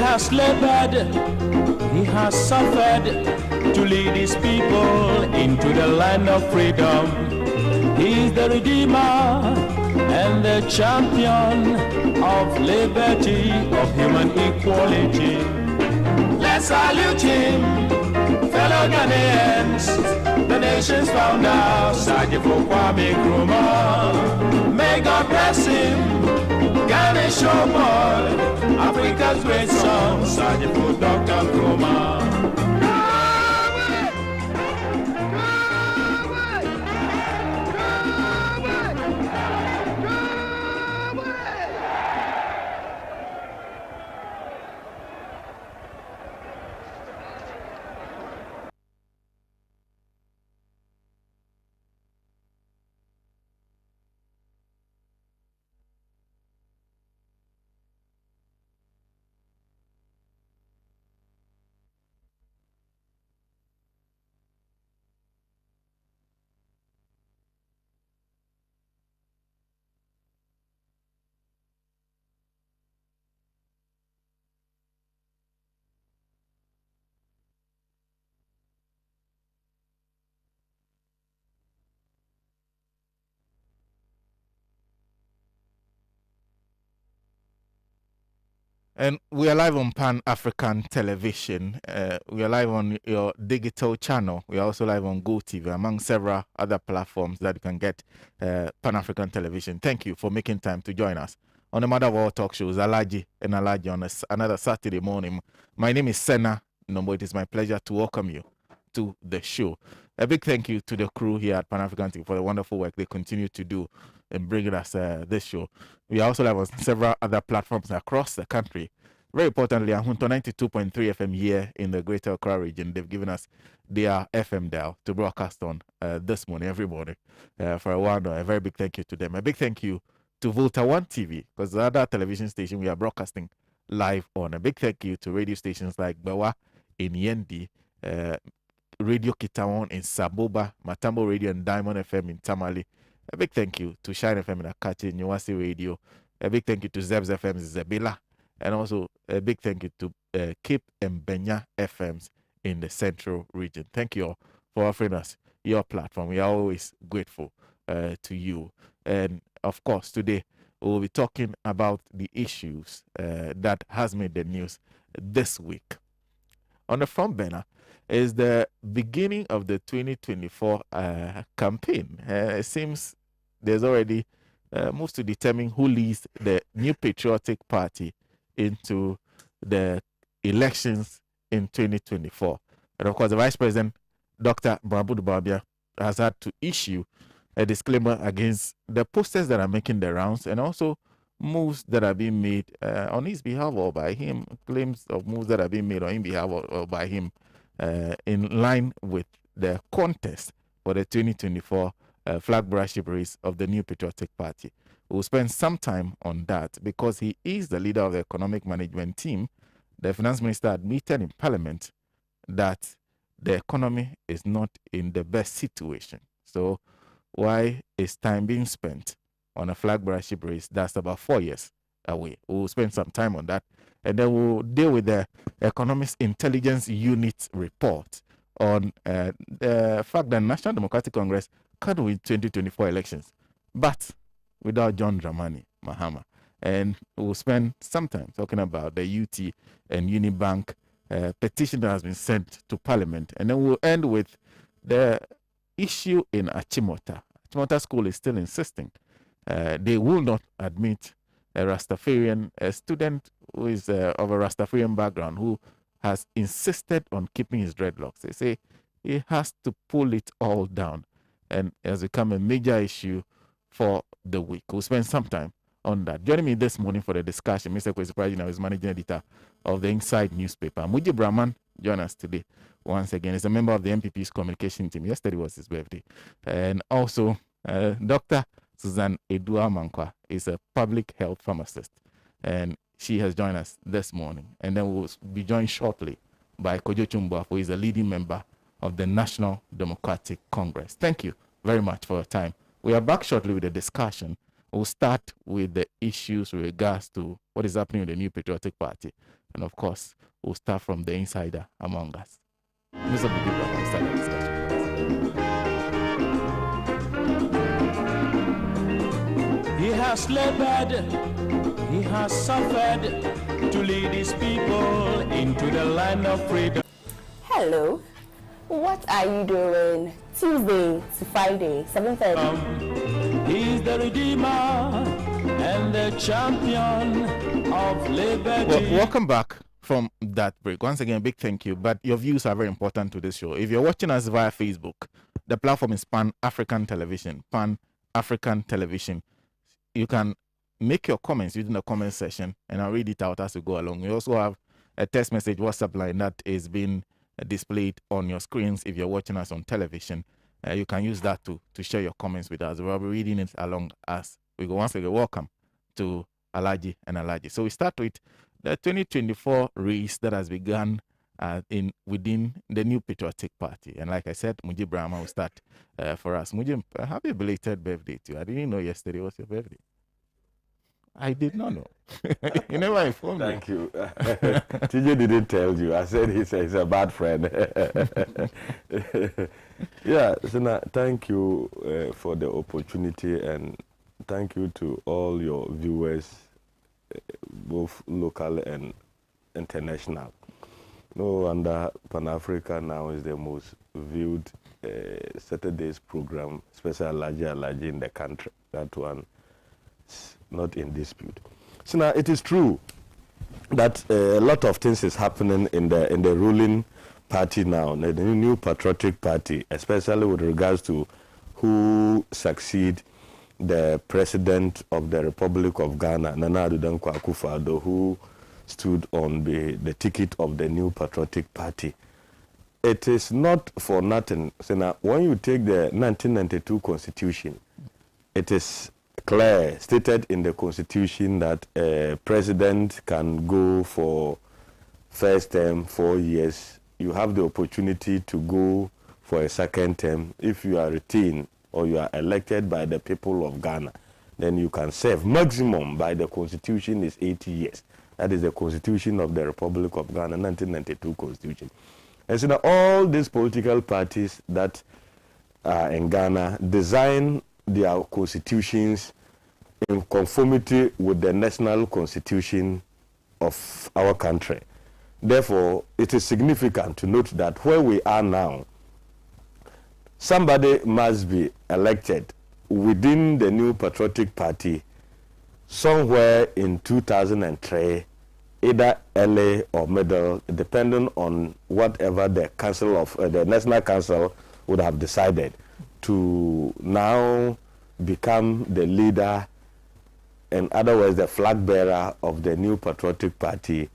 has labored, he has suffered to lead his people into the land of freedom. He is the Redeemer and the champion of liberty, of human equality. Let's salute him, fellow Ghanaians, the nation's founder, Sajifo Kwame Nkrumah. May God bless him, Ghana showboy, Africa's great song, Sajifo Dr. Nkrumah. And we are live on Pan-African Television. We are live on your digital channel. We are also live on GoTV, among several other platforms that you can get Pan-African Television. Thank you for making time to join us on the Mother of All Talk Shows, Alhaji and Alhaji, on another Saturday morning. My name is Sena Nombo. It is my pleasure to welcome you to the show. A big thank you to the crew here at Pan-African TV for the wonderful work they continue to do in bringing us this show. We are also live on several other platforms across the country. Very importantly, Ahunto 92.3 FM here in the Greater Accra region. They've given us their FM dial to broadcast on this morning, every morning, for a while now. A very big thank you to them. A big thank you to Volta One TV, because the other television station we are broadcasting live on. A big thank you to radio stations like Bewa in Yendi, Radio Kitawon in Saboba, Matambo Radio and Diamond FM in Tamale. A big thank you to Shine FM in Akati, Nyawasi Radio. A big thank you to Zebs FM in Zebila. And also a big thank you to Cape and Benya FMs in the Central region. Thank you all for offering us your platform. We are always grateful to you. And of course, today we will be talking about the issues that has made the news this week. On the front burner is the beginning of the 2024 campaign. It seems there's already moves to determine who leads the New Patriotic Party into the elections in 2024. And of course, the Vice President, Dr. Mahmoud Bawumia, has had to issue a disclaimer against the posters that are making the rounds and also moves that are being made on his behalf or by him, claims of moves that are being made on his behalf or by him in line with the contest for the 2024 flag bearership race of the New Patriotic Party. We'll spend some time on that because he is the leader of the economic management team. The finance minister admitted in Parliament that the economy is not in the best situation. So why is time being spent on a flag bearership race that's about 4 years away? We'll spend some time on that. And then we'll deal with the Economics Intelligence Unit report on the fact that National Democratic Congress can win 2024 elections, but without John Dramani Mahama. And we'll spend some time talking about the UT and Unibank petition that has been sent to Parliament. And then we'll end with the issue in Achimota. Achimota School is still insisting they will not admit a Rastafarian, a student who is of a Rastafarian background who has insisted on keeping his dreadlocks. They say he has to pull it all down, and it has become a major issue for the week. We'll spend some time on that. Joining me this morning for the discussion, Mr. Kwesi Prajina is managing editor of the Inside newspaper. Muji Brahman join us today once again. He's a member of the NPP's communication team. Yesterday was his birthday. And also, Dr. Susan Edua Mankwa is a public health pharmacist, and she has joined us this morning. And then we'll be joined shortly by Kojo Chumba, who is a leading member of the National Democratic Congress. Thank you very much for your time. We are back shortly with the discussion. We'll start with the issues with regards to what is happening with the New Patriotic Party. And of course, we'll start from the insider among us. Mr. Budiba, we'll start the discussion. He has labored, he has suffered to lead his people into the land of freedom. Hello, what are you doing Tuesday to Friday, 7:30? He's the redeemer and the champion of liberty. Well, welcome back from that break. Once again, a big thank you. But your views are very important to this show. If you're watching us via Facebook, the platform is Pan African Television. Pan African Television. You can make your comments using the comment section, and I'll read it out as we go along. We also have a text message WhatsApp line that is being displayed on your screens. If you're watching us on television, you can use that to share your comments with us. We'll be reading it along as we go. Once again, welcome to Alhaji and Alhaji. So we start with the 2024 race that has begun within the New Patriotic Party. And like I said, Mujib Brahma will start for us. Mujib, happy belated birthday to you. I didn't know yesterday was your birthday. I did not know. You never informed me. Thank you. TJ didn't tell you. I said he's a bad friend. Yeah, Sena, thank you for the opportunity, and thank you to all your viewers, both local and international. No wonder Pan-Africa now is the most viewed Saturday's program, especially Alhaji and Alhaji in the country. That one is not in dispute. So now it is true that a lot of things is happening in the ruling party now, the New Patriotic Party, especially with regards to who succeed the President of the Republic of Ghana, Nana Addo Dankwa Akufo-Addo, who stood on the ticket of the New Patriotic Party. It is not for nothing. So now, when you take the 1992 Constitution, it is clear, stated in the Constitution, that a president can go for first term 4 years. You have the opportunity to go for a second term. If you are retained or you are elected by the people of Ghana, then you can serve. Maximum by the Constitution is 80 years. That is the Constitution of the Republic of Ghana, 1992 Constitution. And so now all these political parties that are in Ghana design their constitutions in conformity with the national constitution of our country. Therefore, it is significant to note that where we are now, somebody must be elected within the New Patriotic Party somewhere in 2003, either early or middle, depending on whatever the council of the National Council would have decided, to now become the leader, in other words, the flag bearer of the New Patriotic Party,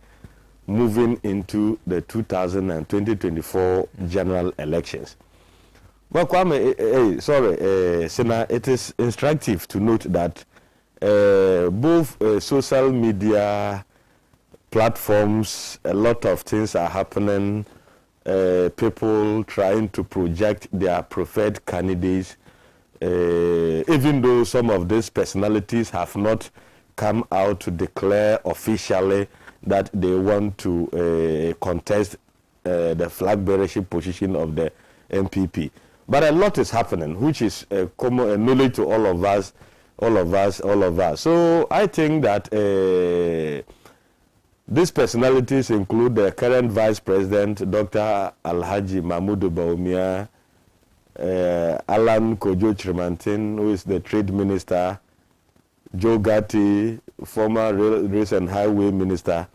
moving into the 2024 general elections. Well, Kwame, Sena, it is instructive to note that both social media platforms, a lot of things are happening. People trying to project their preferred candidates, even though some of these personalities have not come out to declare officially that they want to contest the flag bearership position of the NPP. But a lot is happening, which is common knowledge to all of us. So I think that these personalities include the current Vice President, Dr. Alhaji Mahmoud Bawumia, Alan Kojo Chirmantin, who is the Trade Minister, Joe Gatti, former Railways and Highway Minister,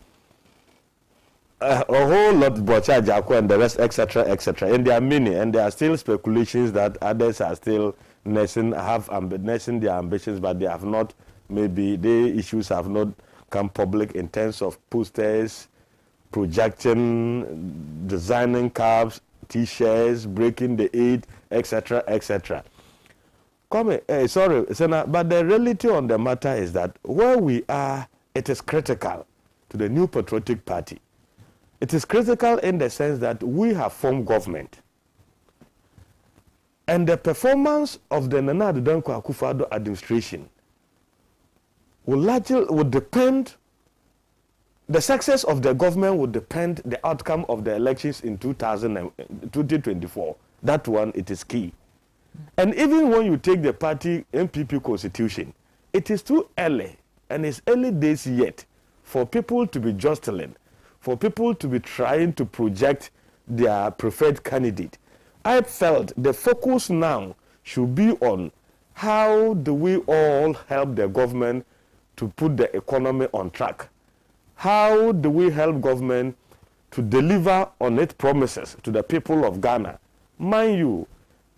a whole lot, Bocha Jako and the rest, etc., etc. And there are many, and there are still speculations that others are still nursing their ambitions, but they have not, maybe the issues have not come public in terms of posters, projecting, designing caps, T-shirts, breaking the aid, etc., etc. Sorry, Sena, but the reality on the matter is that where we are, it is critical to the New Patriotic Party. It is critical in the sense that we have formed government. And the performance of the Nana Addo Dankwa Akufo-Addo administration will depend the success of the government will depend the outcome of the elections in 2024. That one, it is key. And even when you take the party NPP constitution, it is too early, and it's early days yet, for people to be jostling, for people to be trying to project their preferred candidate. I felt the focus now should be on how do we all help the government to put the economy on track? How do we help government to deliver on its promises to the people of Ghana? Mind you,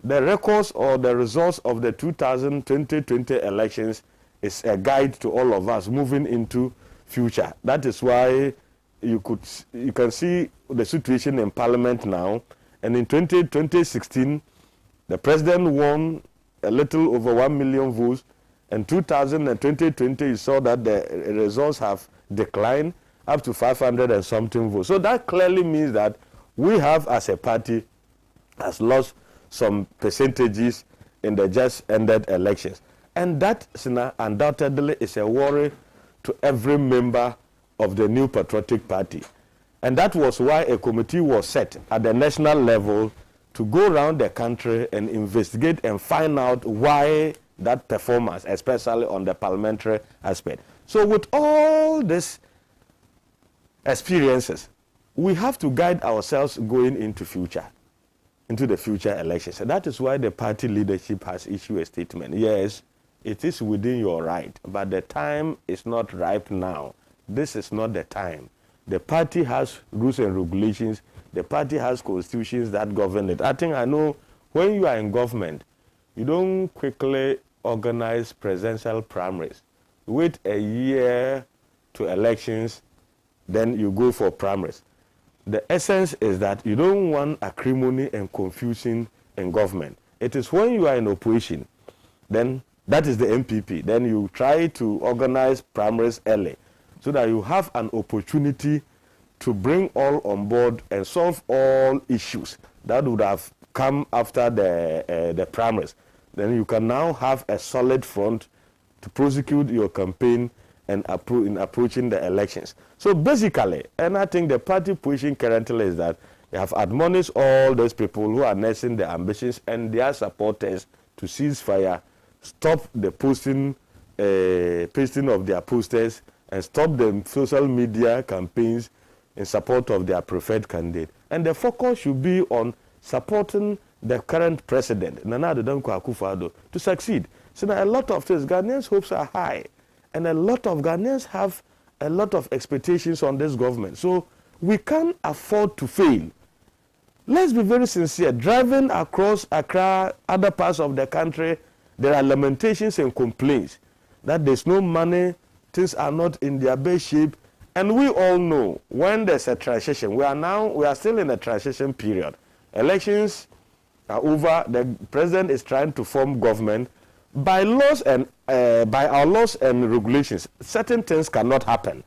the records or the results of the 2020 elections is a guide to all of us moving into future. That is why you can see the situation in Parliament now. And in 2016, the president won a little over 1 million votes. In 2020, you saw that the results have declined up to 500 and something votes. So that clearly means that we have, as a party, has lost some percentages in the just ended elections. And that, undoubtedly, is a worry to every member of the New Patriotic Party. And that was why a committee was set at the national level to go around the country and investigate and find out why that performance, especially on the parliamentary aspect. So with all these experiences, we have to guide ourselves going into the future elections. And that is why the party leadership has issued a statement. Yes, it is within your right, but the time is not ripe now. This is not the time. The party has rules and regulations. The party has constitutions that govern it. I know when you are in government, you don't quickly organize presidential primaries. Wait a year to elections, then you go for primaries. The essence is that you don't want acrimony and confusion in government. It is when you are in opposition, then that is the NPP. Then you try to organize primaries early so that you have an opportunity to bring all on board and solve all issues that would have come after the primaries. Then you can now have a solid front to prosecute your campaign and in approaching the elections. So basically, and I think the party position currently is that they have admonished all those people who are nursing their ambitions and their supporters to cease fire, stop the pasting of their posters, and stop the social media campaigns in support of their preferred candidate. And the focus should be on supporting the current president, Nana Addo Dankwa Akufo-Addo, to succeed. So now a lot of things, Ghanaians' hopes are high, and a lot of Ghanaians have a lot of expectations on this government. So we can't afford to fail. Let's be very sincere. Driving across Accra, other parts of the country, there are lamentations and complaints that there's no money, things are not in their best shape. And we all know when there's a transition, we are still in a transition period. Elections are over, the president is trying to form government. By laws and by our laws and regulations, certain things cannot happen.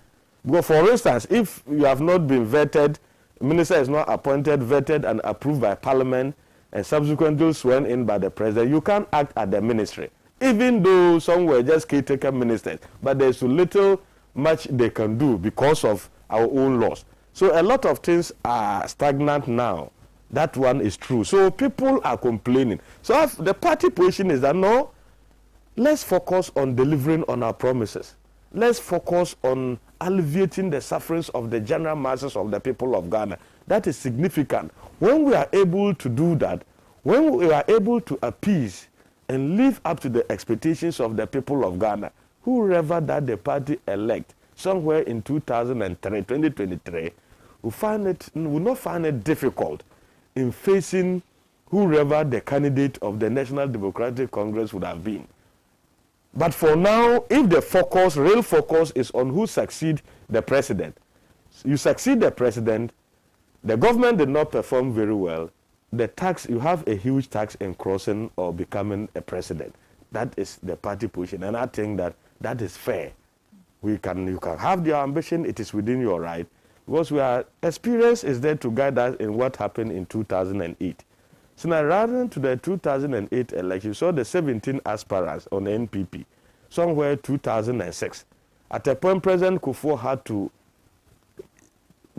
Because for instance, if you have not been vetted, minister is not appointed, vetted and approved by parliament, and subsequently sworn in by the president, you can't act at the ministry. Even though some were just caretaker ministers, but there's so much they can do because of our own laws. So a lot of things are stagnant now. That one is true. So people are complaining. So the party position is that no, let's focus on delivering on our promises. Let's focus on alleviating the sufferings of the general masses of the people of Ghana. That is significant. When we are able to do that, when we are able to appease and live up to the expectations of the people of Ghana, whoever that the party elect somewhere in 2023, will not find it difficult in facing whoever the candidate of the National Democratic Congress would have been. But for now, if the real focus is on who succeed the president, you succeed the president, the government did not perform very well, you have a huge tax in crossing or becoming a president. That is the party position, and I think that is fair. You can have your ambition, it is within your right, because experience is there to guide us in what happened in 2008. So now, rather than to the 2008 election, you saw the 17 aspirants on the NPP, somewhere 2006. At a point, President Kufuor had to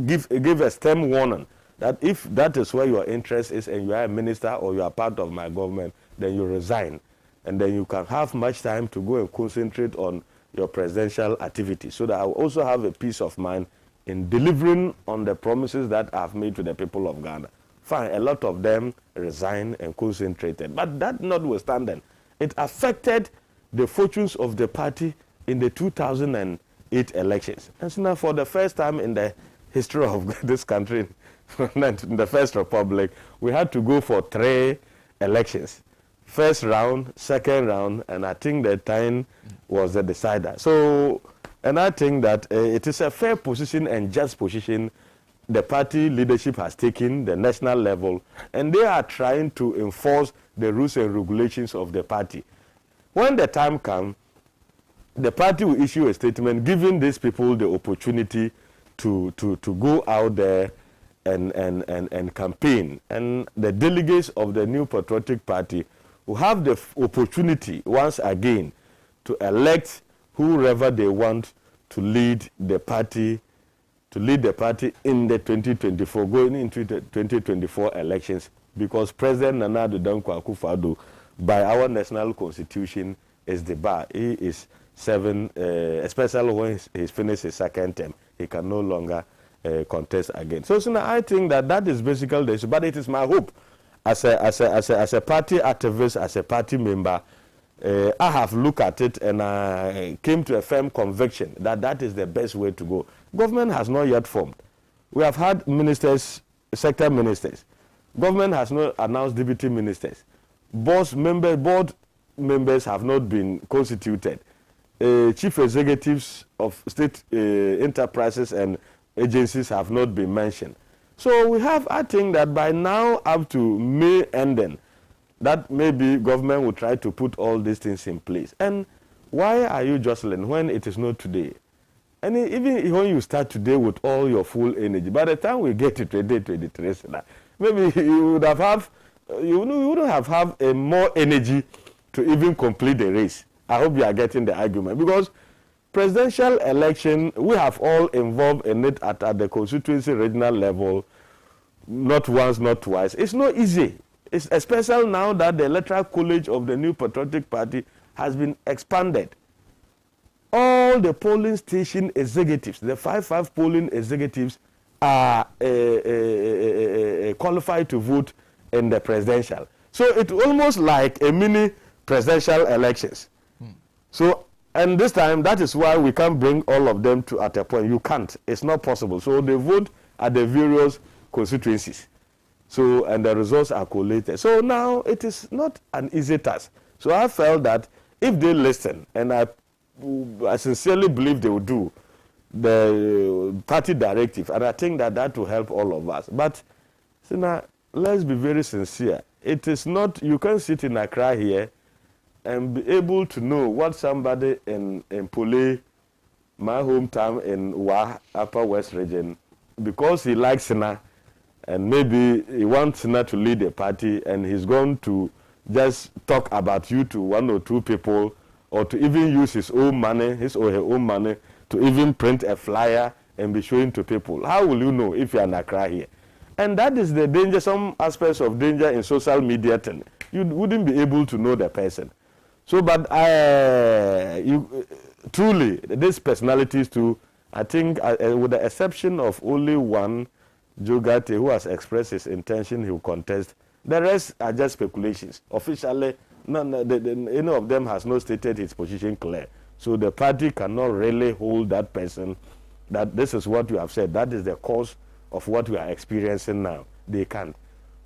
give a stern warning that if that is where your interest is and you are a minister or you are part of my government, then you resign. And then you can have much time to go and concentrate on your presidential activity, so that I will also have a peace of mind in delivering on the promises that I've made to the people of Ghana. Fine, a lot of them resigned and concentrated. But that notwithstanding, it affected the fortunes of the party in the 2008 elections. And so now, for the first time in the history of this country, in the First Republic, we had to go for 3 elections. First round, second round, and I think the time was the decider. So, and I think that it is a fair position and just position the party leadership has taken, the national level, and they are trying to enforce the rules and regulations of the party. When the time comes, the party will issue a statement giving these people the opportunity to go out there and campaign. And the delegates of the New Patriotic Party will have the opportunity once again to elect whoever they want to lead the party in the 2024, going into the 2024 elections, because President Nana Addo Dankwa Akufo-Addo, by our national constitution, is the bar. He is 7, especially when he's finished his second term, he can no longer contest again. So now I think that is basically the issue, but it is my hope as a party activist, as a party member, I have looked at it and I came to a firm conviction that that is the best way to go. Government has not yet formed. We have had ministers, sector ministers. Government has not announced deputy ministers. Board members have not been constituted. Chief executives of state enterprises and agencies have not been mentioned. So we have, I think that by now up to May ending, that maybe government will try to put all these things in place. And why are you jostling when it is not today? And even when you start today with all your full energy, by the time we get to 2023, maybe you would have more energy to even complete the race. I hope you are getting the argument, because presidential election, we have all involved in it at the constituency regional level, not once, not twice. It's not easy. It's especially now that the electoral college of the New Patriotic Party has been expanded. All the polling station executives, the 5 polling executives, are qualified to vote in the presidential. So it's almost like a mini presidential elections. So, and this time, that is why we can't bring all of them to at a point. You can't. It's not possible. So they vote at the various constituencies. So, and the results are collated. So now it is not an easy task. So I felt that if they listen, and I sincerely believe they will do, the party directive, and I think that that will help all of us. But Sena, let's be very sincere. It is not, you can't sit in Accra here and be able to know what somebody in Pole, my hometown in Wa, Upper West region, because he likes Sena, and maybe he wants Sena to lead the party, and he's going to just talk about you to 1 or 2 people, or to even use his own money, his or her own money, to even print a flyer and be showing to people. How will you know if you are in Accra here? And that is the danger, some aspects of danger in social media thing. You wouldn't be able to know the person. So, but truly, these personalities too, I think, with the exception of only one, Jogate, who has expressed his intention he will contest, the rest are just speculations. Officially, any of them has not stated his position clear. So the party cannot really hold that person, that this is what you have said, that is the cause of what we are experiencing now. They can't.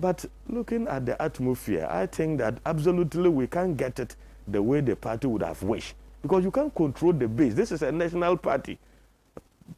But looking at the atmosphere, I think that absolutely we can't get it the way the party would have wished. Because you can't control the base. This is a national party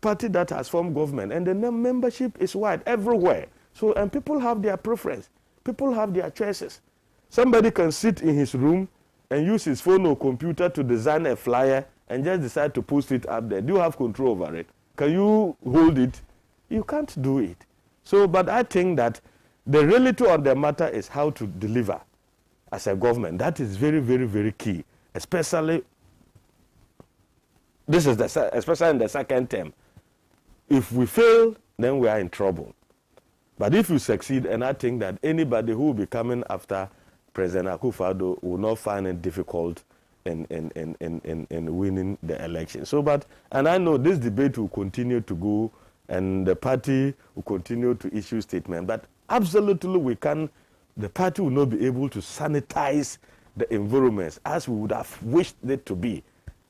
that has formed government, and the membership is wide everywhere. So, and people have their preference. People have their choices. Somebody can sit in his room and use his phone or computer to design a flyer and just decide to post it up there. Do you have control over it? Can you hold it? You can't do it. So, but I think that the reality of the matter is how to deliver as a government. That is very, very, very key. Especially, especially in the second term. If we fail, then we are in trouble. But if you succeed, and I think that anybody who will be coming after President Akufo-Addo will not find it difficult in winning the election. So, and I know this debate will continue to go, and the party will continue to issue statements. But absolutely, the party will not be able to sanitize the environments as we would have wished it to be,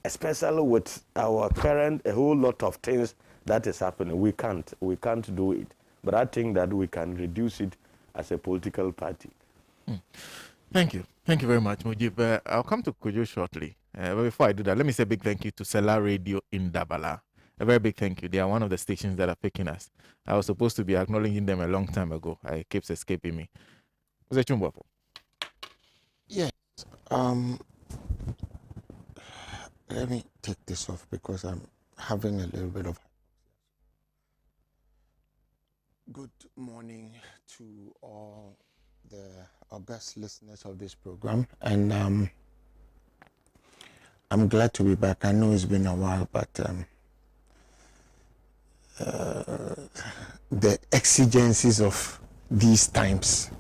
especially with our current, a whole lot of things that is happening. We can't do it. But I think that we can reduce it as a political party. Thank you. Thank you very much, Mujib. I'll come to Kojo shortly. But before I do that, let me say a big thank you to Sela Radio in Dabala. A very big thank you. They are one of the stations that are picking us. I was supposed to be acknowledging them a long time ago. It keeps escaping me. Yes. Let me take this off because I'm having a little bit of... Good morning to all the august listeners of this program, and I'm glad to be back. I know it's been a while, but the exigencies of these times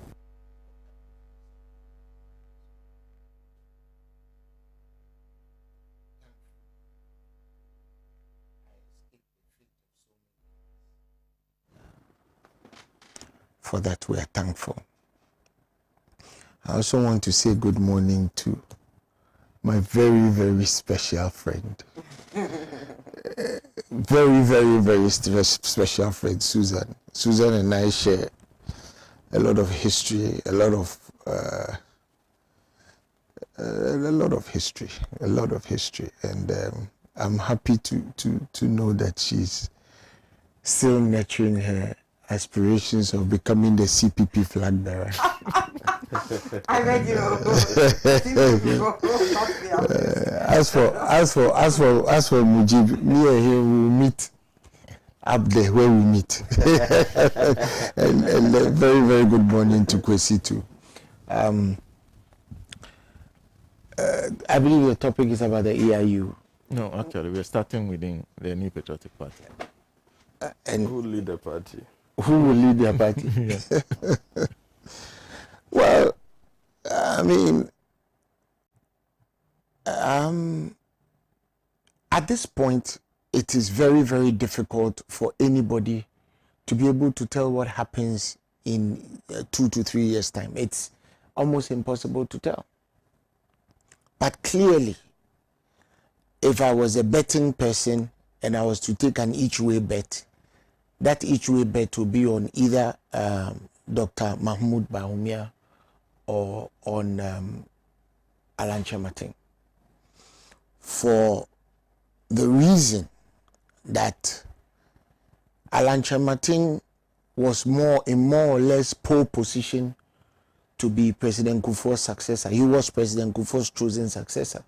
for that we are thankful. I also want to say good morning to my very, very special friend. Very, very, very special friend, Susan. Susan and I share a lot of history, a lot of history, and I'm happy to know that she's still nurturing her aspirations of becoming the CPP flag bearer. I beg you. As for Mujib, me and him will meet up there where we meet. and very, very good morning to Kwesi too. I believe the topic is about the EIU. No, actually, we're starting within the New Patriotic Party. And who will lead the party? Who will lead their party? Well, I mean, at this point, it is very, very difficult for anybody to be able to tell what happens in 2 to 3 years' time. It's almost impossible to tell. But clearly, if I was a betting person and I was to take an each-way bet, that each-way bet will be on either Dr. Mahmoud Bawumia or on Alan Kyerematen, for the reason that Alan Kyerematen was in more or less pole position to be President Kufuor's successor. He was President Kufuor's chosen successor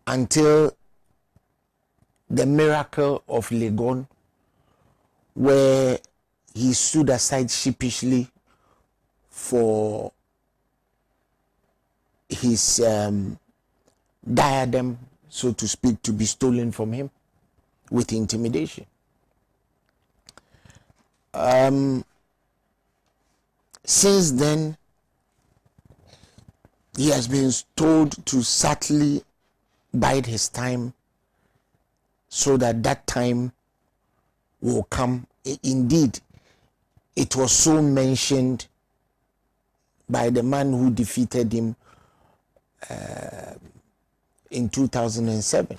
until the miracle of Legon, where he stood aside sheepishly for his diadem, so to speak, to be stolen from him with intimidation. Since then, he has been told to subtly bide his time so that time will come. Indeed, it was so mentioned by the man who defeated him in 2007.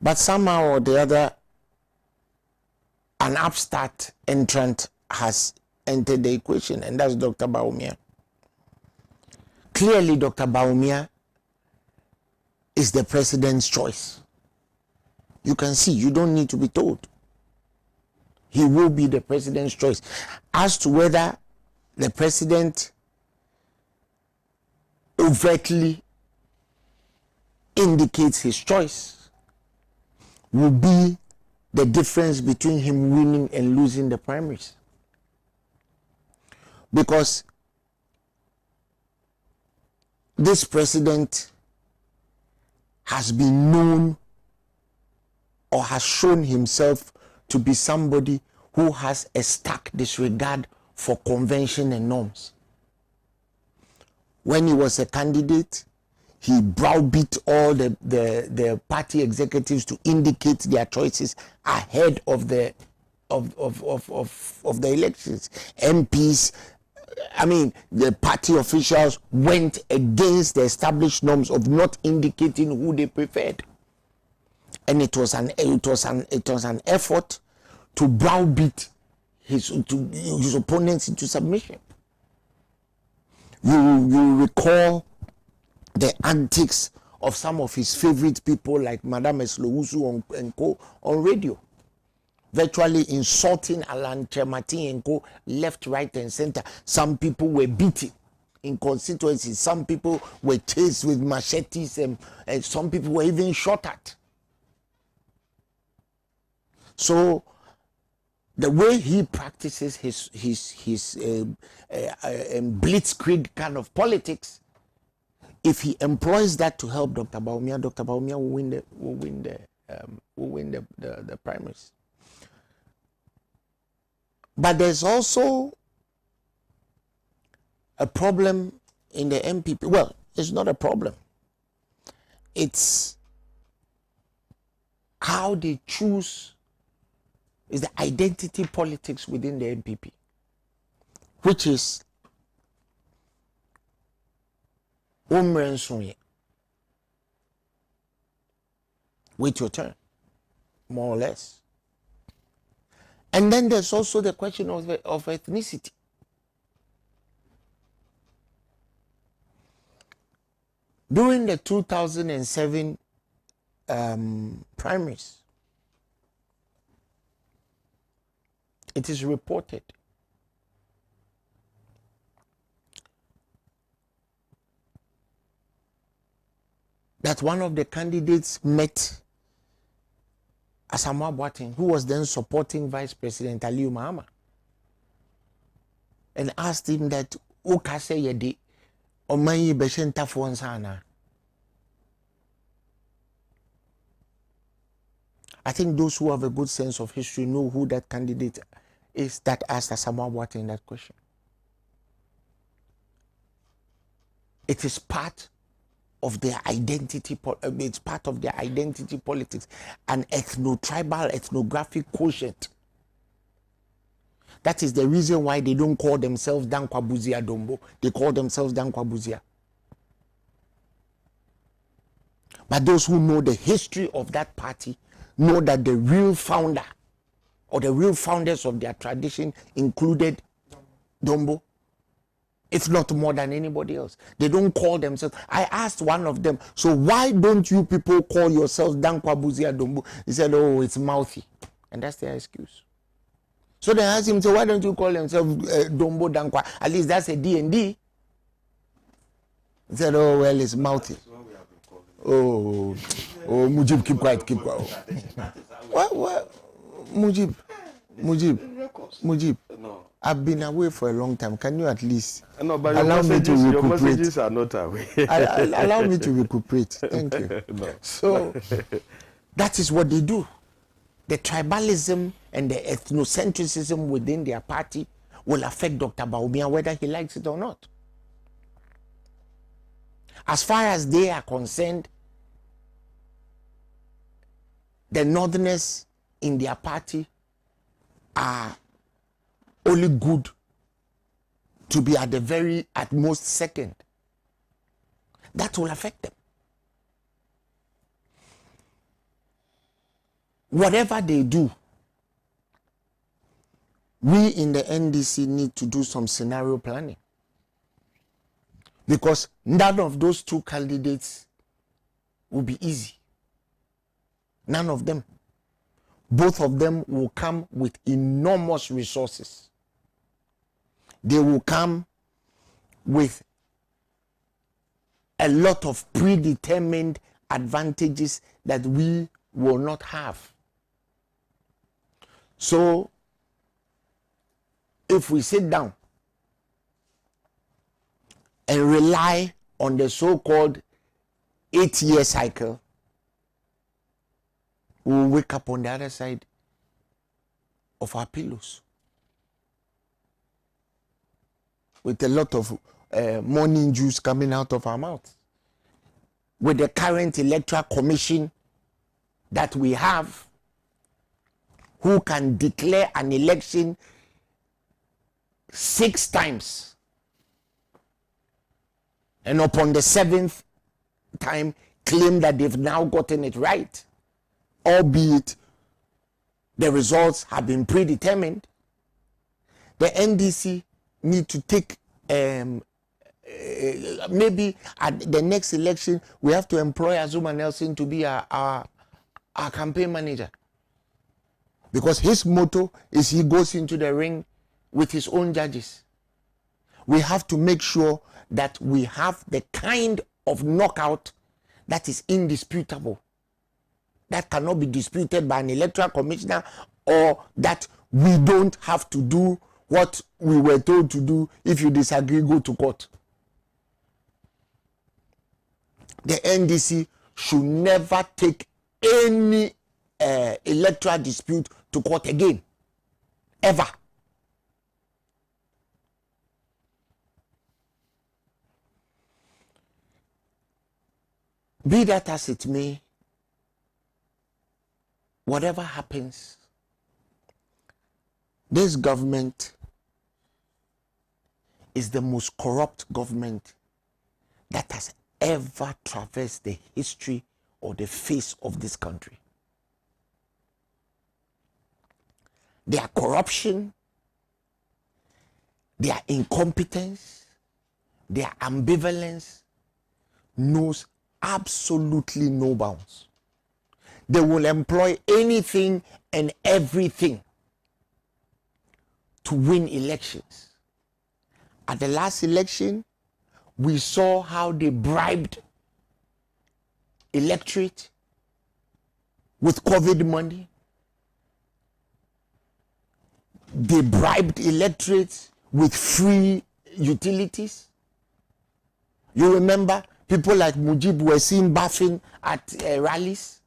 But somehow or the other, an upstart entrant has entered the equation, and that's Dr. Bawumia. Clearly, Dr. Bawumia is the president's choice. You can see, you don't need to be told. He will be the president's choice. As to whether the president overtly indicates his choice will be the difference between him winning and losing the primaries. Because this president has been known or has shown himself to be somebody who has a stark disregard for convention and norms. When he was a candidate, he browbeat all the party executives to indicate their choices ahead of the elections. MPs, I mean, the party officials went against the established norms of not indicating who they preferred, and it was an effort to browbeat his opponents into submission. You recall the antics of some of his favorite people like Madame Eslowusu and co on radio, virtually insulting Alan Chemati and co left, right, and center. Some people were beaten in constituencies. Some people were chased with machetes, and some people were even shot at. So the way he practices his blitzkrieg kind of politics, if he employs that to help Dr. Bawumia, Dr. Bawumia will win the primaries. But there's also a problem in the NPP. Well, it's not a problem. It's how they choose. Is the identity politics within the NPP, which is wait your turn, more or less. And then there's also the question of ethnicity. During the 2007 primaries, it is reported that one of the candidates met Asamoah Boateng, who was then supporting Vice President Aliyu Mahama, and asked him that, "Ukase yedi omanyi beshenta fuansana." I think those who have a good sense of history know who that candidate is that asked Asamoah Boateng that question. It is part of their identity. It's part of their identity politics, an ethno-tribal, ethnographic quotient. That is the reason why they don't call themselves Dankwabuzia Dombo. They call themselves Dankwabuzia. But those who know the history of that party know that the real founder or the real founders of their tradition included Dombo, if not more than anybody else. They don't call themselves. I asked one of them, so why don't you people call yourselves Dankwabuzia Dombo? He said, oh, it's mouthy. And that's their excuse. So they asked him, so why don't you call yourself Dombo Dankwa? At least that's a D&D. He said, oh, well, it's mouthy. Oh, Mujib, keep quiet. What? Mujib. No. I've been away for a long time. Can you at least allow me to recuperate? Your messages are not away. Allow me to recuperate. Thank you. No. So that is what they do. The tribalism and the ethnocentrism within their party will affect Dr. Bawumia whether he likes it or not. As far as they are concerned, the northerners in their party are only good to be at most second. That will affect them. Whatever they do, we in the NDC need to do some scenario planning, because none of those two candidates will be easy. None of them. Both of them will come with enormous resources. They will come with a lot of predetermined advantages that we will not have. So, if we sit down and rely on the so-called 8-year cycle, we will wake up on the other side of our pillows with a lot of morning juice coming out of our mouths. With the current electoral commission that we have, who can declare an election 6 times, and upon the 7th time claim that they've now gotten it right, albeit the results have been predetermined. The NDC need to take maybe at the next election we have to employ Azuma Nelson to be our campaign manager, because his motto is he goes into the ring with his own judges. We have to make sure that we have the kind of knockout that is indisputable, that cannot be disputed by an electoral commissioner, or that we don't have to do what we were told to do. If you disagree, go to court. The NDC should never take any electoral dispute to court again, ever. Be that as it may, whatever happens, this government is the most corrupt government that has ever traversed the history or the face of this country. Their corruption, their incompetence, their ambivalence knows absolutely no bounds. They will employ anything and everything to win elections. At the last election, we saw how they bribed electorate with COVID money. They bribed electorates with free utilities. You remember people like Mujib were seen bathing at rallies.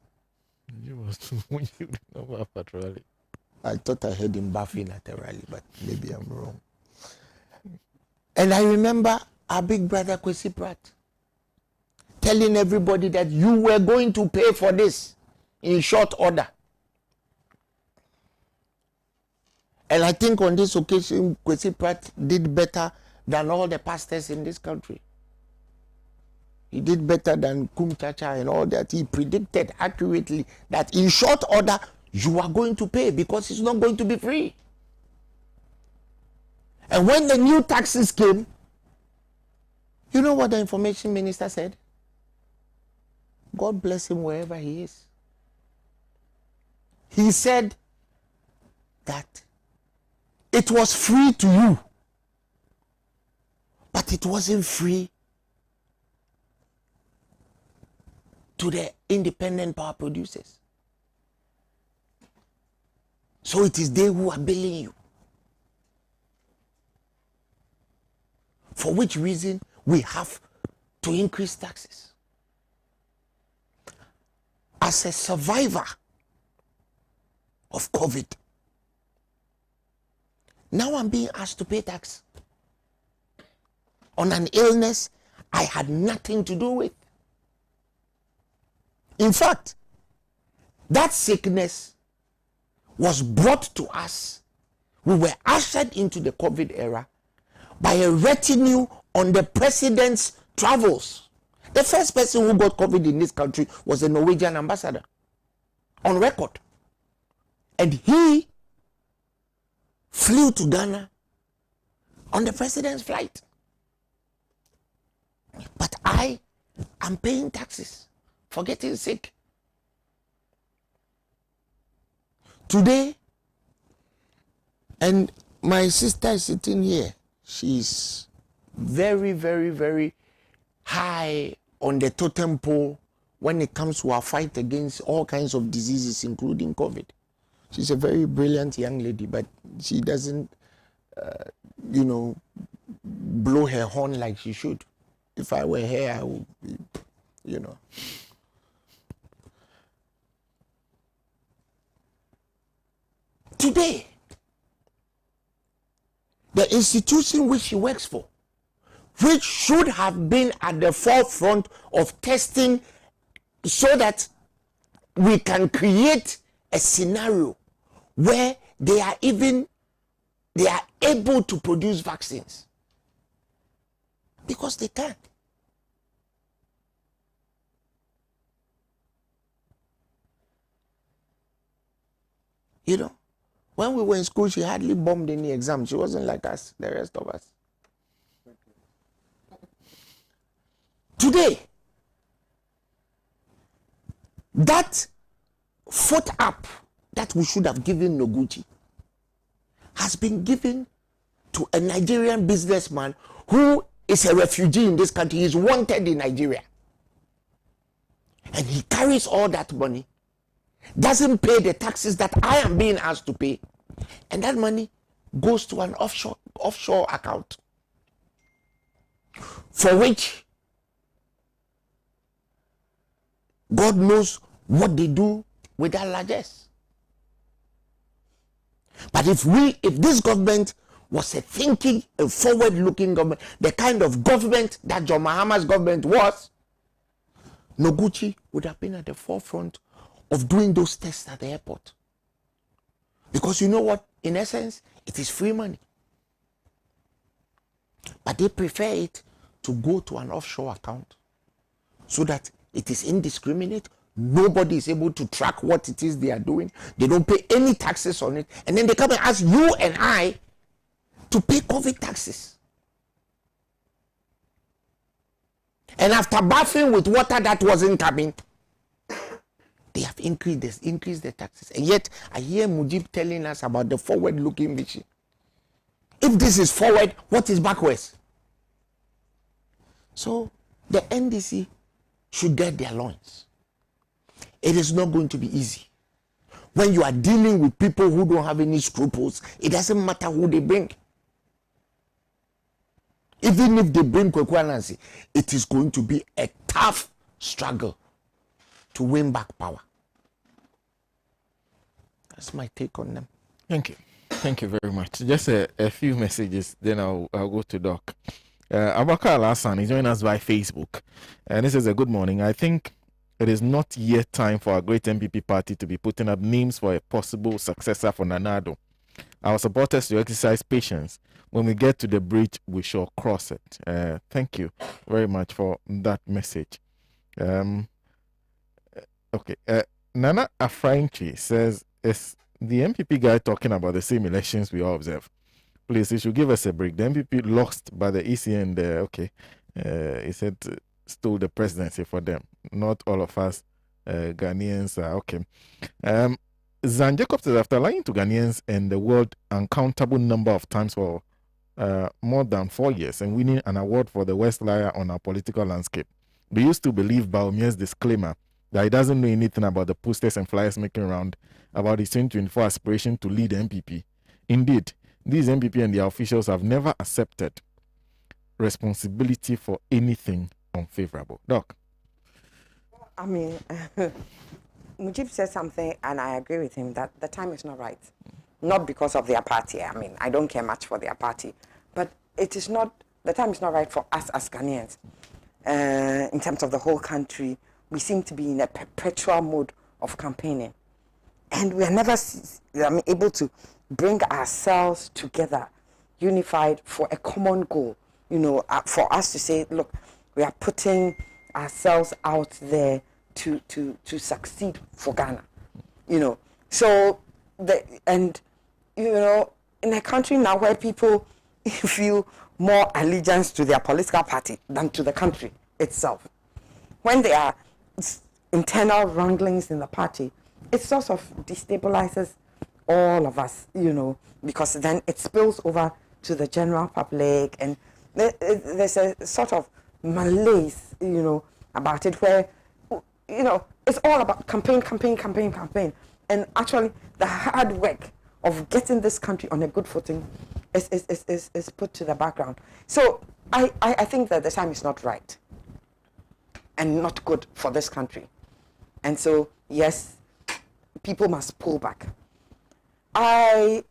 I thought I heard him bathing at a rally, but maybe I'm wrong. And I remember our big brother Kwesi Pratt telling everybody that you were going to pay for this in short order. And I think on this occasion, Kwesi Pratt did better than all the pastors in this country. He did better than Kum Chacha and all that. He predicted accurately that in short order, you are going to pay because it's not going to be free. And when the new taxes came, you know what the information minister said? God bless him wherever he is. He said that it was free to you, but it wasn't free to the independent power producers. So it is they who are billing you. For which reason we have to increase taxes. As a survivor of COVID, now I'm being asked to pay tax on an illness I had nothing to do with. In fact, that sickness was brought to us. We were ushered into the COVID era by a retinue on the president's travels. The first person who got COVID in this country was the Norwegian ambassador, on record. And he flew to Ghana on the president's flight. But I am paying taxes for getting sick. Today, and my sister is sitting here. She's very, very, very high on the totem pole when it comes to our fight against all kinds of diseases, including COVID. She's a very brilliant young lady, but she doesn't, blow her horn like she should. If I were her, I would be, Today, the institution which she works for, which should have been at the forefront of testing so that we can create a scenario where they are able to produce vaccines, because they can't. You know, when we were in school, she hardly bombed any exam. She wasn't like us, the rest of us. Today, that foot up that we should have given Noguchi has been given to a Nigerian businessman who is a refugee in this country. He is wanted in Nigeria. And he carries all that money, doesn't pay the taxes that I am being asked to pay, and that money goes to an offshore account, for which God knows what they do with that largesse. But if this government was a thinking, a forward-looking government, the kind of government that John Mahama's government was, Noguchi would have been at the forefront of doing those tests at the airport. Because you know what? In essence, it is free money. But they prefer it to go to an offshore account so that it is indiscriminate. Nobody is able to track what it is they are doing. They don't pay any taxes on it. And then they come and ask you and I to pay COVID taxes. And after bathing with water that wasn't coming, they have increased the taxes. And yet, I hear Mujib telling us about the forward-looking vision. If this is forward, what is backwards? So, the NDC should get their loins. It is not going to be easy. When you are dealing with people who don't have any scruples, it doesn't matter who they bring. Even if they bring Kweku Anansi, it is going to be a tough struggle to win back power. That's my take on them. Thank you. Thank you very much. Just a few messages, then I'll go to Doc. Abakar Al-Hassan is joining us by Facebook. And this is a good morning. I think it is not yet time for our great NPP party to be putting up names for a possible successor for Nanado. Our supporters to exercise patience. When we get to the bridge, we shall cross it. Thank you very much for that message. Okay. Nana Afrainchi says, is the NPP guy talking about the same elections we all observe? Please, he should give us a break. The NPP lost by the EC and, he said, stole the presidency for them. Not all of us Ghanaians are okay. Zan Jacob says, after lying to Ghanaians and the world uncountable number of times for more than 4 years and winning an award for the worst liar on our political landscape, do you still believe Baumia's disclaimer that he doesn't know anything about the posters and flyers making around about his 2024 aspiration to lead NPP? Indeed, these NPP and their officials have never accepted responsibility for anything unfavorable. Doc. I mean, Mujib said something, and I agree with him that the time is not right. Not because of their party. I mean, I don't care much for their party, but it is not. The time is not right for us as Ghanaians. In terms of the whole country, we seem to be in a perpetual mode of campaigning, and we are never able to bring ourselves together, unified for a common goal. You know, for us to say, look, we are putting ourselves out there to succeed for Ghana. You know, so you know, in a country now where people feel more allegiance to their political party than to the country itself, when there are internal wranglings in the party, it sort of destabilizes all of us, you know, because then it spills over to the general public, and there's a sort of malaise, you know, about it, where, you know, it's all about campaign, and actually the hard work of getting this country on a good footing is put to the background. So I think that the time is not right and not good for this country. And so, yes, people must pull back. I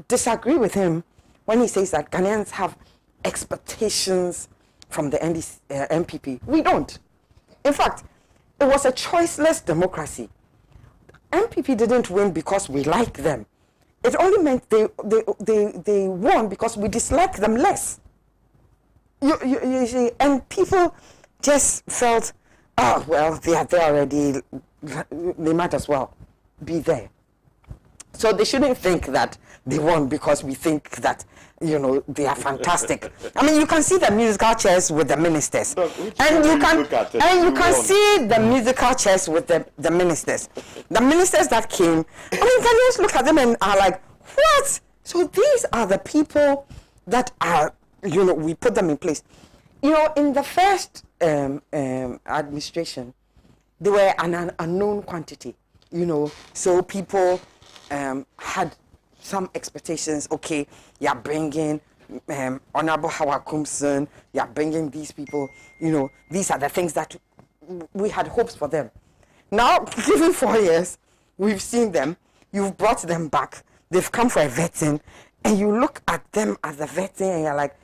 disagree with him when he says that Ghanaians have expectations from the NPP. We don't. In fact, it was a choiceless democracy. NPP didn't win because we like them. It only meant they won because we dislike them less. You see, and people just felt, oh, well, they are there already. They might as well be there. So they shouldn't think that they won because we think that, you know, they are fantastic. I mean, you can see the musical chairs with the ministers. And you can see the musical chairs with the ministers. The ministers that came, I mean, can you just look at them and are like, what? So these are the people that are, you know, we put them in place. You know, in the first administration, they were an unknown quantity, you know, so people had some expectations. Okay, you're bringing Honorable Howard Kumson, you're bringing these people, you know, these are the things that we had hopes for them. Now, given 4 years, we've seen them, you've brought them back, they've come for a vetting, and you look at them as a vetting and you're like,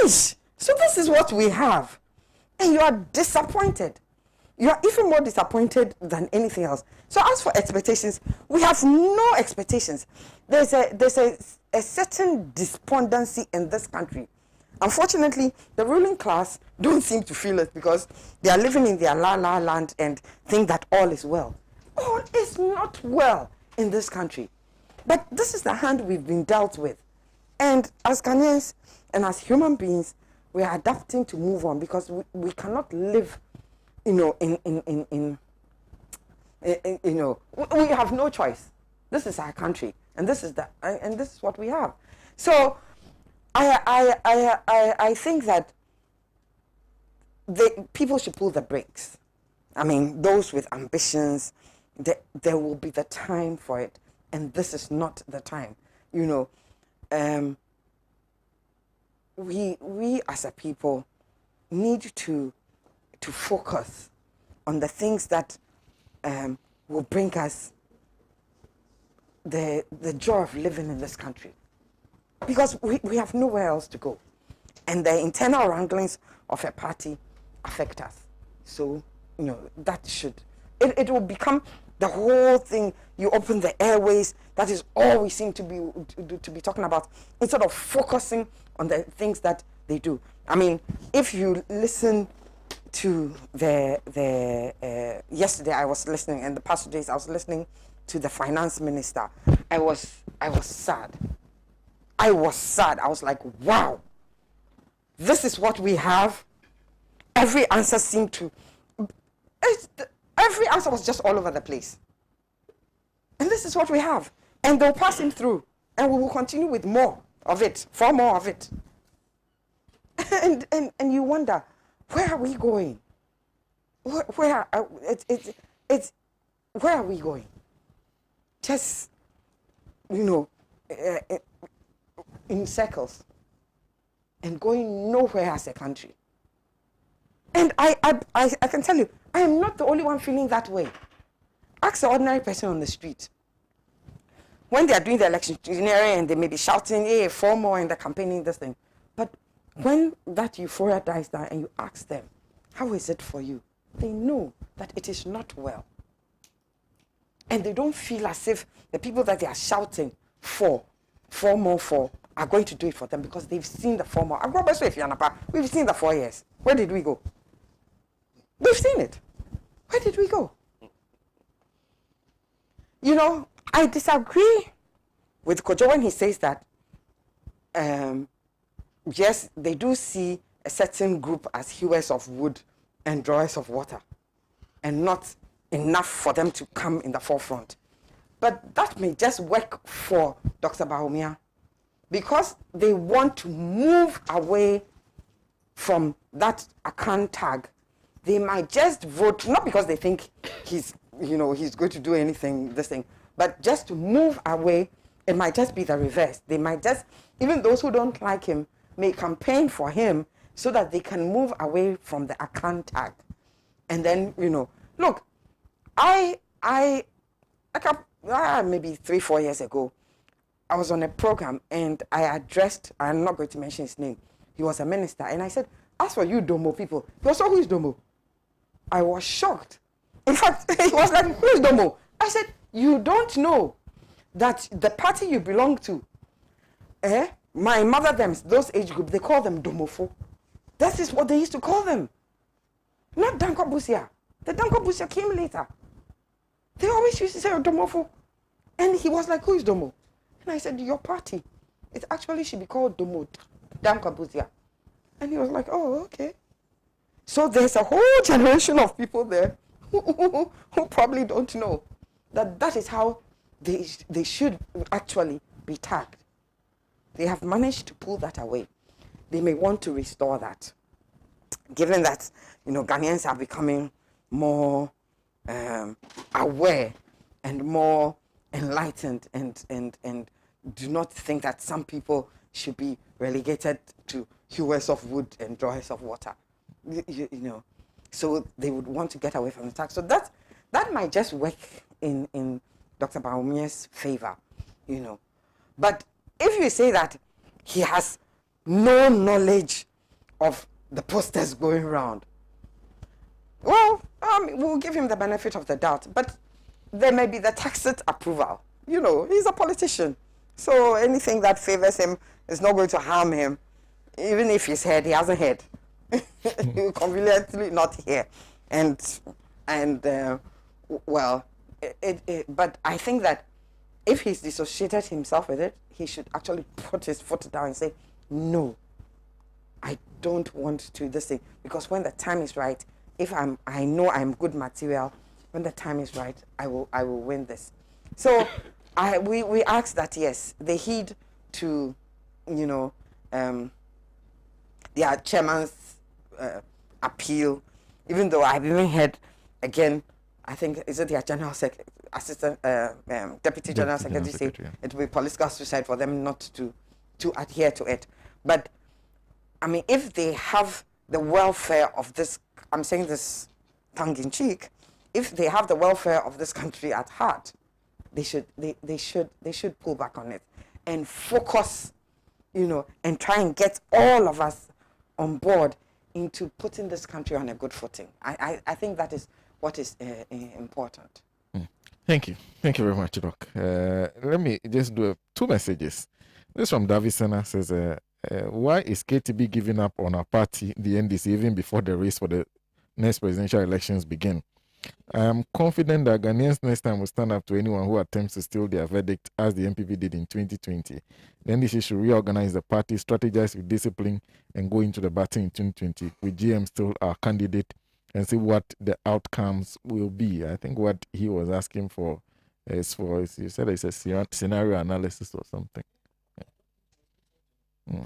ish, so this is what we have. And you are disappointed. You are even more disappointed than anything else. So as for expectations, we have no expectations. There's a certain despondency in this country. Unfortunately, the ruling class don't seem to feel it because they are living in their la-la land and think that all is well. All is not well in this country. But this is the hand we've been dealt with. And as Ghanaians and as human beings, we are adapting to move on because we cannot live, you know, you know, we have no choice. This is our country, and this is what we have. So, I think that people should pull the brakes. I mean, those with ambitions, there will be the time for it, and this is not the time. You know, we as a people need to focus on the things that will bring us the joy of living in this country, because we have nowhere else to go, and the internal wranglings of a party affect us. So, you know, that it will become the whole thing. You open the airways, that is all we seem to be talking about, instead of focusing on the things that they do. I mean, if you listen to yesterday I was listening, and the past 2 days I was listening to the finance minister, I was sad. I was like, wow, this is what we have. Every answer seemed to, every answer was just all over the place. And this is what we have. And they'll pass him through, and we will continue with more of it, far more of it. And you wonder, where are we going? Where are we going? Just, you know, in circles and going nowhere as a country. And I can tell you, I am not the only one feeling that way. Ask an ordinary person on the street. When they are doing the electioneering and they may be shouting, hey, 4 more in the campaigning, this thing. But when that euphoria dies down and you ask them, how is it for you? They know that it is not well. And they don't feel as if the people that they are shouting for 4 more for are going to do it for them, because they've seen the 4 more. We've seen the 4 years. Where did we go? We've seen it. Where did we go? You know, I disagree with Kojo when he says that, yes, they do see a certain group as hewers of wood and drawers of water, and not enough for them to come in the forefront. But that may just work for Dr. Bawumia, because they want to move away from that account tag. They might just vote, not because they think he's going to do anything, this thing, but just to move away. It might just be the reverse. They might just, even those who don't like him, may campaign for him so that they can move away from the account tag. And then, you know, look, maybe 3-4 years ago, I was on a program and I addressed, I'm not going to mention his name, he was a minister, and I said, as for you Domo people, he was, who is Domo? I was shocked. In fact, he was like, who is Domo? I said, you don't know that the party you belong to, my mother, them, those age group, they call them Domofo. That is what they used to call them. Not Danko Busia. The Danko Busia came later. They always used to say Domofo. And he was like, who is Domo? And I said, your party. It actually should be called Domo, Danko Busia. And he was like, oh, okay. So there's a whole generation of people there who probably don't know that is how they should actually be tagged. They have managed to pull that away. They may want to restore that. Given that, Ghanaians are becoming more aware and more enlightened and do not think that some people should be relegated to hewers of wood and drawers of water. So they would want to get away from the tax. So that might just work in Dr. Bawumia's favor, But if you say that he has no knowledge of the posters going around, well, we'll give him the benefit of the doubt. But there may be the tacit approval. He's a politician. So anything that favors him is not going to harm him. Even if he's heard, he hasn't heard. He will conveniently not hear. But I think that if he's dissociated himself with it, he should actually put his foot down and say, no, I don't want to do this thing. Because when the time is right, if I know I'm good material, when the time is right, I will win this. So we ask that, yes, they heed to, their chairman's appeal, even though I've even heard, again, I think, is it their general assistant, deputy general secretary say it will be political suicide for them not to adhere to it. But, if they have the welfare of this, I'm saying this tongue-in-cheek, if they have the welfare of this country at heart, they should pull back on it and focus, and try and get all of us on board into putting this country on a good footing. I think that is what is important. Thank you very much, Doc. Let me just do 2 messages. This from David Sena says, why is KTB giving up on our party, the NDC, even before the race for the next presidential elections begin? I am confident that Ghanaians next time will stand up to anyone who attempts to steal their verdict, as the NPP did in 2020. The NDC should reorganize the party, strategize with discipline, and go into the battle in 2020 with GM still our candidate and see what the outcomes will be. I think what he was asking for is you said it's a scenario analysis or something. Yeah.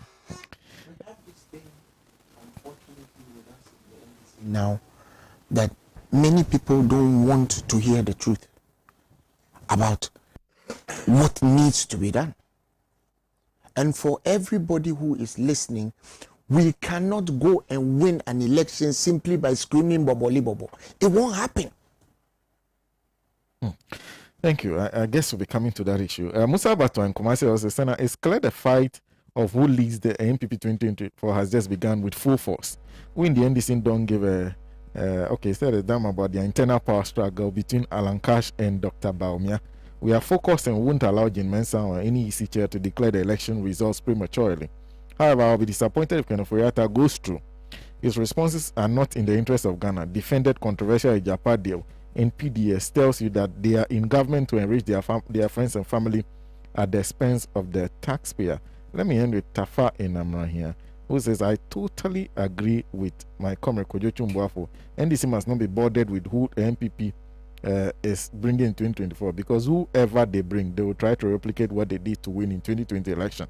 Now that many people don't want to hear the truth about what needs to be done. And for everybody who is listening, we cannot go and win an election simply by screaming "Boboli Bobo." It won't happen. Thank you. I guess we'll be coming to that issue. Musa Bato and Kumasi also said, it's clear the fight of who leads the NPP 2024 has just begun with full force. We in the NDC don't give a said a damn about the internal power struggle between Alan Cash and Dr. Bawumia. We are focused and won't allow Jim Mensah or any EC chair to declare the election results prematurely. However, I'll be disappointed if Kenoforiata goes through. His responses are not in the interest of Ghana. Defended controversial Ijapa deal in PDS tells you that they are in government to enrich their friends and family at the expense of the taxpayer. Let me end with Tafa Enamra here, who says, I totally agree with my comrade Kojo Chumbuafo. NDC must not be bothered with who the NPP is bringing in 2024, because whoever they bring, they will try to replicate what they did to win in 2020 election.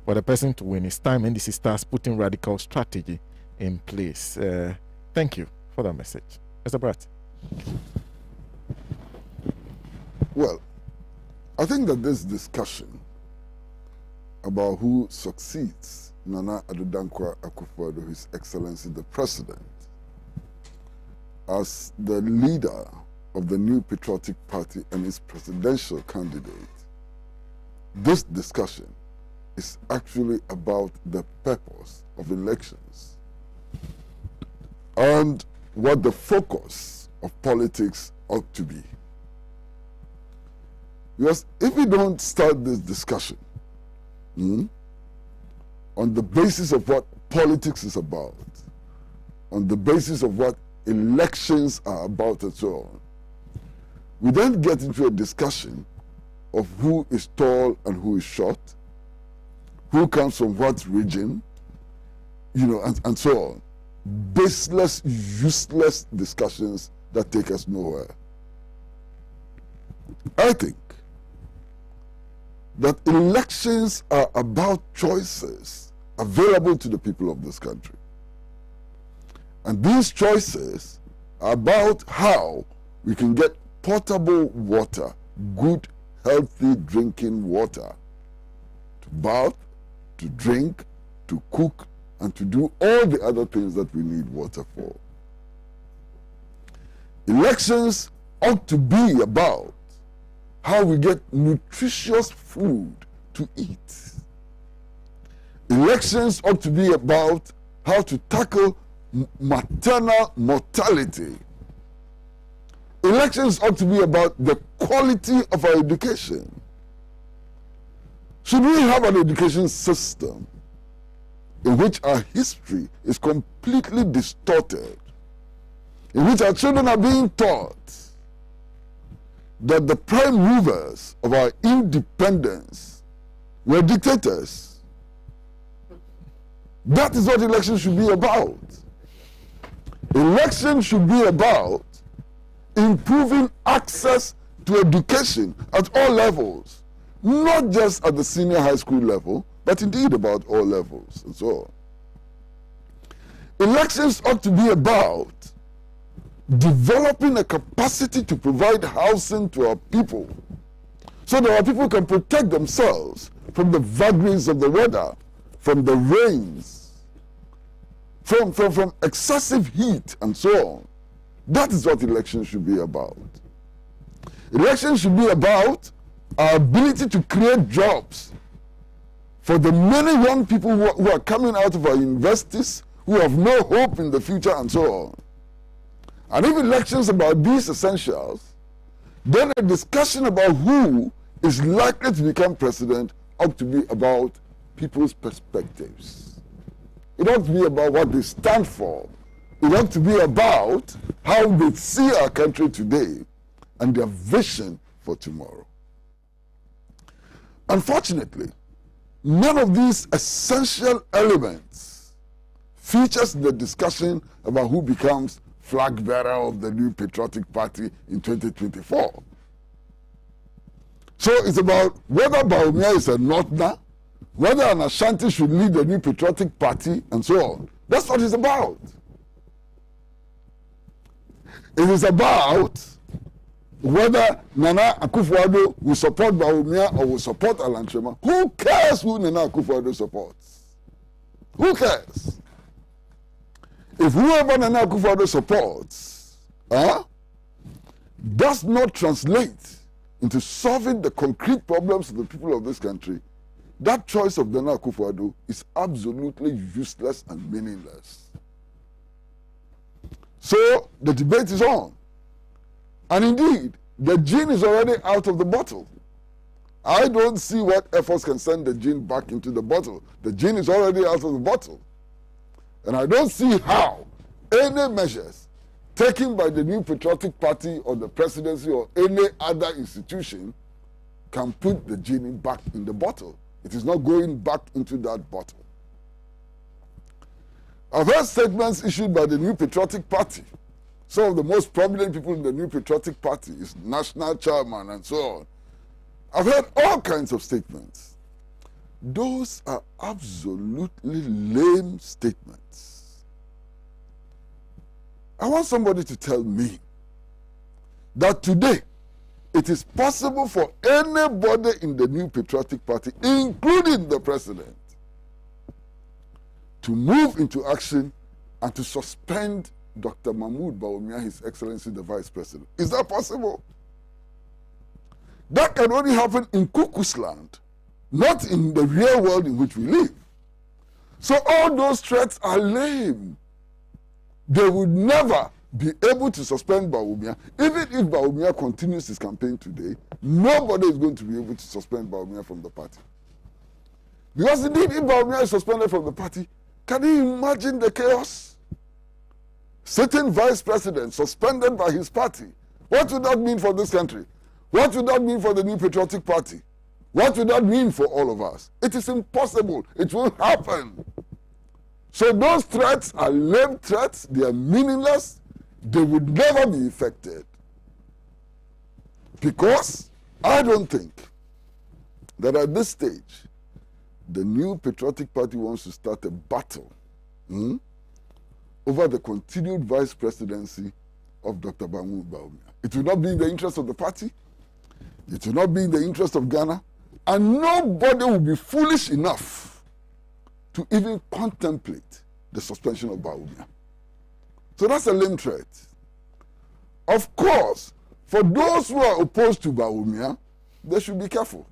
For the person to win, it's time NDC starts putting radical strategy in place. Thank you for that message. Mr. Pratt. Well, I think that this discussion about who succeeds Nana Addo Dankwa Akufo-Addo, His Excellency the President, as the leader of the New Patriotic Party and its presidential candidate, this discussion is actually about the purpose of elections and what the focus of politics ought to be. Because if we don't start this discussion on the basis of what politics is about, on the basis of what elections are about and so on, we then get into a discussion of who is tall and who is short, who comes from what region, and so on. Baseless, useless discussions that take us nowhere. I think that elections are about choices available to the people of this country. And these choices are about how we can get potable water, good, healthy drinking water, to bath, to drink, to cook, and to do all the other things that we need water for. Elections ought to be about how we get nutritious food to eat. Elections ought to be about how to tackle maternal mortality. Elections ought to be about the quality of our education. Should we have an education system in which our history is completely distorted, in which our children are being taught that the prime movers of our independence were dictators? That is what elections should be about. Elections should be about improving access to education at all levels, not just at the senior high school level, but indeed about all levels and so on. Elections ought to be about developing a capacity to provide housing to our people so that our people can protect themselves from the vagaries of the weather, from the rains, from excessive heat and so on. That is what elections should be about. Elections should be about our ability to create jobs for the many young people who are coming out of our universities, who have no hope in the future and so on. And if elections about these essentials, then a discussion about who is likely to become president ought to be about people's perspectives. It ought to be about what they stand for. It ought to be about how they see our country today and their vision for tomorrow. Unfortunately, none of these essential elements features in the discussion about who becomes flag bearer of the New Patriotic Party in 2024. So it's about whether Bawumia is a Northerner, whether an Ashanti should lead the New Patriotic Party, and so on. That's what it's about. It is about whether Nana Akufo-Addo will support Bawumia or will support Alan Chema. Who cares who Nana Akufo-Addo supports? Who cares? If whoever Nana Akufo-Addo supports does not translate into solving the concrete problems of the people of this country, that choice of Nana Akufo-Addo is absolutely useless and meaningless. So the debate is on. And indeed, the gin is already out of the bottle. I don't see what efforts can send the gin back into the bottle. The gin is already out of the bottle. And I don't see how any measures taken by the New Patriotic Party or the presidency or any other institution can put the genie back in the bottle. It is not going back into that bottle. I've heard statements issued by the New Patriotic Party. Some of the most prominent people in the New Patriotic Party is national chairman and so on. I've heard all kinds of statements. Those are absolutely lame statements. I want somebody to tell me that today it is possible for anybody in the New Patriotic Party, including the president, to move into action and to suspend Dr. Mahmoud Bawumia, His Excellency the Vice President. Is that possible? That can only happen in Cuckoo's Land, not in the real world in which we live. So all those threats are lame. They would never be able to suspend Bawumia. Even if Bawumia continues his campaign today, nobody is going to be able to suspend Bawumia from the party. Because indeed, if Bawumia is suspended from the party, can you imagine the chaos? Sitting vice president suspended by his party. What would that mean for this country? What would that mean for the New Patriotic Party? What would that mean for all of us? It is impossible. It won't happen. So those threats are lame threats. They are meaningless. They would never be effected. Because I don't think that at this stage, the New Patriotic Party wants to start a battle over the continued vice presidency of Dr. Mahmoud Bawumia. It will not be in the interest of the party. It will not be in the interest of Ghana. And nobody will be foolish enough to even contemplate the suspension of Bawumia. So that's a lame threat. Of course, for those who are opposed to Bawumia, they should be careful.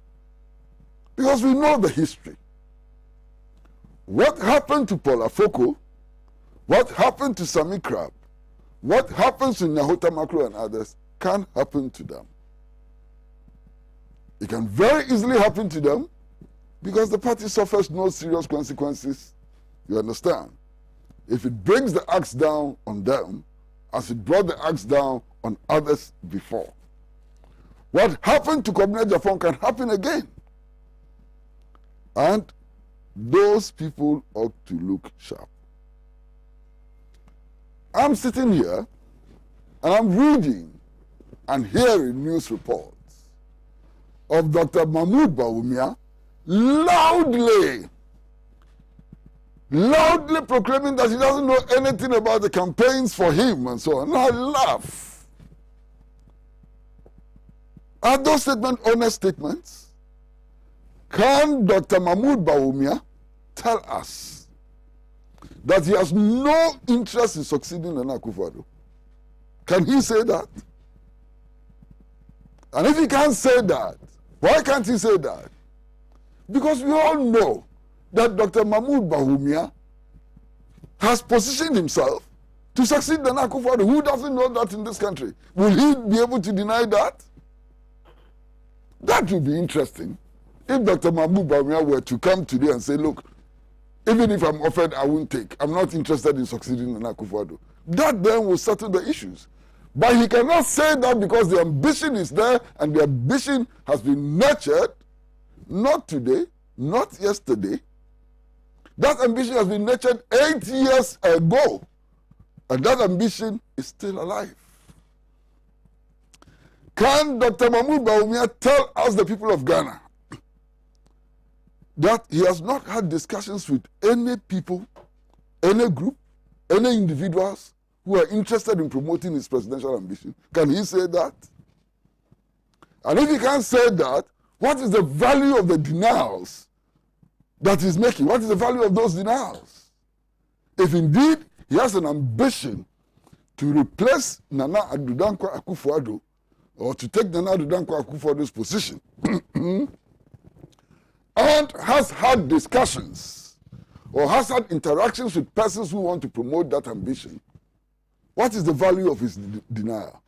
Because we know the history. What happened to Paul Afoko, what happened to Sami Krab, what happens to Nahota Makro and others can happen to them. It can very easily happen to them because the party suffers no serious consequences. You understand? If it brings the axe down on them, as it brought the axe down on others before. What happened to Kwabena Japan can happen again. And those people ought to look sharp. I'm sitting here and I'm reading and hearing news reports of Dr. Mahmoud Bawumia loudly proclaiming that he doesn't know anything about the campaigns for him and so on. And I laugh. Are those statements honest statements? Can Dr. Mahmoud Bawumia tell us that he has no interest in succeeding Nana Akufo-Addo? Can he say that? And if he can't say that, why can't he say that? Because we all know that Dr. Mahmoud Bawumia has positioned himself to succeed Nana Akufo-Addo. Who doesn't know that in this country? Will he be able to deny that? That would be interesting. If Dr. Mahmoud Bawumia were to come today and say, look, even if I'm offered, I won't take. I'm not interested in succeeding Nana Akufo-Addo. That then will settle the issues. But he cannot say that because the ambition is there and the ambition has been nurtured, not today, not yesterday. That ambition has been nurtured 8 years ago. And that ambition is still alive. Can Dr. Mahmoud Bawumia tell us, the people of Ghana, that he has not had discussions with any people, any group, any individuals who are interested in promoting his presidential ambition? Can he say that? And if he can't say that, what is the value of the denials that he's making? What is the value of those denials? If indeed he has an ambition to replace Nana Addo Dankwa Akufo-Addo, or to take Nana Addo Dankwa Akufo-Addo's position, and has had discussions or has had interactions with persons who want to promote that ambition, what is the value of his denial?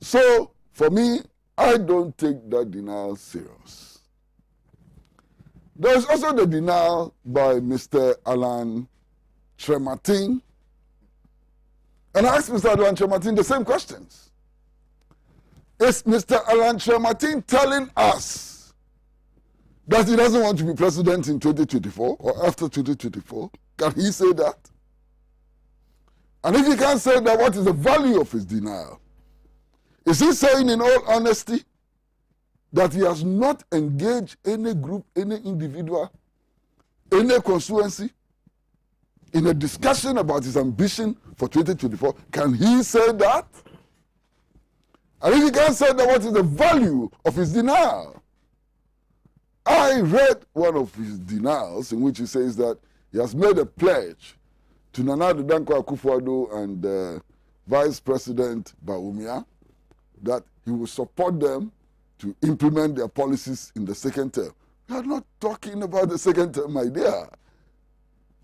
So, for me, I don't take that denial serious. There is also the denial by Mr. Alan Trematin. And I asked Mr. Alan Trematin the same questions. Is Mr. Alan Trematin telling us that he doesn't want to be president in 2024 or after 2024? Can he say that? And if he can't say that, what is the value of his denial? Is he saying in all honesty that he has not engaged any group, any individual, any constituency in a discussion about his ambition for 2024? Can he say that? And if he can't say that, what is the value of his denial? I read one of his denials in which he says that he has made a pledge to Nana Addo Dankwa Akufo-Addo and Vice President Bawumia that he will support them to implement their policies in the second term. We are not talking about the second term, my dear.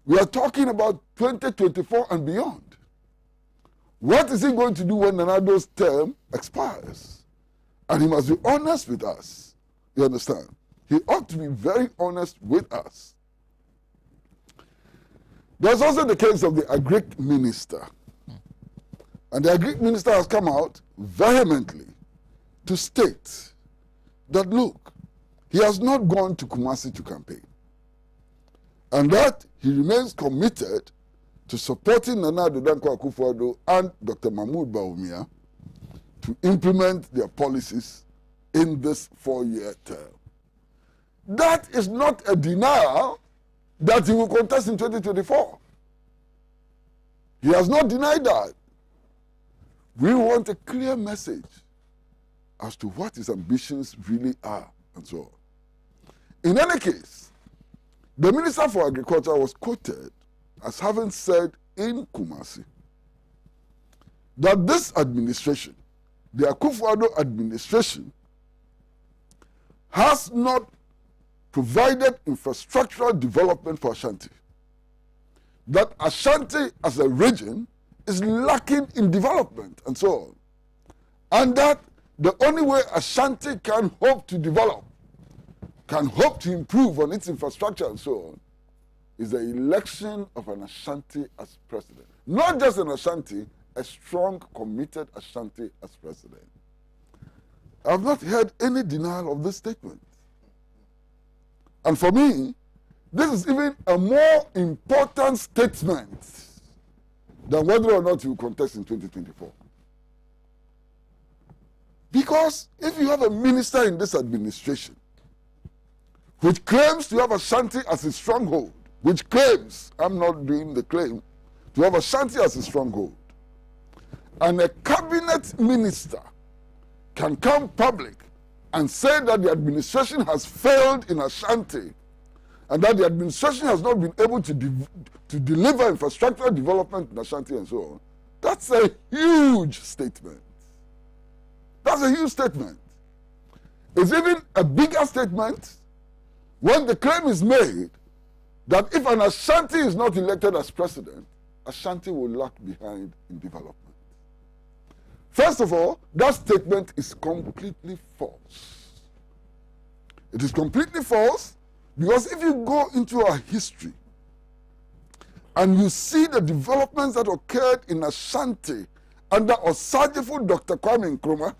We are talking about 2024 and beyond. What is he going to do when Nana Addo's term expires? And he must be honest with us. You understand? He ought to be very honest with us. There's also the case of the Agric Minister. And the Agric Minister has come out vehemently to state that, look, he has not gone to Kumasi to campaign. And that he remains committed to supporting Nana Addo Dankwa Akufo-Addo and Dr. Mahmoud Bawumia to implement their policies in this 4-year term. That is not a denial that he will contest in 2024. He has not denied that. We want a clear message as to what his ambitions really are and so on. In any case, the Minister for Agriculture was quoted as having said in Kumasi that this administration, the Akufo-Addo administration, has not provided infrastructural development for Ashanti. That Ashanti as a region is lacking in development and so on. And that the only way Ashanti can hope to develop, can hope to improve on its infrastructure and so on, is the election of an Ashanti as president. Not just an Ashanti, a strong, committed Ashanti as president. I have not heard any denial of this statement. And for me, this is even a more important statement than whether or not you will contest in 2024. Because if you have a minister in this administration which claims to have Ashanti as a stronghold, which claims, I'm not doing the claim, to have Ashanti as a stronghold, and a cabinet minister can come public and say that the administration has failed in Ashanti and that the administration has not been able to deliver infrastructural development in Ashanti and so on, that's a huge statement. That's a huge statement. It's even a bigger statement when the claim is made that if an Ashanti is not elected as president, Ashanti will lag behind in development. First of all, that statement is completely false. It is completely false because if you go into our history and you see the developments that occurred in Ashanti under Osajifo Dr. Kwame Nkrumah,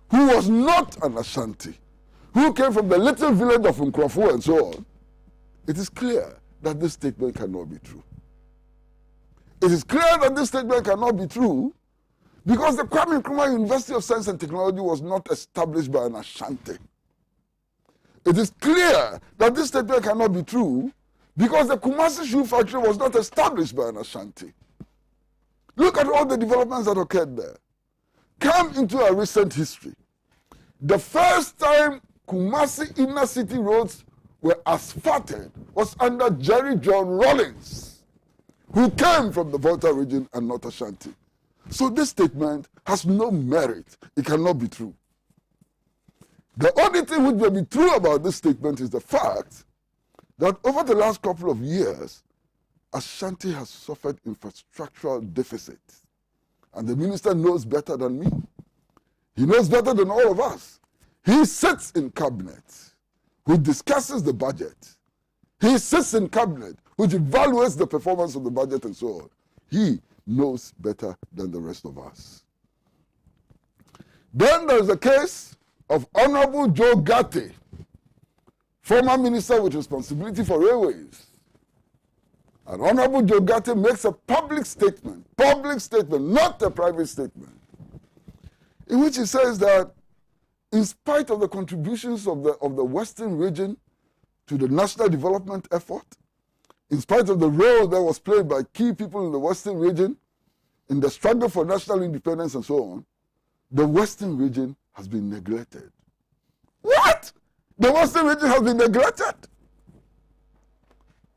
who was not an Ashanti, who came from the little village of Nkrofo and so on, it is clear that this statement cannot be true. It is clear that this statement cannot be true because the Kwame Nkrumah University of Science and Technology was not established by an Ashanti. It is clear that this statement cannot be true because the Kumasi Shoe Factory was not established by an Ashanti. Look at all the developments that occurred there. Come into our recent history. The first time Kumasi inner city roads were asphalted was under Jerry John Rawlings, who came from the Volta region and not Ashanti. So this statement has no merit. It cannot be true. The only thing which may be true about this statement is the fact that over the last couple of years, Ashanti has suffered infrastructural deficits. And the minister knows better than me. He knows better than all of us. He sits in cabinet, which discusses the budget. He sits in cabinet, which evaluates the performance of the budget and so on. He knows better than the rest of us. Then there's the case of Honorable Joe Gatti, former minister with responsibility for railways. And Honorable Joe Gatti makes a public statement, not a private statement, in which he says that in spite of the contributions of the Western region to the national development effort, in spite of the role that was played by key people in the Western region in the struggle for national independence and so on, the Western region has been neglected. What? The Western region has been neglected?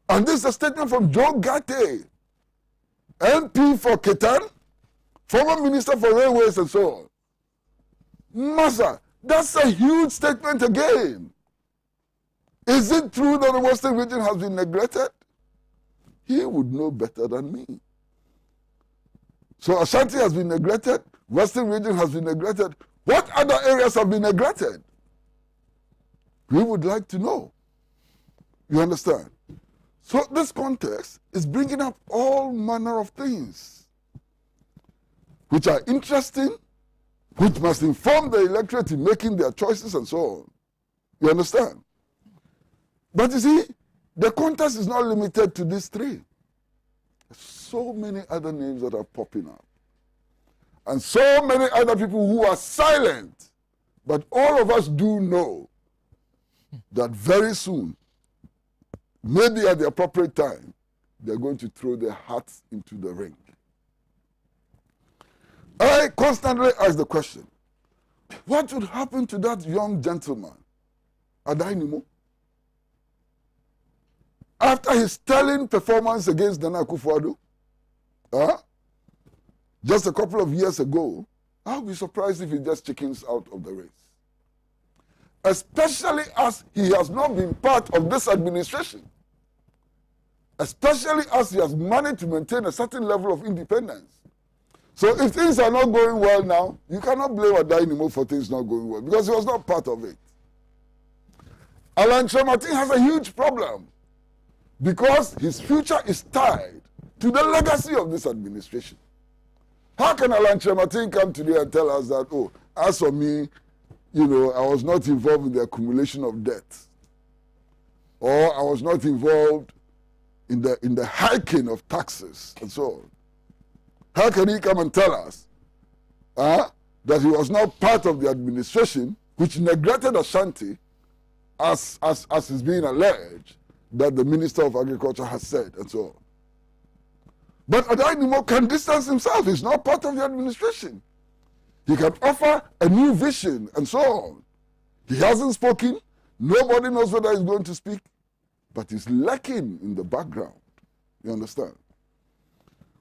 And this is a statement from Joe Gatti. MP for Ketan, former Minister for Railways and so on. Massa, that's a huge statement again. Is it true that the Western region has been neglected? He would know better than me. So Ashanti has been neglected, Western region has been neglected. What other areas have been neglected? We would like to know. You understand? So this contest is bringing up all manner of things which are interesting, which must inform the electorate in making their choices and so on. You understand? But you see, the contest is not limited to these three. There's so many other names that are popping up. And so many other people who are silent. But all of us do know that very soon, maybe at the appropriate time, they're going to throw their hats into the ring. I constantly ask the question, what would happen to that young gentleman, Adainimo, after his sterling performance against Nana Akufo-Addo? Just a couple of years ago, I'll be surprised if he just chickens out of the race. Especially as he has not been part of this administration. Especially as he has managed to maintain a certain level of independence. So if things are not going well now, you cannot blame Adainimo for things not going well because he was not part of it. Alan Chematin has a huge problem because his future is tied to the legacy of this administration. How can Alan Chematin come today and tell us that, oh, as for me, you know, I was not involved in the accumulation of debt, or I was not involved in the hiking of taxes and so on? How can he come and tell us that he was not part of the administration which neglected Ashanti as is being alleged that the Minister of Agriculture has said and so on? But Adainimo can distance himself. He's not part of the administration. He can offer a new vision and so on. He hasn't spoken. Nobody knows whether he's going to speak. But he's lacking in the background. You understand?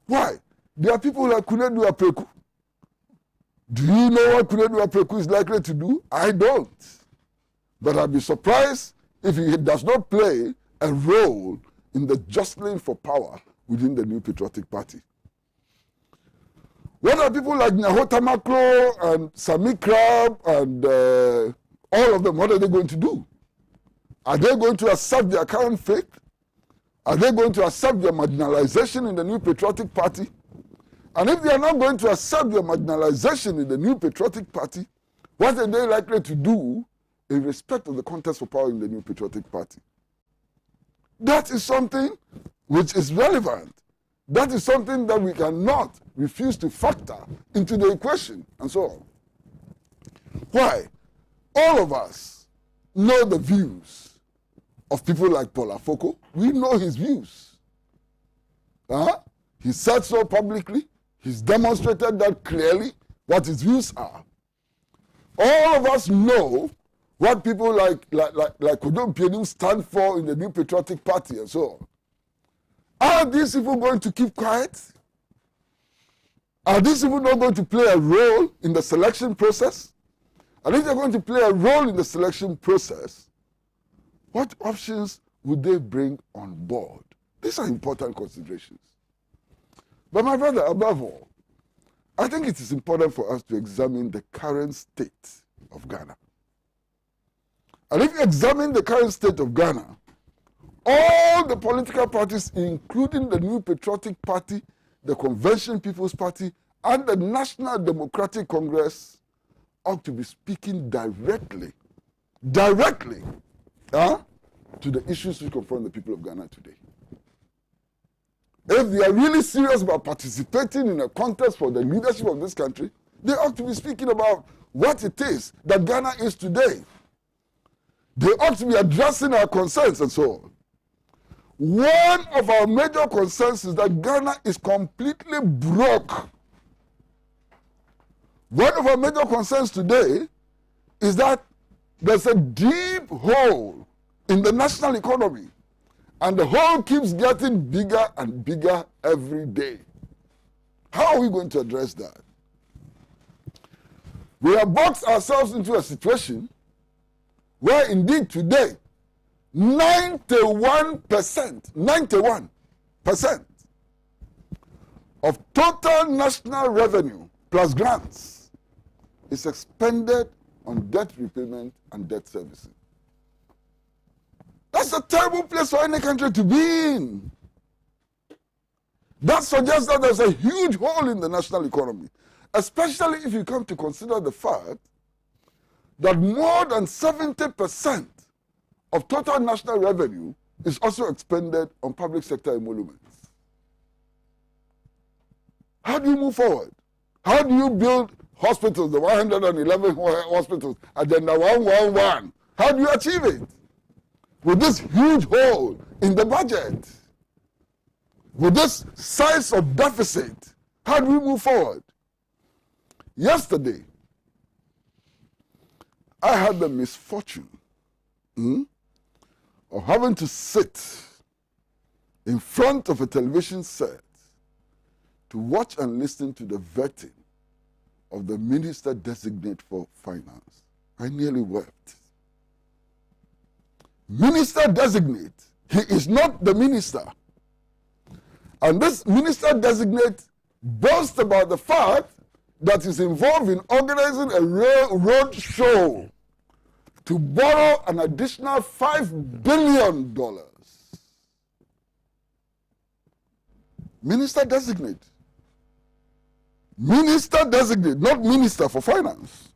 Why? There are people like Kunedu Apreku. Do you know what Kunedu Apreku is likely to do? I don't. But I'd be surprised if he does not play a role in the jostling for power within the New Patriotic Party. What are people like Nyahota Makro and Sami Krab and all of them, what are they going to do? Are they going to accept their current fate? Are they going to accept their marginalization in the New Patriotic Party? And if they are not going to accept their marginalization in the New Patriotic Party, what are they likely to do in respect of the contest for power in the New Patriotic Party? That is something which is relevant. That is something that we cannot refuse to factor into the equation and so on. Why? All of us know the views of people like Paul Afoko. We know his views. He said so publicly. He's demonstrated that clearly, what his views are. All of us know what people like Kodom Pienu stand for in the New Patriotic Party and so on. Are these people going to keep quiet? Are these people not going to play a role in the selection process? And if they're going to play a role in the selection process, what options would they bring on board? These are important considerations. But my brother, above all, I think it is important for us to examine the current state of Ghana. And if you examine the current state of Ghana, all the political parties, including the New Patriotic Party, the Convention People's Party, and the National Democratic Congress ought to be speaking directly to the issues which confront the people of Ghana today. If they are really serious about participating in a contest for the leadership of this country, they ought to be speaking about what it is that Ghana is today. They ought to be addressing our concerns and so on. One of our major concerns is that Ghana is completely broke. One of our major concerns today is that there's a deep hole in the national economy, and the hole keeps getting bigger and bigger every day. How are we going to address that? We have boxed ourselves into a situation where indeed today 91% of total national revenue plus grants is expended on debt repayment and debt servicing. That's a terrible place for any country to be in. That suggests that there's a huge hole in the national economy, especially if you come to consider the fact that more than 70% of total national revenue is also expended on public sector emoluments. How do you move forward? How do you build hospitals, the 111 hospitals, Agenda 111? How do you achieve it? With this huge hole in the budget, with this size of deficit, how do we move forward? Yesterday, I had the misfortune of having to sit in front of a television set to watch and listen to the vetting of the Minister Designate for Finance. I nearly wept. Minister Designate, he is not the minister. And this Minister Designate boasts about the fact that he's involved in organizing a road show to borrow an additional $5 billion. Minister Designate. Minister Designate, not Minister for Finance.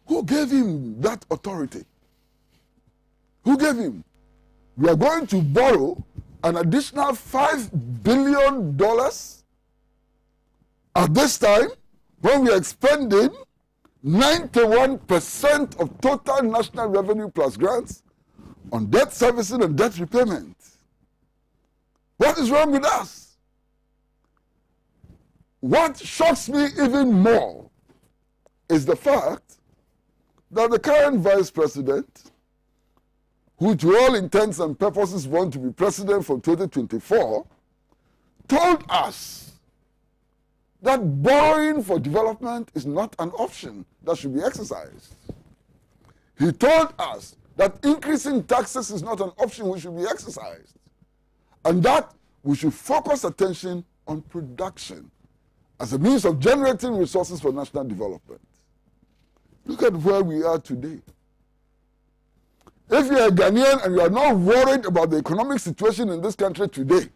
Who gave him that authority? Who gave him? We are going to borrow an additional $5 billion at this time when we are expending 91% of total national revenue plus grants on debt servicing and debt repayment. What is wrong with us? What shocks me even more is the fact that the current vice president, who to all intents and purposes want to be president for 2024, told us that borrowing for development is not an option that should be exercised. He told us that increasing taxes is not an option which should be exercised, and that we should focus attention on production as a means of generating resources for national development. Look at where we are today. If you are a Ghanaian and you are not worried about the economic situation in this country today,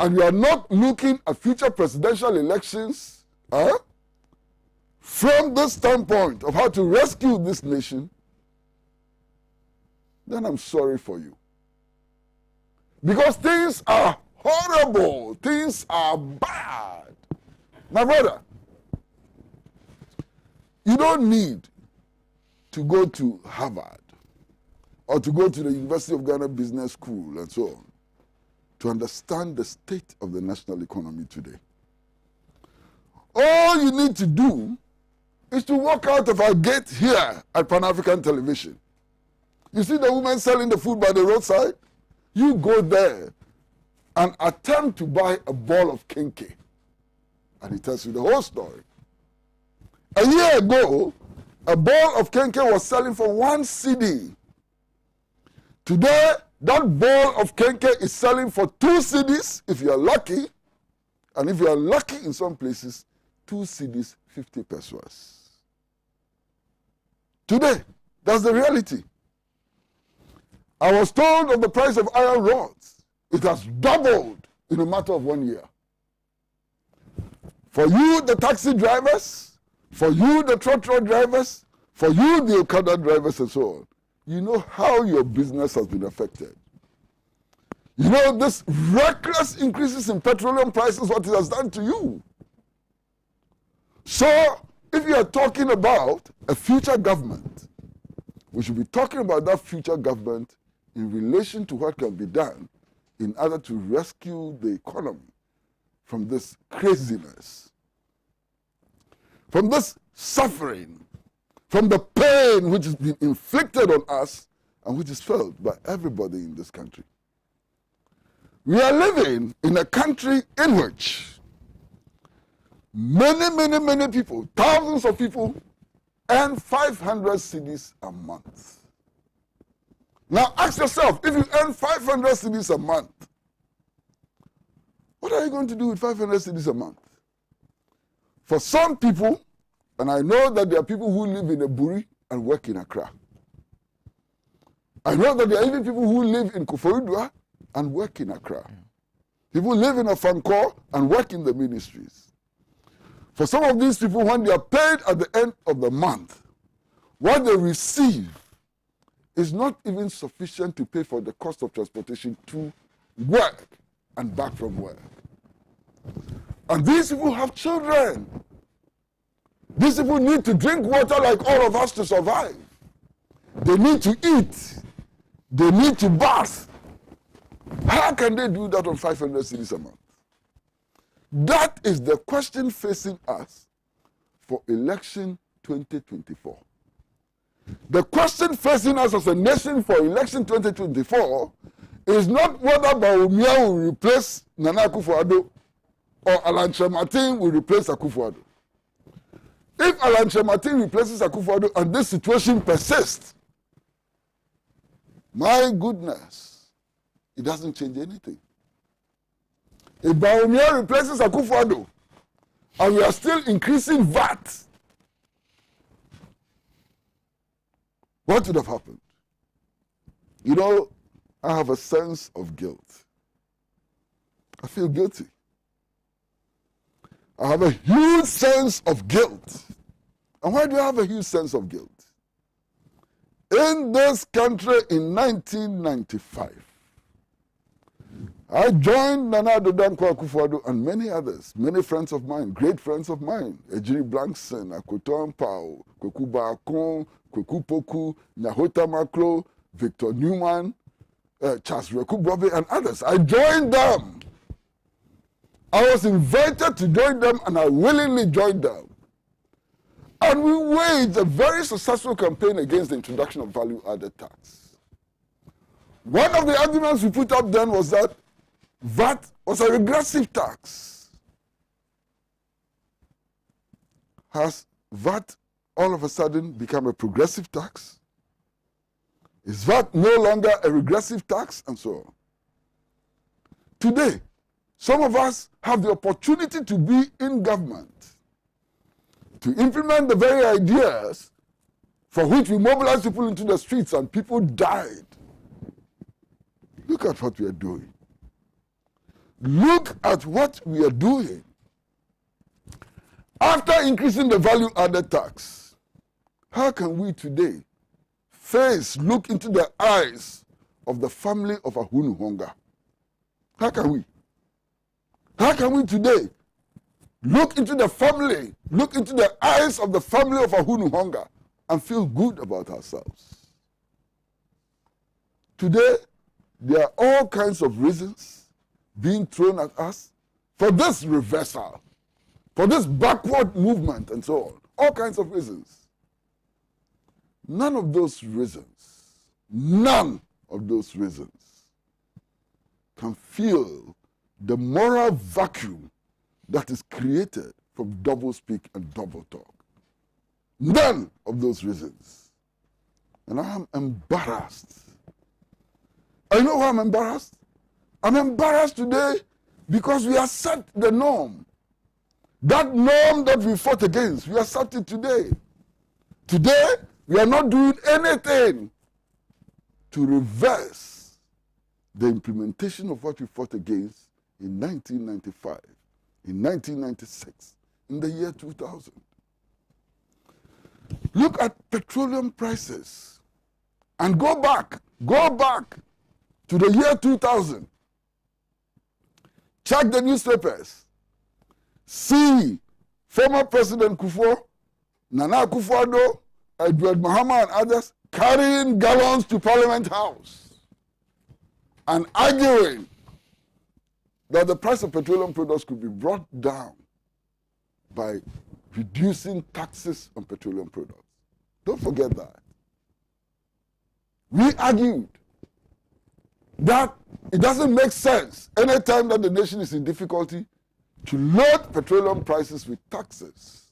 and you are not looking at future presidential elections from the standpoint of how to rescue this nation, then I'm sorry for you. Because things are horrible. Things are bad. My brother, you don't need to go to Harvard or to go to the University of Ghana Business School and so on to understand the state of the national economy today. All you need to do is to walk out of our gate here at Pan-African Television. You see the woman selling the food by the roadside? You go there and attempt to buy a ball of kenke, and he tells you the whole story. A year ago, a ball of kenke was selling for 1 cedi. Today, that ball of kenke is selling for 2 cedis if you are lucky, and if you are lucky in some places, 2 cedis, 50 pesos. Today, that's the reality. I was told of the price of iron rods. It has doubled in a matter of 1 year. For you, the taxi drivers, for you, the trotro drivers, for you, the Okada drivers and so on, you know how your business has been affected. You know this reckless increases in petroleum prices, what it has done to you. So, if you are talking about a future government, we should be talking about that future government in relation to what can be done in order to rescue the economy from this craziness, from this suffering, from the pain which has been inflicted on us and which is felt by everybody in this country. We are living in a country in which many people, thousands of people, earn 500 cedis a month. Now ask yourself, if you earn 500 cedis a month, what are you going to do with 500 cedis a month? For some people, and I know that there are people who live in a Buri and work in Accra. I know that there are even people who live in Koforidua and work in Accra. People live in Afankor and work in the ministries. For some of these people, when they are paid at the end of the month, what they receive is not even sufficient to pay for the cost of transportation to work and back from work. And these people have children. These people need to drink water like all of us to survive. They need to eat. They need to bath. How can they do that on 500 cedis a month? That is the question facing us for election 2024. The question facing us as a nation for election 2024 is not whether Bawumia will replace Nana Akufo-Addo or Alhaji Martin will replace Akufo-Addo. If Alhaji Martin replaces Akufo-Addo and this situation persists, my goodness, it doesn't change anything. If Bawumia replaces Akufo-Addo and we are still increasing VAT, what would have happened? You know, I have a sense of guilt. I feel guilty. I have a huge sense of guilt. And why do I have a huge sense of guilt? In this country in 1995, I joined Nana Addo Dankwa Akufo-Addo and many others, many friends of mine, great friends of mine, Ejiri Blankson, Akoto Ampao, Kweku Baakon, Kweku Poku, Nyahota Maklo, Victor Newman, Charles Reku Brobe, and others. I joined them. I was invited to join them and I willingly joined them. And we waged a very successful campaign against the introduction of value-added tax. One of the arguments we put up then was that VAT was a regressive tax. Has VAT all of a sudden become a progressive tax? Is VAT no longer a regressive tax? And so on. Today, some of us have the opportunity to be in government, to implement the very ideas for which we mobilized people into the streets and people died. Look at what we are doing. Look at what we are doing. After increasing the value-added tax, how can we today look into the eyes of the family of Ahunu Honga? How can we? How can we today look into the family, look into the eyes of the family of Ahunu Honga and feel good about ourselves? Today, there are all kinds of reasons being thrown at us for this reversal, for this backward movement and so on. All kinds of reasons. None of those reasons can fill the moral vacuum that is created from double speak and double talk. None of those reasons. And I am embarrassed. I know why I'm embarrassed. I'm embarrassed today because we have set the norm. That norm that we fought against, we have set it today. Today, we are not doing anything to reverse the implementation of what we fought against in 1995, in 1996, in the year 2000. Look at petroleum prices and go back to the year 2000. Check the newspapers. See former President Kufuor, Nana Akufo-Addo, Edward Mahama and others carrying gallons to Parliament House and arguing that the price of petroleum products could be brought down by reducing taxes on petroleum products. Don't forget that. We argued that it doesn't make sense anytime that the nation is in difficulty to load petroleum prices with taxes.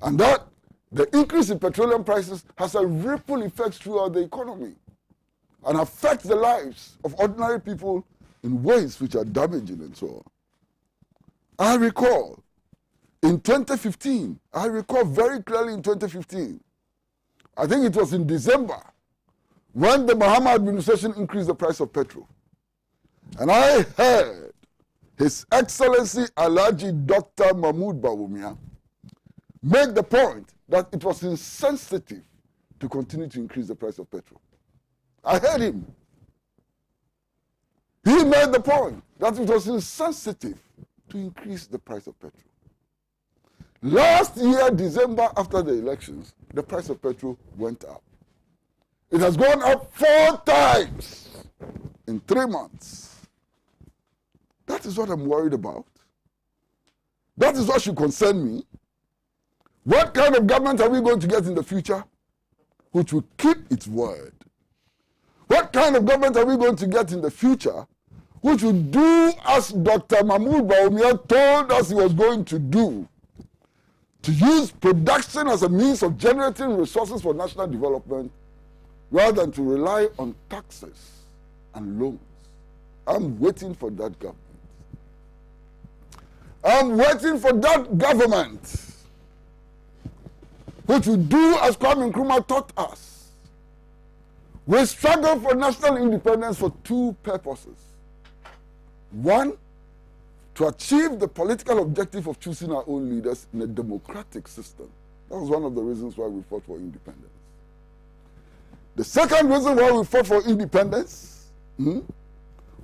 And that the increase in petroleum prices has a ripple effect throughout the economy and affects the lives of ordinary people in ways which are damaging and so on. I recall in 2015, I recall very clearly in 2015, I think it was in December, when the Mahama administration increased the price of petrol. And I heard His Excellency Alhaji Dr. Mahmoud Bawumia make the point that it was insensitive to continue to increase the price of petrol. I heard him. He made the point that it was insensitive to increase the price of petrol. Last year, December, after the elections, the price of petrol went up. It has gone up 4 times in 3 months. That is what I'm worried about. That is what should concern me. What kind of government are we going to get in the future which will keep its word? What kind of government are we going to get in the future which will do as Dr. Mahmoud Bawumia told us he was going to do, to use production as a means of generating resources for national development rather than to rely on taxes and loans? I'm waiting for that government. I'm waiting for that government which will do as Kwame Nkrumah taught us. We struggle for national independence for 2 purposes. 1, to achieve the political objective of choosing our own leaders in a democratic system. That was one of the reasons why we fought for independence. The second reason why we fought for independence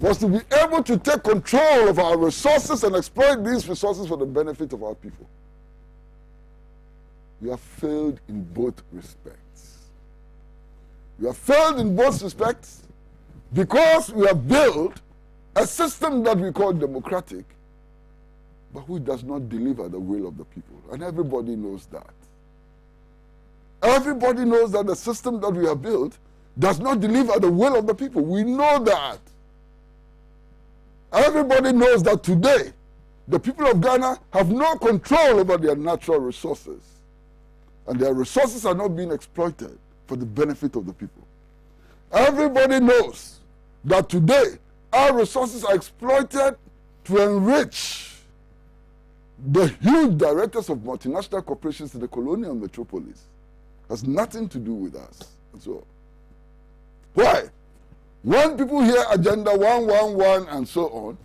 was to be able to take control of our resources and exploit these resources for the benefit of our people. We have failed in both respects. We have failed in both respects because we have built a system that we call democratic, but which does not deliver the will of the people. And everybody knows that. Everybody knows that the system that we have built does not deliver the will of the people. We know that. Everybody knows that today, the people of Ghana have no control over their natural resources. And their resources are not being exploited for the benefit of the people. Everybody knows that today, our resources are exploited to enrich the huge directors of multinational corporations in the colonial metropolis. Has nothing to do with us. And so, why? When people hear Agenda 111 and so on,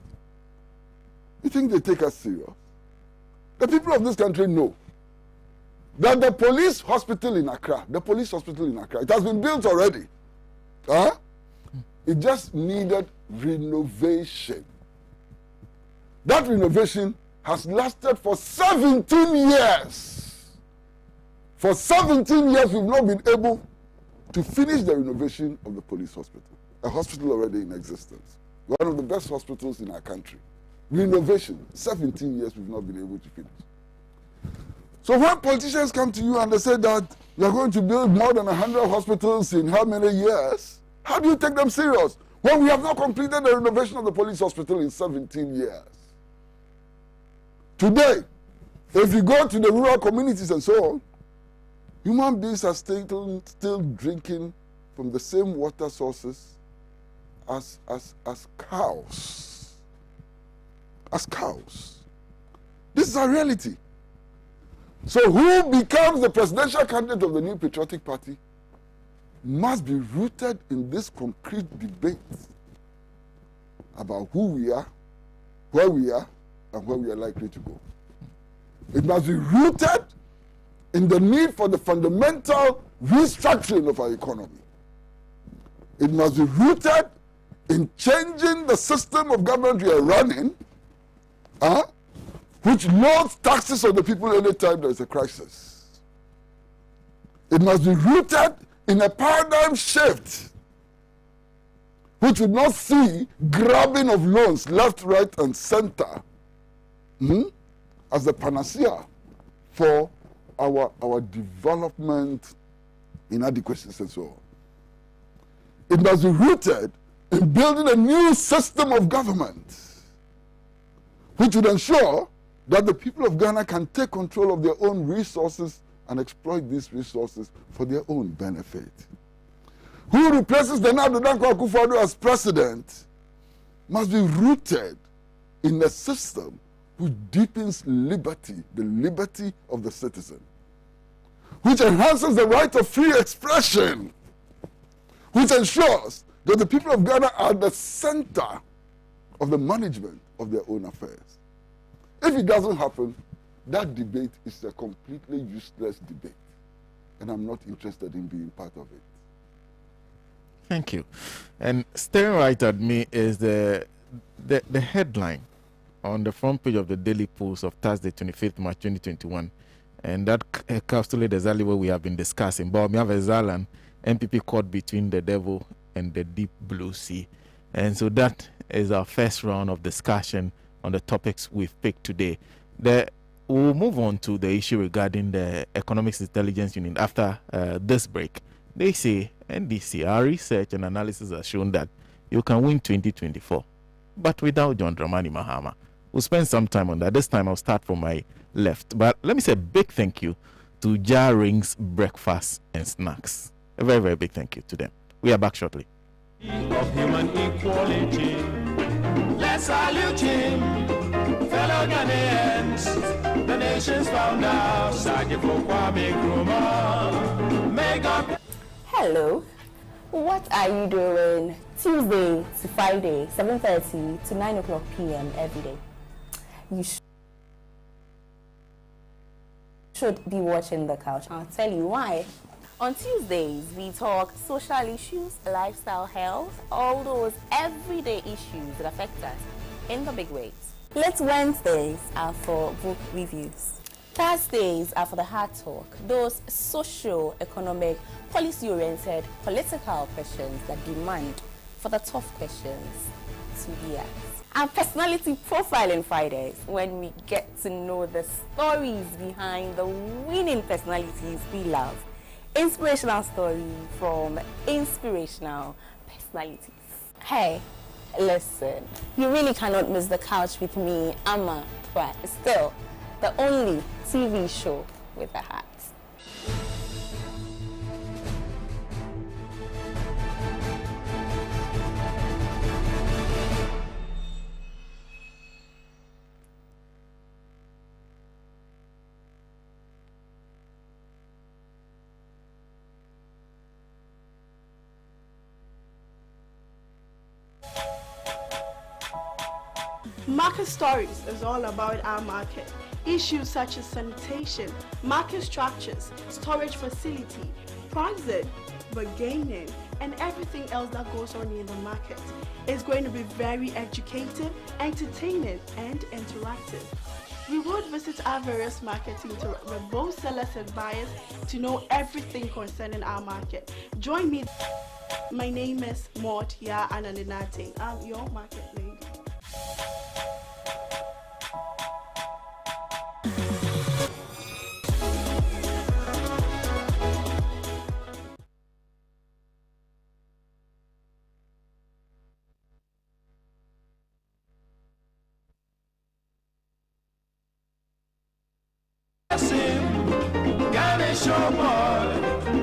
you think they take us serious? The people of this country know that the police hospital in Accra, it has been built already. It just needed renovation. That renovation has lasted for 17 years. For 17 years, we've not been able to finish the renovation of the police hospital. A hospital already in existence. One of the best hospitals in our country. Renovation, 17 years we've not been able to finish. So when politicians come to you and they say that you're going to build more than 100 hospitals in how many years, how do you take them serious? When we have not completed the renovation of the police hospital in 17 years. Today, if you go to the rural communities and so on, human beings are still drinking from the same water sources as cows. As cows. This is a reality. So who becomes the presidential candidate of the New Patriotic Party must be rooted in this concrete debate about who we are, where we are, and where we are likely to go. It must be rooted in the need for the fundamental restructuring of our economy. It must be rooted in changing the system of government we are running, which loads taxes on the people anytime there is a crisis. It must be rooted in a paradigm shift which would not see grabbing of loans left, right, and center as the panacea for our development inadequacies and so on. It must be rooted in building a new system of government, which would ensure that the people of Ghana can take control of their own resources and exploit these resources for their own benefit. Who replaces the Nana Dankwa Akufo-Addo as president must be rooted in a system which deepens liberty, the liberty of the citizen, which enhances the right of free expression, which ensures that the people of Ghana are the center of the management of their own affairs. If it doesn't happen, that debate is a completely useless debate, and I'm not interested in being part of it. Thank you. And staring right at me is the headline on the front page of the Daily Post of Thursday, 25th March 2021. And that encapsulates exactly what we have been discussing. But we have a Zalan NPP caught between the devil and the deep blue sea. And so that is our first round of discussion on the topics we've picked today. We'll move on to the issue regarding the Economics Intelligence Unit after this break. They say, NDC, our research and analysis has shown that you can win 2024, but without John Dramani Mahama. We'll spend some time on that. This time I'll start from my left. But let me say a big thank you to Jar Rings Breakfast and Snacks. A very, very big thank you to them. We are back shortly. Of human equality, let's salute him, fellow Ghanaians, the nation's founder, Sajifo Kwame Nkrumah. May God. Hello, what are you doing Tuesday to Friday, 7:30 to 9 o'clock p.m. every day? You should be watching The Couch. I'll tell you why. On Tuesdays, we talk social issues, lifestyle, health, all those everyday issues that affect us in the big ways. Late Wednesdays are for book reviews. Thursdays are for the hard talk, those socio-economic, policy-oriented, political questions that demand for the tough questions to be asked. And personality profiling Fridays, when we get to know the stories behind the winning personalities we love. Inspirational story from inspirational personalities. Hey, listen, you really cannot miss The Couch with me, Amma, but still the only TV show with a hat. Market Stories is all about our market. Issues such as sanitation, market structures, storage facility, pricing, bargaining, and everything else that goes on in the market. It's going to be very educative, entertaining, and interactive. We would visit our various markets to interact with both sellers and buyers to know everything concerning our market. Join me. My name is Maud Ananinating. I'm your market lady.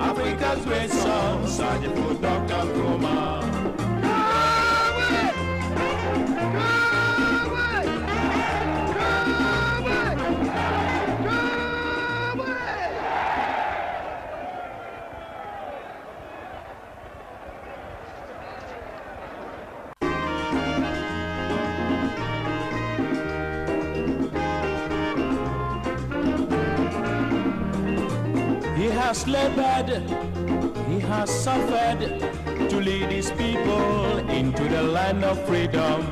Africa's great song, Sergeant for Dr. Nkrumah. He has labored, he has suffered to lead his people into the land of freedom.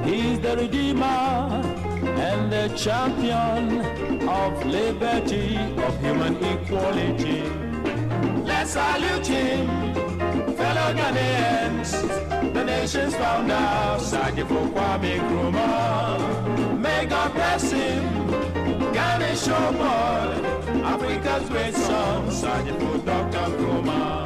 He is the Redeemer and the champion of liberty, of human equality. Let's salute him, fellow Ghanaians, the nation's founder, Sajifo Kwame Nkrumah. May God bless him, Ghana showboy, Africa's great song, Sergeant for Dr. Nkrumah.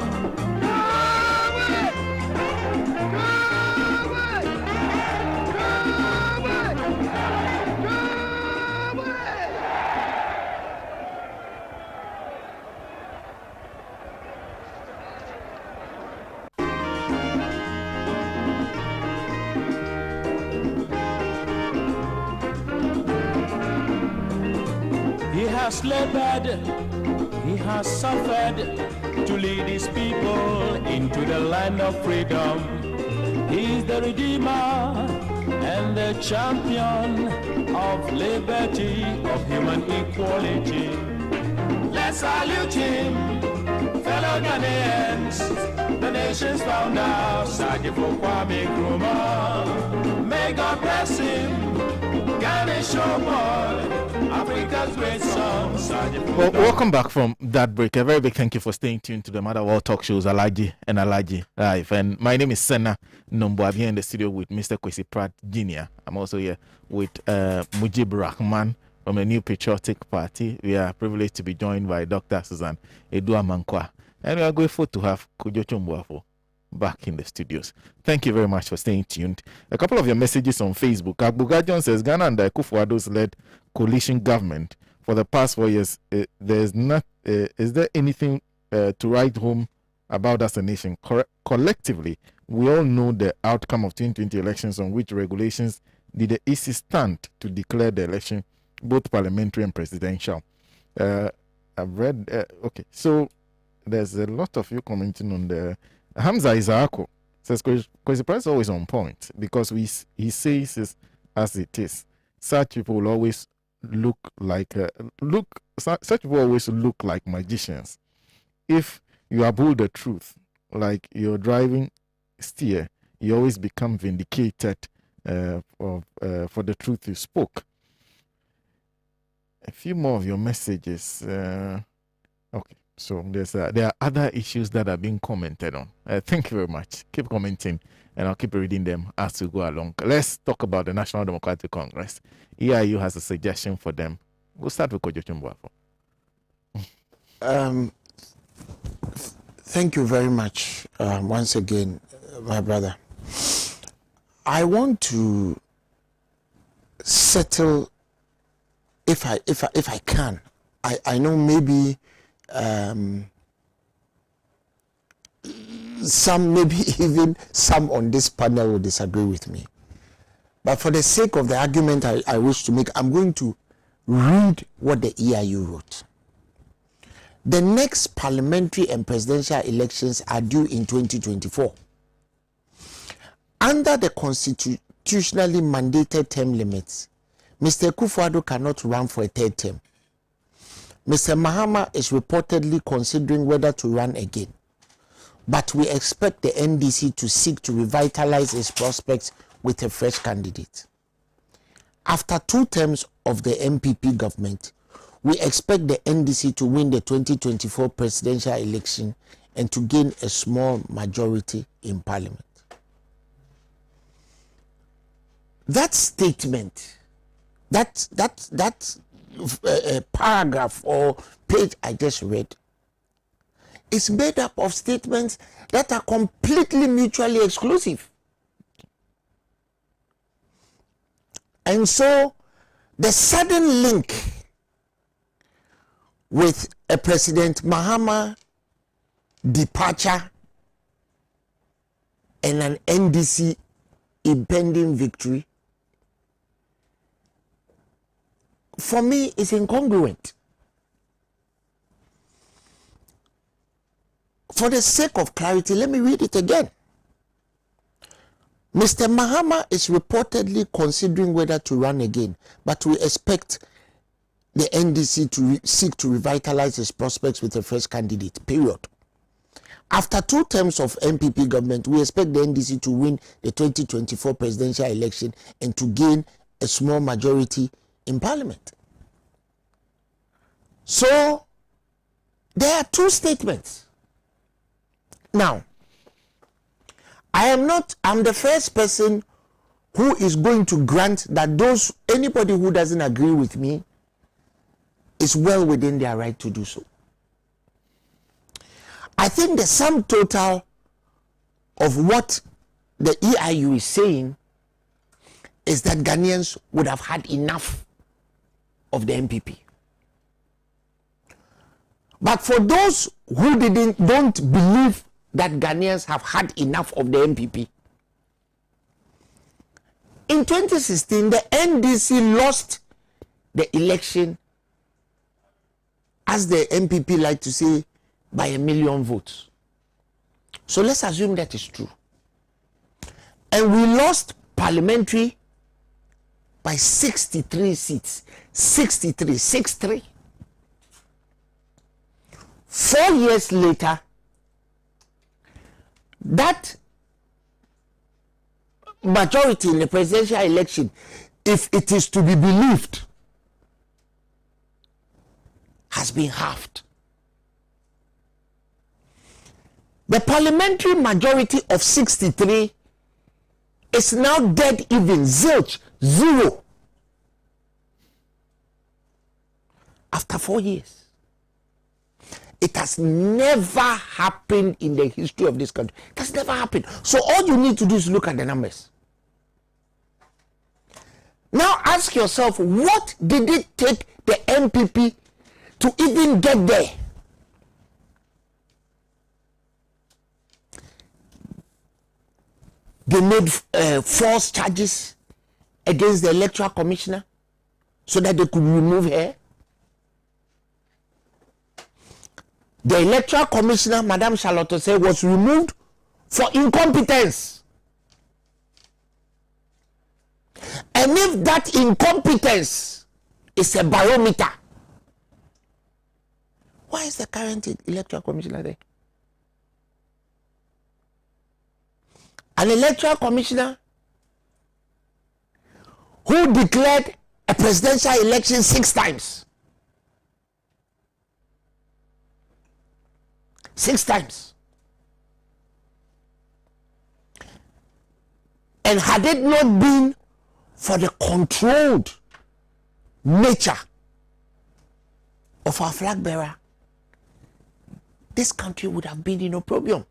has labored, he has suffered to lead his people into the land of freedom. He is the Redeemer and the champion of liberty, of human equality. Let's salute him, fellow Ghanaians, the nation's founder, Sajifo Kwame Nkrumah. May God bless him, Ghana showboy, Africa's great son, Sajifo. Well, welcome back from that break. A very big thank you for staying tuned to the Mother World Talk Shows, Alhaji and Alhaji Live. And my name is Sena Nombo. I'm here in the studio with Mr. Kwesi Pratt Jr. I'm also here with Mujib Rahman from the New Patriotic Party. We are privileged to be joined by Dr. Susan Edua Mankwa. And we are grateful to have Kojo Chomboafo back in the studios. Thank you very much for staying tuned. A couple of your messages on Facebook. Agbuga John says, Ghana under Akufo-Addo's led coalition government for the past 4 years, is there anything to write home about as a nation? Collectively, we all know the outcome of 2020 elections, on which regulations did the EC stand to declare the election, both parliamentary and presidential. I've read, okay, so there's a lot of you commenting on the Hamza Isaako says Kwesi Pratt is always on point, because he says it as it is. Such people will always look like magicians. If you uphold the truth, like your driving steer, you always become vindicated for the truth you spoke. A few more of your messages. Okay, so there are other issues that are being commented on. Thank you very much. Keep commenting, and I'll keep reading them as we go along. Let's talk about the National Democratic Congress. EIU has a suggestion for them. We'll start with Kojo Chomboafo. Thank you very much once again, my brother. I want to settle, if I can. I know maybe maybe even some on this panel will disagree with me. But for the sake of the argument I wish to make, I'm going to read what the EIU wrote. The next parliamentary and presidential elections are due in 2024. Under the constitutionally mandated term limits, Mr. Akufo-Addo cannot run for a third term. Mr. Mahama is reportedly considering whether to run again. But we expect the NDC to seek to revitalize its prospects with a fresh candidate. After 2 terms of the NPP government, we expect the NDC to win the 2024 presidential election and to gain a small majority in parliament. That statement, that paragraph or page I just read, is made up of statements that are completely mutually exclusive. And so the sudden link with a President Mahama departure and an NDC impending victory, for me, is incongruent. For the sake of clarity, let me read it again. Mr. Mahama is reportedly considering whether to run again, but we expect the NDC to seek to revitalize its prospects with a fresh candidate, period. After 2 terms of NPP government, we expect the NDC to win the 2024 presidential election and to gain a small majority in parliament. So, there are 2 statements. Now, I'm the first person who is going to grant that anybody who doesn't agree with me is well within their right to do so. I think the sum total of what the EIU is saying is that Ghanaians would have had enough of the NPP. But for those who don't believe that Ghanaians have had enough of the NPP, in 2016, the NDC lost the election as the NPP like to say, by 1 million votes. So let's assume that is true. And we lost parliamentary by 63 seats. 63, 63. 4 years later, that majority in the presidential election, if it is to be believed, has been halved. The parliamentary majority of 63 is now dead even, zilch, zero. After 4 years. It has never happened in the history of this country. It has never happened. So all you need to do is look at the numbers. Now ask yourself, what did it take the NPP to even get there? They made false charges against the electoral commissioner so that they could remove her. The electoral commissioner, Madame Charlotte Osei, was removed for incompetence. And if that incompetence is a barometer, why is the current electoral commissioner there? An electoral commissioner who declared a presidential election 6 times. 6 times. And had it not been for the controlled nature of our flag bearer, this country would have been in opprobrium.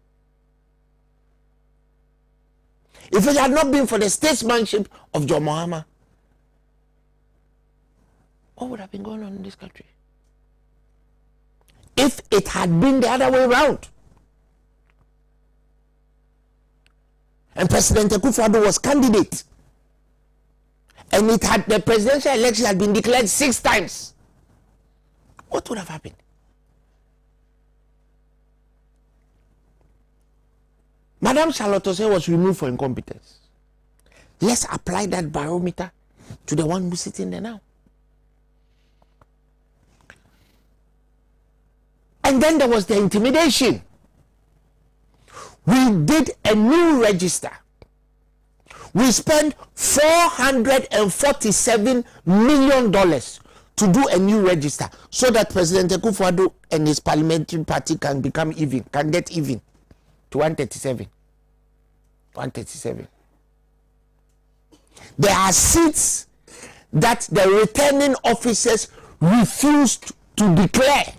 If it had not been for the statesmanship of John Mahama, what would have been going on in this country? If it had been the other way around, and President Akufo-Addo was candidate, and the presidential election had been declared 6 times, what would have happened? Madame Charlotte Osei was removed for incompetence. Let's apply that barometer to the one who's sitting there now. And then there was the intimidation. We did a new register. We spent $447 million to do a new register so that President Akufo-Addo and his parliamentary party can become even, can get even to 137. 137. There are seats that the returning officers refused to declare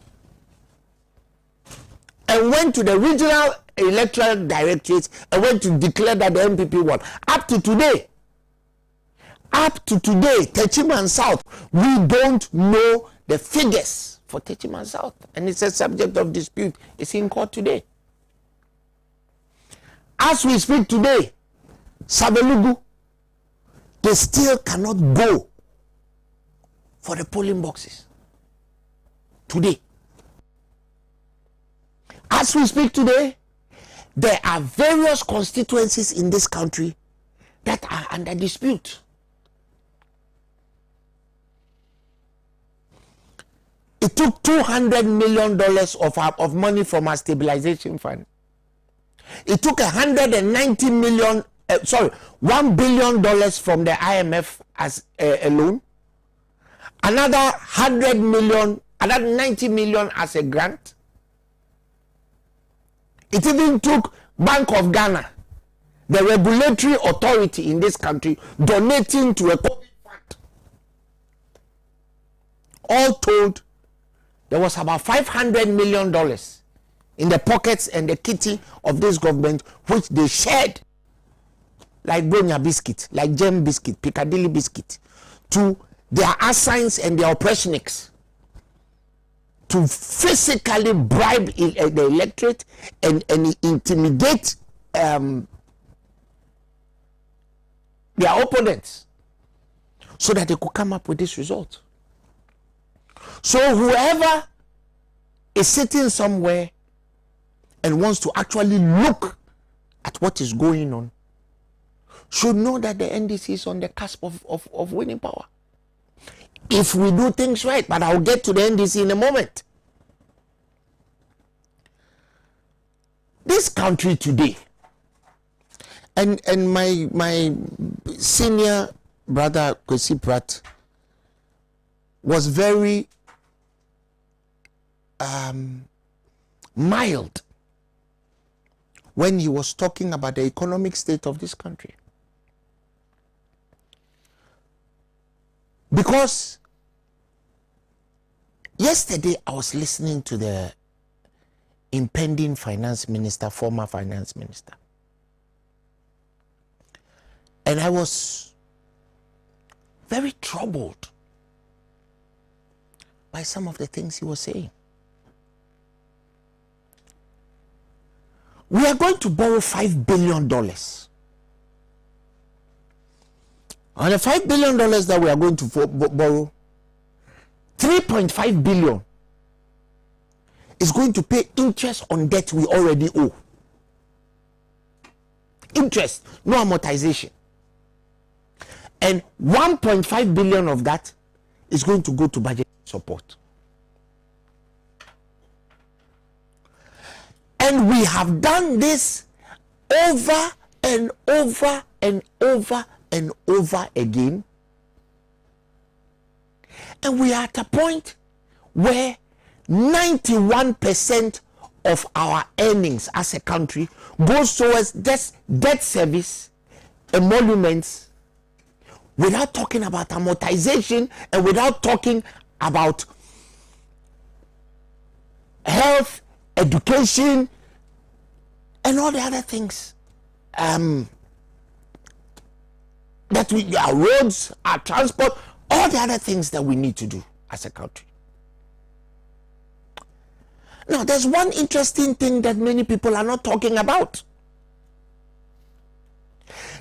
and went to the regional electoral directorates and went to declare that the NPP won. Up to today, Techiman South, we don't know the figures for Techiman South, and it's a subject of dispute. It's in court today. As we speak today, Sabelugu, they still cannot go for the polling boxes today. As we speak today, there are various constituencies in this country that are under dispute. It took $200 million of money from our stabilization fund. It took $1 billion from the IMF as a loan, another $100 million, another $90 million as a grant. It even took Bank of Ghana, the regulatory authority in this country, donating to a COVID fund. All told, there was about $500 million in the pockets and the kitty of this government, which they shared like Bronya biscuit, like Gem biscuit, Piccadilly biscuit, to their assigns and their oppressionics, to physically bribe the electorate and intimidate their opponents so that they could come up with this result. So whoever is sitting somewhere and wants to actually look at what is going on should know that the NDC is on the cusp of winning power. If we do things right, but I'll get to the NDC in a moment. This country today, and my senior brother Kwesi Pratt was very mild when he was talking about the economic state of this country. Because yesterday I was listening to the impending finance minister, former finance minister, and I was very troubled by some of the things he was saying. We are going to borrow $5 billion. On the $5 billion that we are going to borrow, 3.5 billion is going to pay interest on debt we already owe. Interest, no amortization. And 1.5 billion of that is going to go to budget support. And we have done this over and over and over and over again. And we are at a point where 91% of our earnings as a country goes towards debt service, emoluments, without talking about amortization and without talking about health, education, and all the other things that our roads, our transport, all the other things that we need to do as a country. Now, there's one interesting thing that many people are not talking about.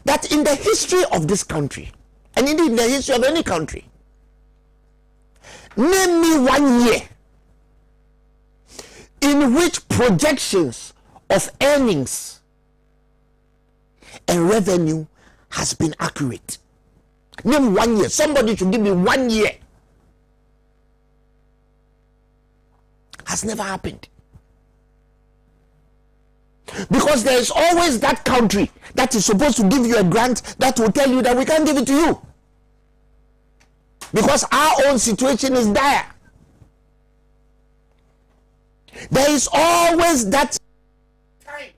That in the history of this country, and indeed in the history of any country, name me 1 year in which projections of earnings and revenue has been accurate. Name 1 year. Somebody should give me 1 year. Has never happened. Because there is always that country that is supposed to give you a grant that will tell you that we can't give it to you. Because our own situation is dire. There is always that time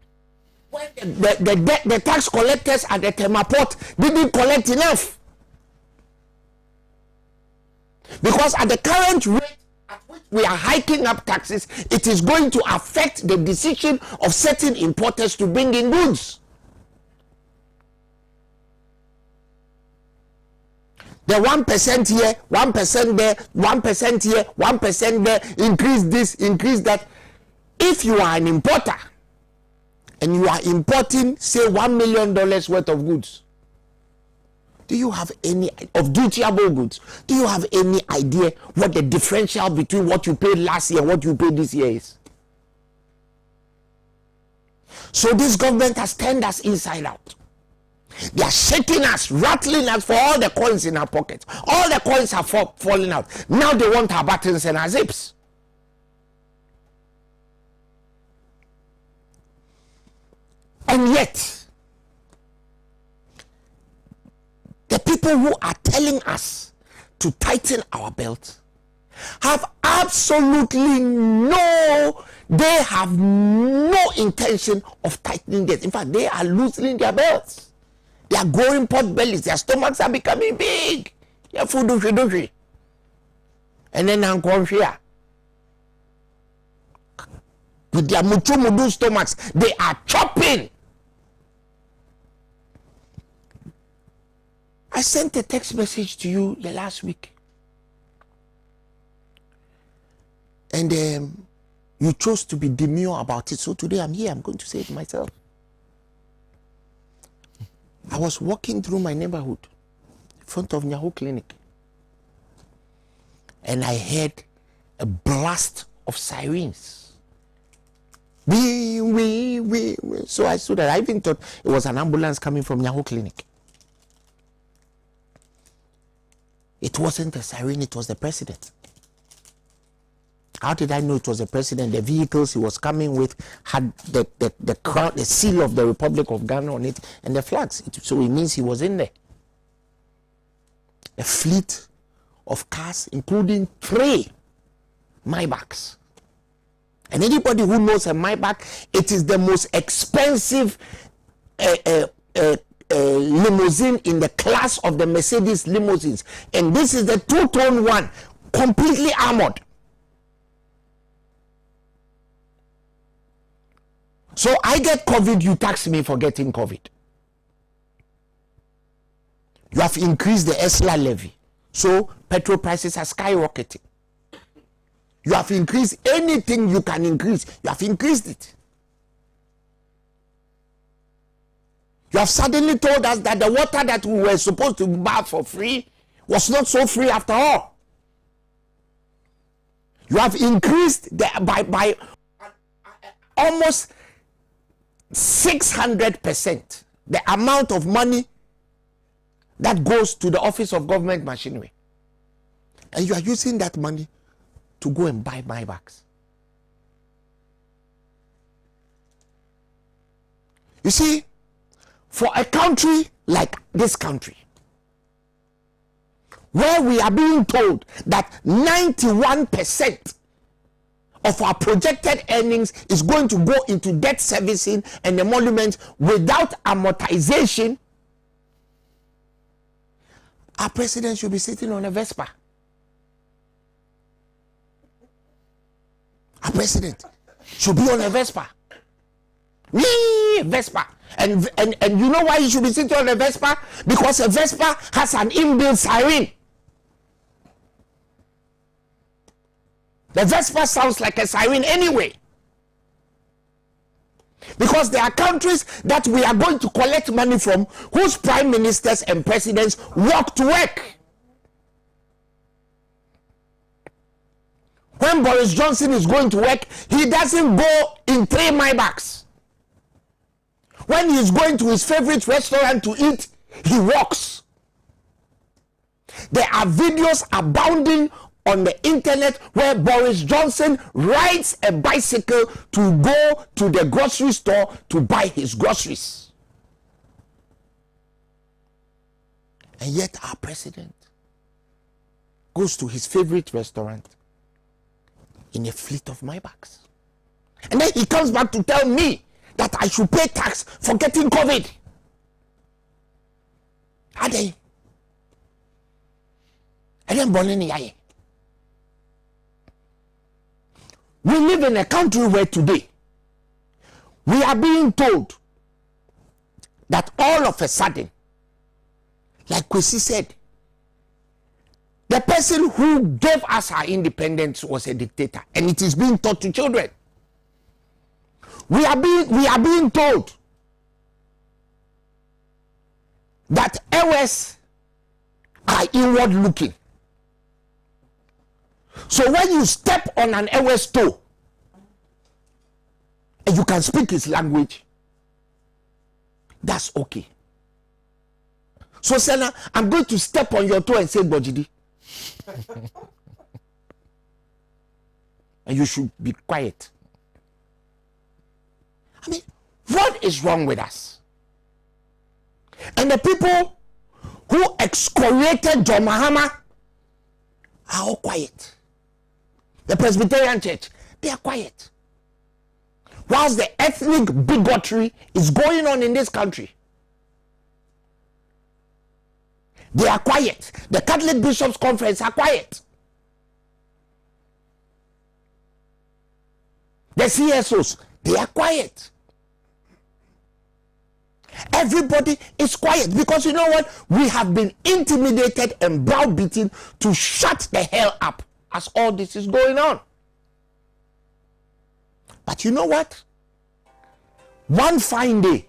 when the tax collectors at the Tema Port didn't collect enough. Because at the current rate at which we are hiking up taxes, it is going to affect the decision of certain importers to bring in goods. The 1% here, 1% there, 1% here, 1% there, increase this, increase that. If you are an importer and you are importing, say, $1 million worth of goods, do you have any, of dutiable goods, do you have any idea what the differential between what you paid last year and what you paid this year is? So this government has turned us inside out. They are shaking us, rattling us for all the coins in our pockets. All the coins are falling out. Now they want our buttons and our zips. And yet, the people who are telling us to tighten our belts have absolutely they have no intention of tightening it. In fact, they are loosening their belts. They are growing pot bellies. Their stomachs are becoming big. Yeah, food do. And then I'm going here. With their mudu stomachs, they are chopping. I sent a text message to you the last week. And you chose to be demure about it. So today I'm here. I'm going to say it myself. I was walking through my neighborhood in front of Nyahu Clinic. And I heard a blast of sirens. We. So I stood there. I even thought it was an ambulance coming from Yahoo Clinic. It wasn't a siren, it was the president. How did I know it was the president? The vehicles he was coming with had the crown, the seal of the Republic of Ghana on it, and the flags. So it means he was in there. A fleet of cars, including 3 Maybachs. And anybody who knows a Maybach, it is the most expensive limousine in the class of the Mercedes limousines. And this is the 2-tone one, completely armored. So I get COVID, you tax me for getting COVID. You have increased the ESLA levy. So petrol prices are skyrocketing. You have increased anything you can increase. You have increased it. You have suddenly told us that the water that we were supposed to buy for free was not so free after all. You have increased by almost 600% the amount of money that goes to the office of government machinery. And you are using that money to go and buy Maybachs. You see, for a country like this country, where we are being told that 91% of our projected earnings is going to go into debt servicing and emoluments without amortization, our president should be sitting on a Vespa. Our president should be on a Vespa. Vespa. And you know why he should be sitting on a Vespa? Because a Vespa has an inbuilt siren. The Vespa sounds like a siren anyway. Because there are countries that we are going to collect money from whose prime ministers and presidents walk to work. When Boris Johnson is going to work, he doesn't go in 3 Maybachs. When he's going to his favorite restaurant to eat, he walks. There are videos abounding on the internet where Boris Johnson rides a bicycle to go to the grocery store to buy his groceries. And yet our president goes to his favorite restaurant in a fleet of Maybachs. And then he comes back to tell me that I should pay tax for getting COVID. Are they? And then Bonini. We live in a country where today we are being told that all of a sudden, like Kwesi said, the person who gave us our independence was a dictator, and it is being taught to children. We are being told that Ewes are inward looking. So when you step on an Ewes toe and you can speak his language, that's okay. So Sena, I'm going to step on your toe and say Bojidi. And you should be quiet. I mean, what is wrong with us? And the people who excoriated John Mahama are all quiet. The Presbyterian Church, they are quiet. Whilst the ethnic bigotry is going on in this country, they are quiet. The Catholic Bishops' Conference are quiet. The CSOs, they are quiet. Everybody is quiet because you know what? We have been intimidated and browbeaten to shut the hell up as all this is going on. But you know what? One fine day,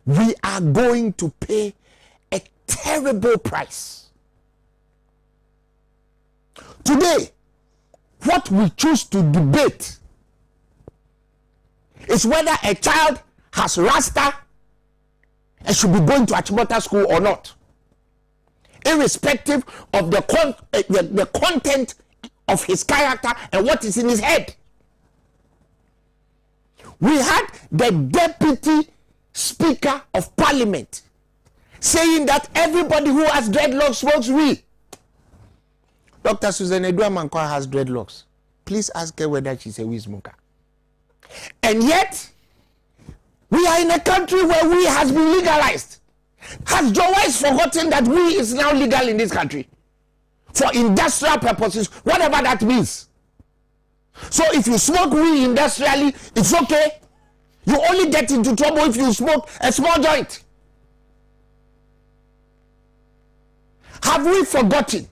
we are going to pay a terrible price. Today, What we choose to debate is whether a child has Rasta and should be going to Achimota school or not, irrespective of the content of his character and what is in his head. We had the Deputy Speaker of Parliament saying that everybody who has dreadlocks smokes weed. Dr. Susan Edua-Mankwa has dreadlocks. Please ask her whether she's a weed smoker. And yet, we are in a country where weed has been legalized. Has Joe Wise forgotten that weed is now legal in this country? For industrial purposes, whatever that means. So if you smoke weed industrially, it's okay. You only get into trouble if you smoke a small joint. Have we forgotten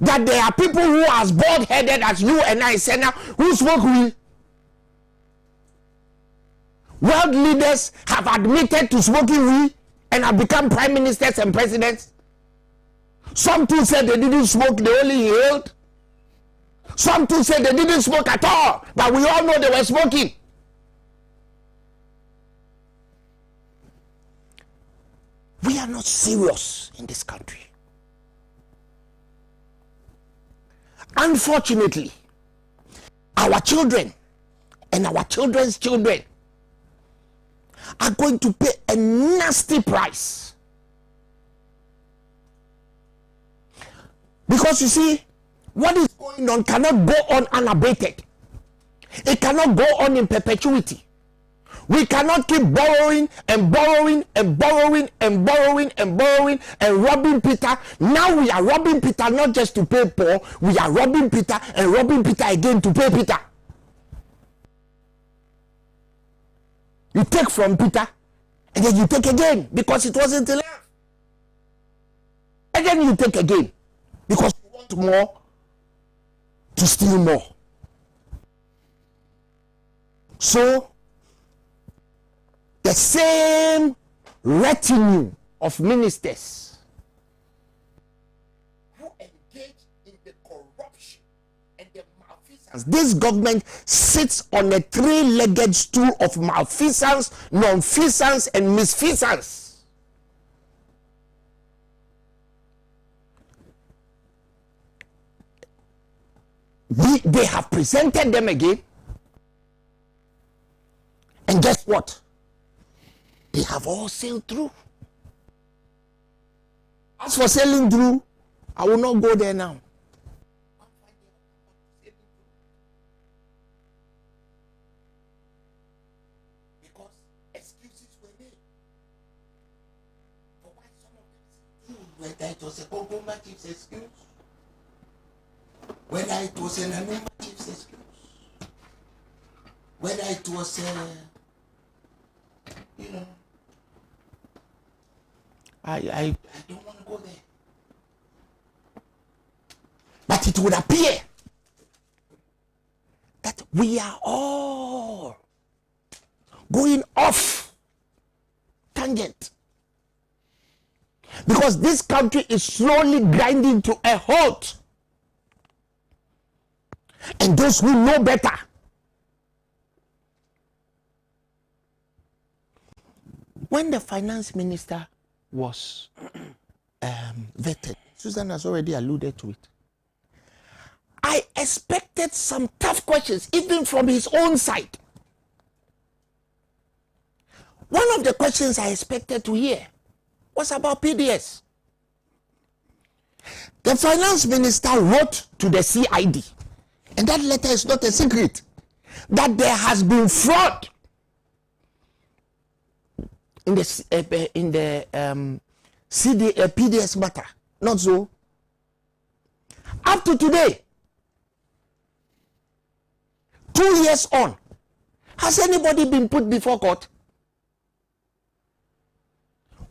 that there are people who are as bald-headed as you and I, Sena, who smoke weed? World leaders have admitted to smoking weed and have become prime ministers and presidents. Some too said they didn't smoke, they only inhaled. Some too said they didn't smoke at all, but we all know they were smoking. We are not serious in this country. Unfortunately, our children and our children's children are going to pay a nasty price. Because you see, what is going on cannot go on unabated. It cannot go on in perpetuity. We cannot keep borrowing and borrowing and borrowing and borrowing and borrowing and robbing Peter. Now we are robbing Peter not just to pay Paul, we are robbing Peter and robbing Peter again to pay Peter. You take from Peter and then you take again because it wasn't enough. And then you take again because you want more to steal more. So the same retinue of ministers who engage in the corruption and the malfeasance. This government sits on a three-legged stool of malfeasance, nonfeasance, and misfeasance. They have presented them again, and guess what? They have all sailed through. As for sailing through, I will not go there now. Because excuses were made for why some of them whether it was a Kongoma chief's excuse, whether it was a Nanuma chief's excuse, whether it was I don't want to go there. But it would appear that we are all going off tangent. Because this country is slowly grinding to a halt. And those who know better when the finance minister was vetted, Susan has already alluded to it. I expected some tough questions, even from his own side. One of the questions I expected to hear was about PDS. The finance minister wrote to the CID, and that letter is not a secret, that there has been fraud in the PDS matter. Not so. Up to today, 2 years on, has anybody been put before court?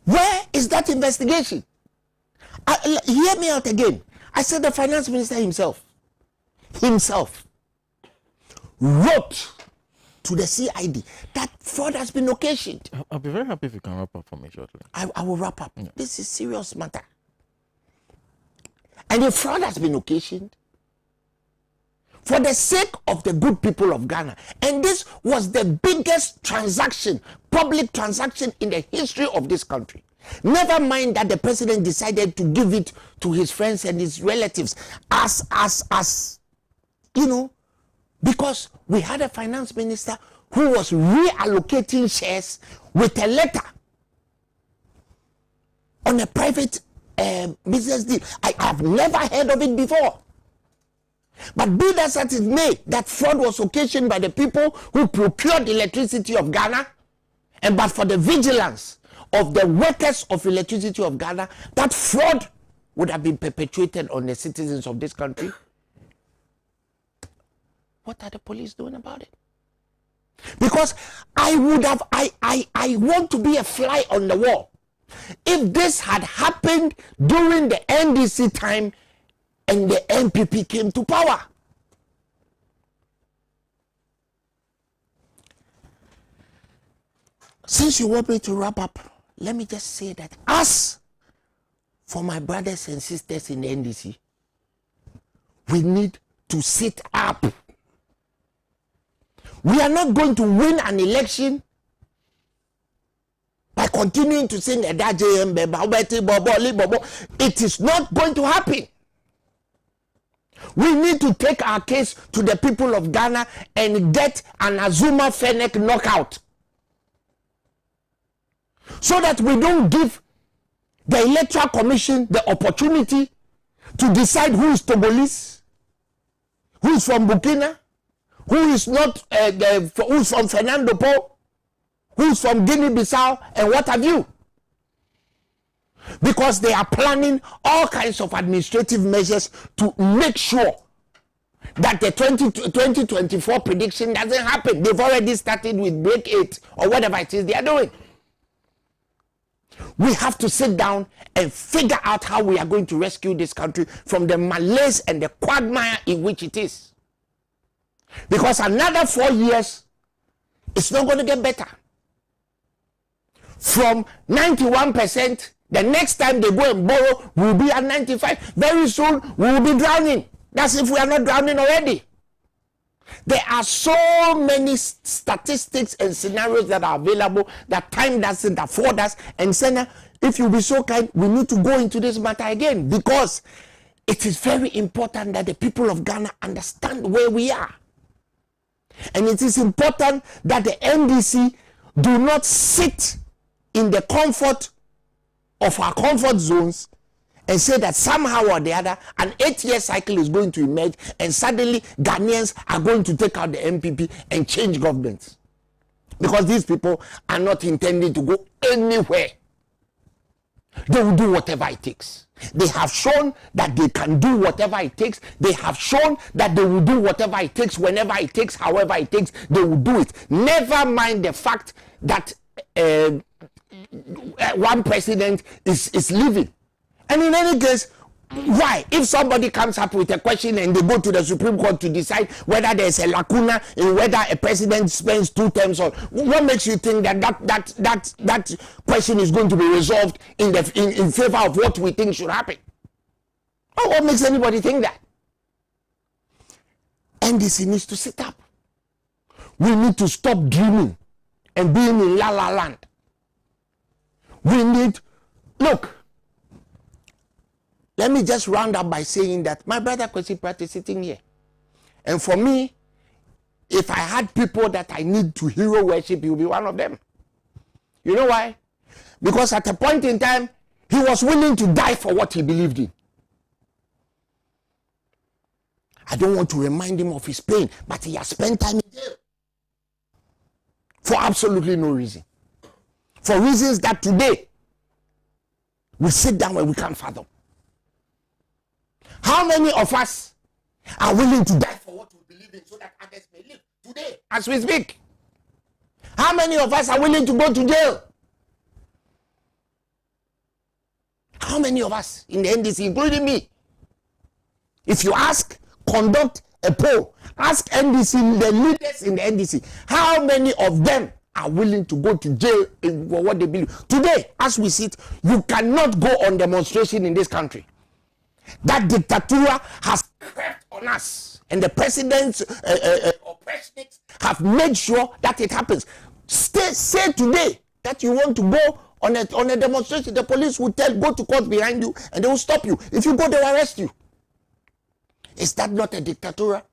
Where is that investigation? Hear me out again. I said the finance minister himself wrote to the CID that fraud has been occasioned. I'll be very happy if you can wrap up for me shortly. I will wrap up. Yeah. This is serious matter. And if fraud has been occasioned, for the sake of the good people of Ghana. And this was the biggest transaction, public transaction in the history of this country. Never mind that the president decided to give it to his friends and his relatives as you know, because we had a finance minister who was reallocating shares with a letter on a private business deal. I have never heard of it before. But be that as it may, that fraud was occasioned by the people who procured the electricity of Ghana, and but for the vigilance of the workers of electricity of Ghana, that fraud would have been perpetrated on the citizens of this country. What are the police doing about it? Because I want to be a fly on the wall. If this had happened during the NDC time and the NPP came to power. Since you want me to wrap up, let me just say that as for my brothers and sisters in the NDC, we need to sit up. We are not going to win an election by continuing to sing Alhaji and Alhaji. It is not going to happen. We need to take our case to the people of Ghana and get an Azuma Fennec knockout, so that we don't give the Electoral Commission the opportunity to decide who is Togolese, who is from Burkina, who is not, who is from Fernando Po, who is from Guinea-Bissau, and what have you. Because they are planning all kinds of administrative measures to make sure that the 2024 prediction doesn't happen. They've already started with break 8 or whatever it is they are doing. We have to sit down and figure out how we are going to rescue this country from the malaise and the quagmire in which it is. Because another 4 years, it's not going to get better. From 91%, the next time they go and borrow, we'll be at 95. Very soon, we will be drowning. That's if we are not drowning already. There are so many statistics and scenarios that are available that time doesn't afford us. And Sena, if you be so kind, we need to go into this matter again, because it is very important that the people of Ghana understand where we are. And it is important that the NDC do not sit in the comfort of our comfort zones and say that somehow or the other an 8-year cycle is going to emerge and suddenly Ghanaians are going to take out the NPP and change governments. Because these people are not intending to go anywhere. They will do whatever it takes. They have shown that they can do whatever it takes. They have shown that they will do whatever it takes, whenever it takes, however it takes, they will do it. Never mind the fact that one president is leaving. And in any case, why? If somebody comes up with a question and they go to the Supreme Court to decide whether there's a lacuna in whether a president spends 2 terms, or what makes you think that question is going to be resolved in favor of what we think should happen? Or what makes anybody think that? NDC needs to sit up. We need to stop dreaming and being in la la land. We need, look, let me just round up by saying that my brother Kwesi Pratt is sitting here. And for me, if I had people that I need to hero worship, he will be one of them. You know why? Because at a point in time, he was willing to die for what he believed in. I don't want to remind him of his pain, but he has spent time in jail. For absolutely no reason. For reasons that today, we sit down and we can't fathom. How many of us are willing to die for what we believe in so that others may live today as we speak? How many of us are willing to go to jail? How many of us in the NDC, including me? If you ask, conduct a poll, ask NDC, the leaders in the NDC, how many of them are willing to go to jail for what they believe? Today, as we sit, you cannot go on demonstration in this country. That dictator has crept on us, and the president's oppressionists have made sure that it happens. Say today that you want to go on a demonstration, the police will go to court behind you and they will stop you. If you go, they will arrest you. Is that not a dictatorship?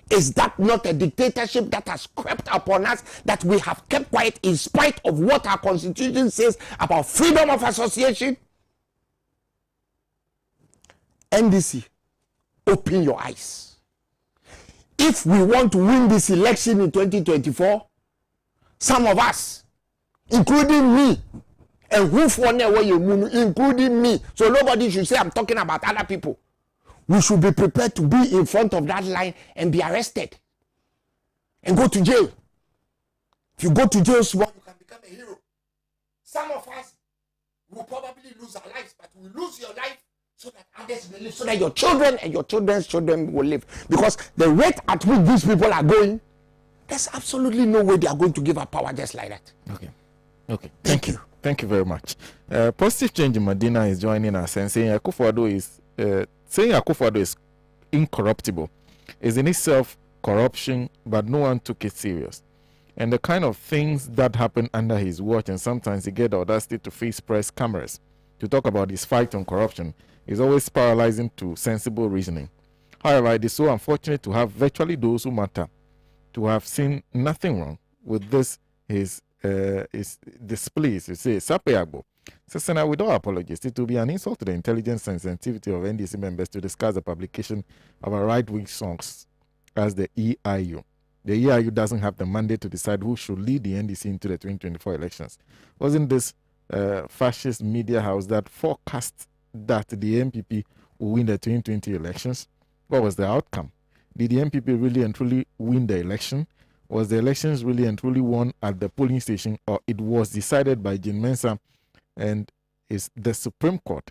Is that not a dictatorship that has crept upon us, that we have kept quiet in spite of what our constitution says about freedom of association? NDC, open your eyes. If we want to win this election in 2024, some of us, including me, and including me, so nobody should say I'm talking about other people, we should be prepared to be in front of that line and be arrested and go to jail. If you go to jail small, you can become a hero. Some of us will probably lose our lives, but we lose your life so that others will live, so that your children and your children's children will live. Because the rate at which these people are going, there's absolutely no way they are going to give up power just like that. Okay. Thank you. Thank you very much. Positive Change in Medina is joining us and saying Akufo-Addo is incorruptible. Is in itself corruption, but no one took it serious. And the kind of things that happen under his watch, and sometimes he get the audacity to face press cameras to talk about his fight on corruption, is always paralyzing to sensible reasoning. However, it is so unfortunate to have virtually those who matter to have seen nothing wrong with this his displeased. You say, Sapeagbo. So, Sena, with all apologies, it will be an insult to the intelligence and sensitivity of NDC members to discuss the publication of a right-wing songs as the EIU. The EIU doesn't have the mandate to decide who should lead the NDC into the 2024 elections. Wasn't this fascist media house that forecast that the NPP will win the 2020 elections? What was the outcome? Did the NPP really and truly win the election? Was the elections really and truly won at the polling station, or it was decided by Jane Mensah and is the Supreme Court?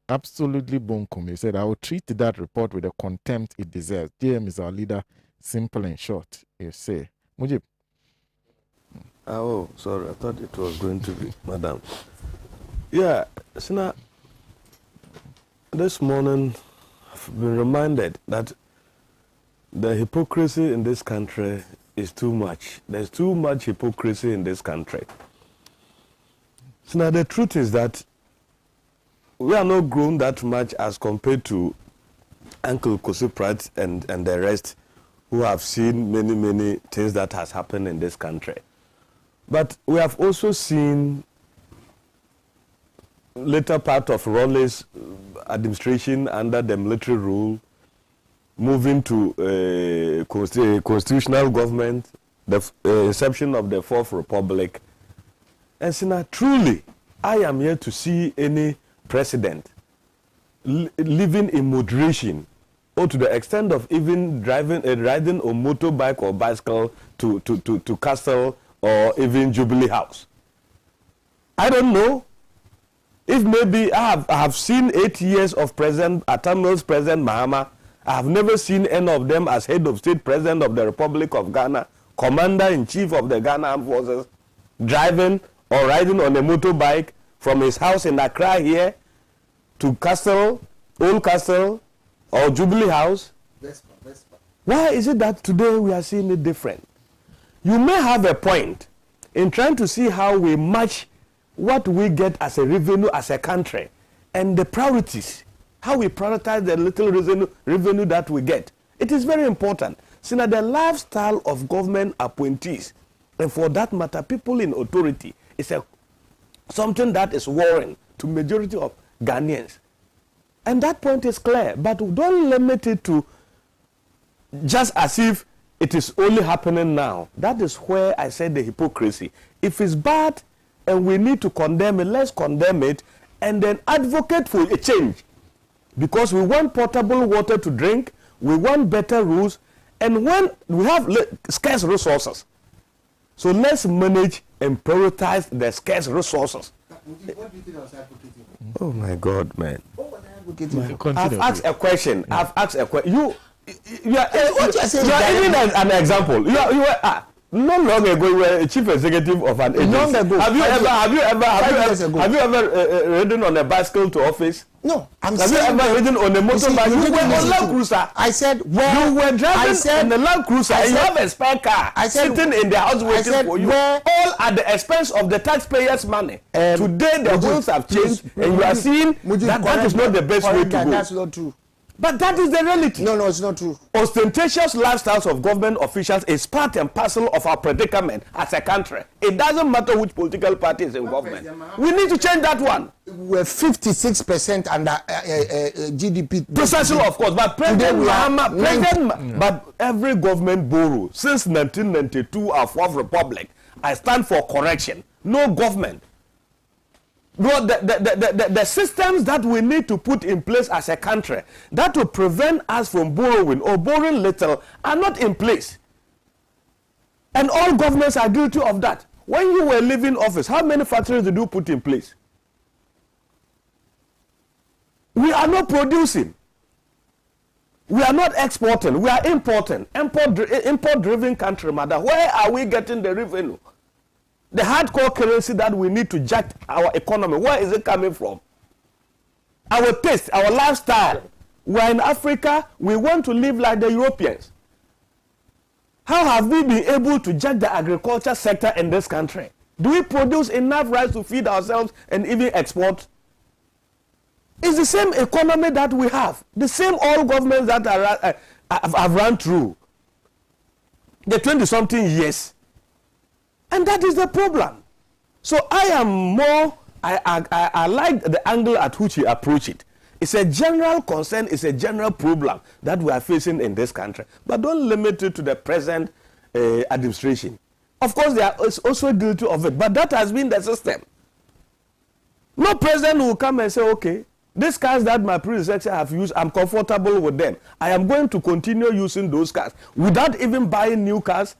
Absolutely bonkum. He said, I will treat that report with the contempt it deserves. JM is our leader, simple and short. You say, Mujib. Oh, sorry, I thought it was going to be Madam. Yeah, Sena, this morning I've been reminded that the hypocrisy in this country is too much. There's too much hypocrisy in this country. So now the truth is that we are not grown that much as compared to Uncle Kosi Pratt and the rest who have seen many things that has happened in this country. But we have also seen later part of Rawley's administration under the military rule, moving to a constitutional government, the inception of the Fourth Republic. And so now, truly, I am here to see any president living in moderation, or to the extent of even riding a motorbike or bicycle to Castle or even Jubilee House. I don't know. If maybe I have seen 8 years of President Atamil's President Mahama. I have never seen any of them as head of state, president of the Republic of Ghana, commander-in-chief of the Ghana Armed Forces, driving or riding on a motorbike from his house in Accra here to Castle, Old Castle, or Jubilee House. Why is it that today we are seeing it different? You may have a point in trying to see how we match what we get as a revenue as a country and the priorities, how we prioritize the little revenue that we get. It is very important. See, now the lifestyle of government appointees, and for that matter, people in authority, is something that is worrying to majority of Ghanaians. And that point is clear, but don't limit it to just as if it is only happening now. That is where I said the hypocrisy. If it's bad and we need to condemn it, let's condemn it and then advocate for a change. Because we want potable water to drink, we want better rules, and when we have scarce resources, so let's manage and prioritize the scarce resources. What do you think I was advocating? Oh my God, man. What was I advocating for? I've asked a question. I've asked a question. You are what you're saying even an example. Not long ago, you were a chief executive of an agency. Long ago. Have you ever ridden on a bicycle to office? No, I'm Have saying. you ever ridden on a motorbike? You were on Land Cruiser. I said, well, you were driving in the Land Cruiser and you have a spare car sitting in the house waiting for you. All at the expense of the taxpayers' money. Today, the rules have changed and you are seeing that is not the best way to go. That's not true. But that is the reality. No, it's not true. Ostentatious lifestyles of government officials is part and parcel of our predicament as a country. It doesn't matter which political party is in government. We need to change that one. We're 56% under GDP. Precisely, of course. But but every government borrow since 1992, our fourth republic. I stand for correction. No government. No, the systems that we need to put in place as a country that will prevent us from borrowing or borrowing little are not in place. And all governments are guilty of that. When you were leaving office, how many factories did you put in place? We are not producing. We are not exporting. We are importing. Import-driven country, madam. Where are we getting the revenue? The hardcore currency that we need to jack our economy, where is it coming from? Our taste, our lifestyle. We're in Africa, we want to live like the Europeans. How have we been able to jack the agriculture sector in this country? Do we produce enough rice to feed ourselves and even export? It's the same economy that we have. The same old governments that have run through the 20-something years. And that is the problem. So I am more, I like the angle at which you approach it. It's a general concern, it's a general problem that we are facing in this country. But don't limit it to the present administration. Of course, they are also guilty of it, but that has been the system. No president will come and say, okay, these cars that my predecessor have used, I'm comfortable with them. I am going to continue using those cars without even buying new cars,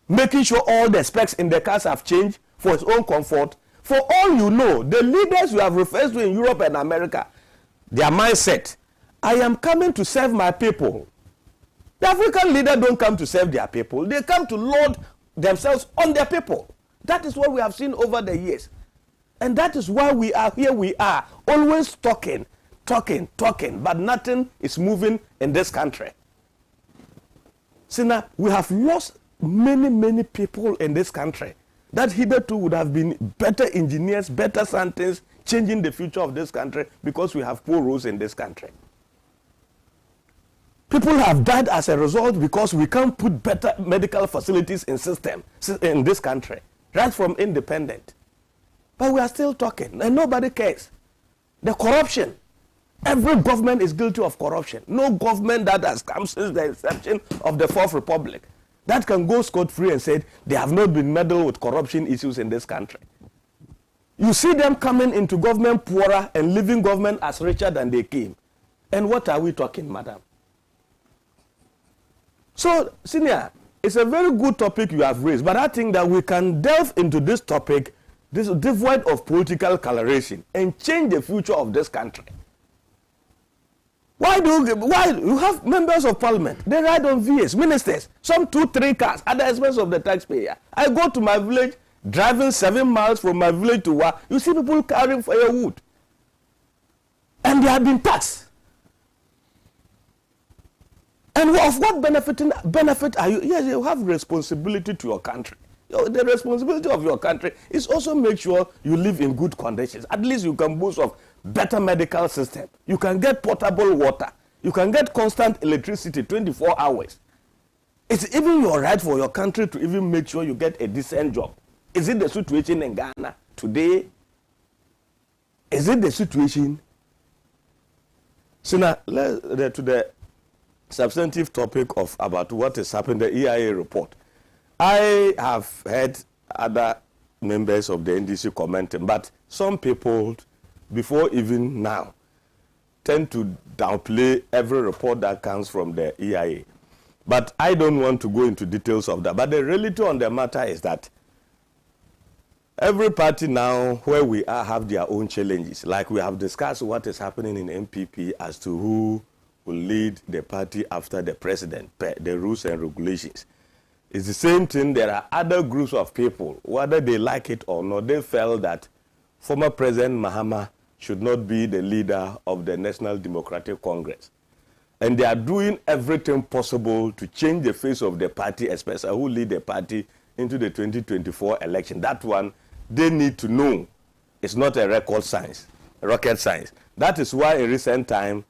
making sure all the specs in the cars have changed for its own comfort. For all you know, the leaders you have referred to in Europe and America, their mindset, I am coming to serve my people. The African leaders don't come to serve their people. They come to lord themselves on their people. That is what we have seen over the years. And that is why we are here. We are always talking, but nothing is moving in this country. Sena, we have lost many people in this country that hitherto would have been better engineers, better scientists, changing the future of this country because we have poor roads in this country. People have died as a result because we can't put better medical facilities in this country, right from independent. But we are still talking and nobody cares. The corruption. Every government is guilty of corruption. No government that has come since the inception of the Fourth Republic that can go scot-free and say they have not been meddled with corruption issues in this country. You see them coming into government poorer and leaving government as richer than they came. And what are we talking, madam? So, Senior, it's a very good topic you have raised, but I think that we can delve into this topic, this devoid of political coloration, and change the future of this country. Why you have members of parliament? They ride on VAs, ministers, some 2-3 cars at the expense of the taxpayer. I go to my village, driving 7 miles from my village to work. You see people carrying firewood. And they have been taxed. And of what benefit are you? Yes, you have responsibility to your country. The responsibility of your country is also make sure you live in good conditions. At least you can boast of better medical system. You can get potable water. You can get constant electricity 24 hours. It's even your right for your country to even make sure you get a decent job. Is it the situation in Ghana today? Is it the situation? So now, let's to the substantive topic of about what is happening, the EIU report. I have heard other members of the NDC commenting, but some people, before even now, tend to downplay every report that comes from the EIA. But I don't want to go into details of that. But the reality on the matter is that every party now, where we are, have their own challenges. Like we have discussed what is happening in NPP as to who will lead the party after the president, the rules and regulations. It's the same thing. There are other groups of people, whether they like it or not, they felt that former President Mahama should not be the leader of the National Democratic Congress. And they are doing everything possible to change the face of the party, especially who lead the party into the 2024 election. That one, they need to know. It's not a rocket science. That is why in recent time,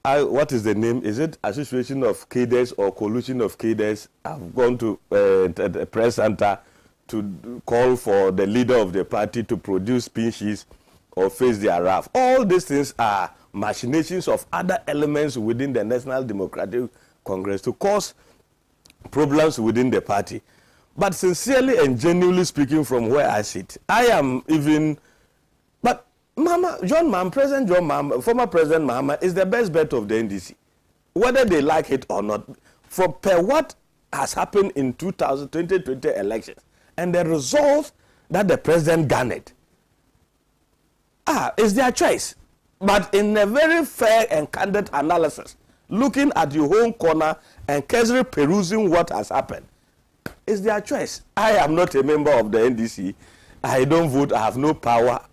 what is the name? Is it Association of Cadres or Coalition of Cadres? I've gone to the press center to call for the leader of the party to produce speeches or face their wrath. All these things are machinations of other elements within the National Democratic Congress to cause problems within the party. But sincerely and genuinely speaking from where I sit, I am even, but President John Mahama, former President Mahama is the best bet of the NDC. Whether they like it or not, for per what has happened in 2020 elections and the results that the president garnered, it's their choice. But in a very fair and candid analysis, looking at your home corner and casually perusing what has happened, it's their choice. I am not a member of the NDC. I don't vote. I have no power.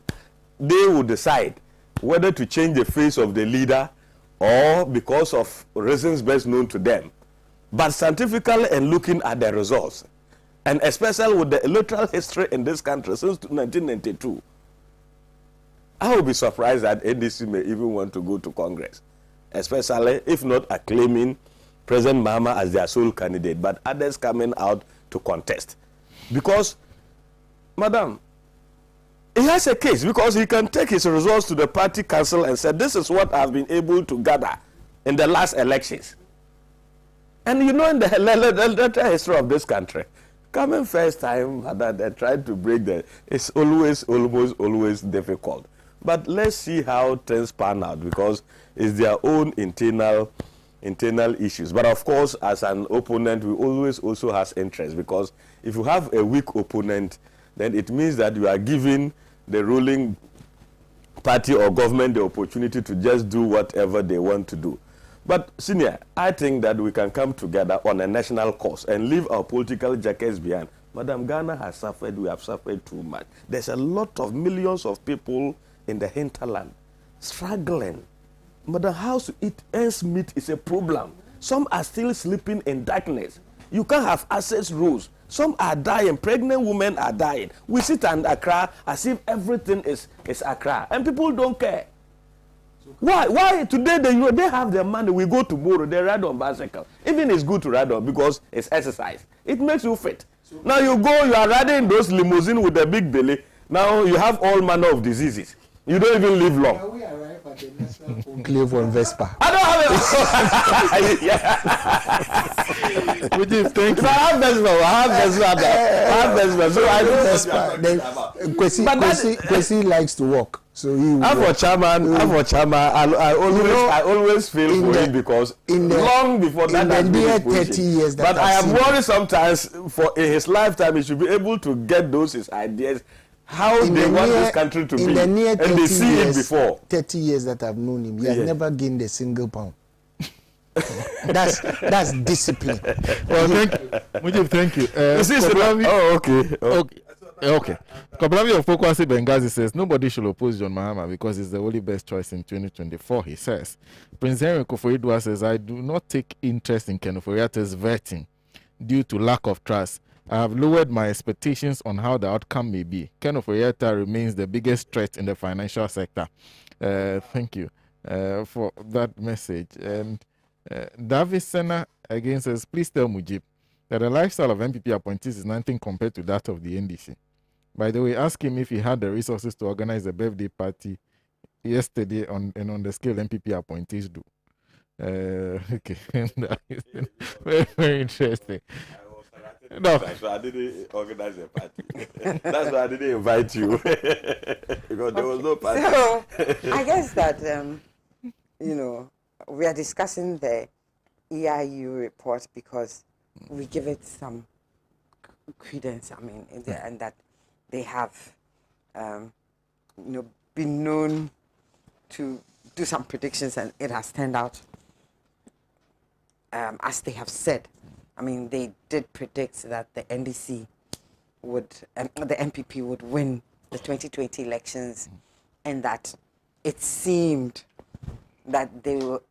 They will decide whether to change the face of the leader or because of reasons best known to them. But scientifically and looking at the results, and especially with the electoral history in this country since 1992, I will be surprised that NDC may even want to go to Congress, especially if not acclaiming President Mahama as their sole candidate, but others coming out to contest. Because, Madam, he has a case because he can take his results to the party council and say, this is what I've been able to gather in the last elections. And you know, in the history of this country, coming first time that they tried to break it's almost always difficult. But let's see how things pan out because it's their own internal issues. But of course, as an opponent, we always also has interest because if you have a weak opponent, then it means that you are giving the ruling party or government the opportunity to just do whatever they want to do. But, Senior, I think that we can come together on a national cause and leave our political jackets behind. Madam, Ghana has suffered. We have suffered too much. There's a lot of millions of people in the hinterland struggling. Madam, how to eat ends meat is a problem. Some are still sleeping in darkness. You can't have access roads. Some are dying. Pregnant women are dying. We sit and Accra as if everything is Accra. And people don't care. Why today they have their money, we go tomorrow, they ride on bicycle. Even it's good to ride on because it's exercise. It makes you fit. Now you are riding in those limousines with a big belly. Now you have all manner of diseases. You don't even live long. We arrive at the national conclave on Vespa. I don't have it. Thank you. I have Vespa. So I don't Vespa. Kwesi likes to walk. So I'm for chairman. I always feel for him because long before that, in the 30 years. But I am worried sometimes for in his lifetime he should be able to get his ideas. How they want this country to be, and they see it before. 30 years that I've known him, he has never gained a single pound. That's discipline. Well, thank you. Okay. Koblami of Pokwasi Benghazi says nobody should oppose John Mahama because he's the only best choice in 2024. He says Prince Henry Koforidua says I do not take interest in Ken Ofori-Atta's vetting due to lack of trust. I have lowered my expectations on how the outcome may be. Ken Ofori-Atta remains the biggest threat in the financial sector. Thank you for that message. And David Sena again says, please tell Mujib that the lifestyle of NPP appointees is nothing compared to that of the NDC. By the way, ask him if he had the resources to organize a birthday party yesterday on the scale NPP appointees do. Okay, that is very, very interesting. No, so I didn't organize a party. That's why I didn't invite you because there was no party. So I guess that we are discussing the EIU report because we give it some credence. I mean, and that they have, been known to do some predictions, and it has turned out as they have said. I mean, they did predict that the NDC would, the NPP would win the 2020 elections, and that it seemed that they were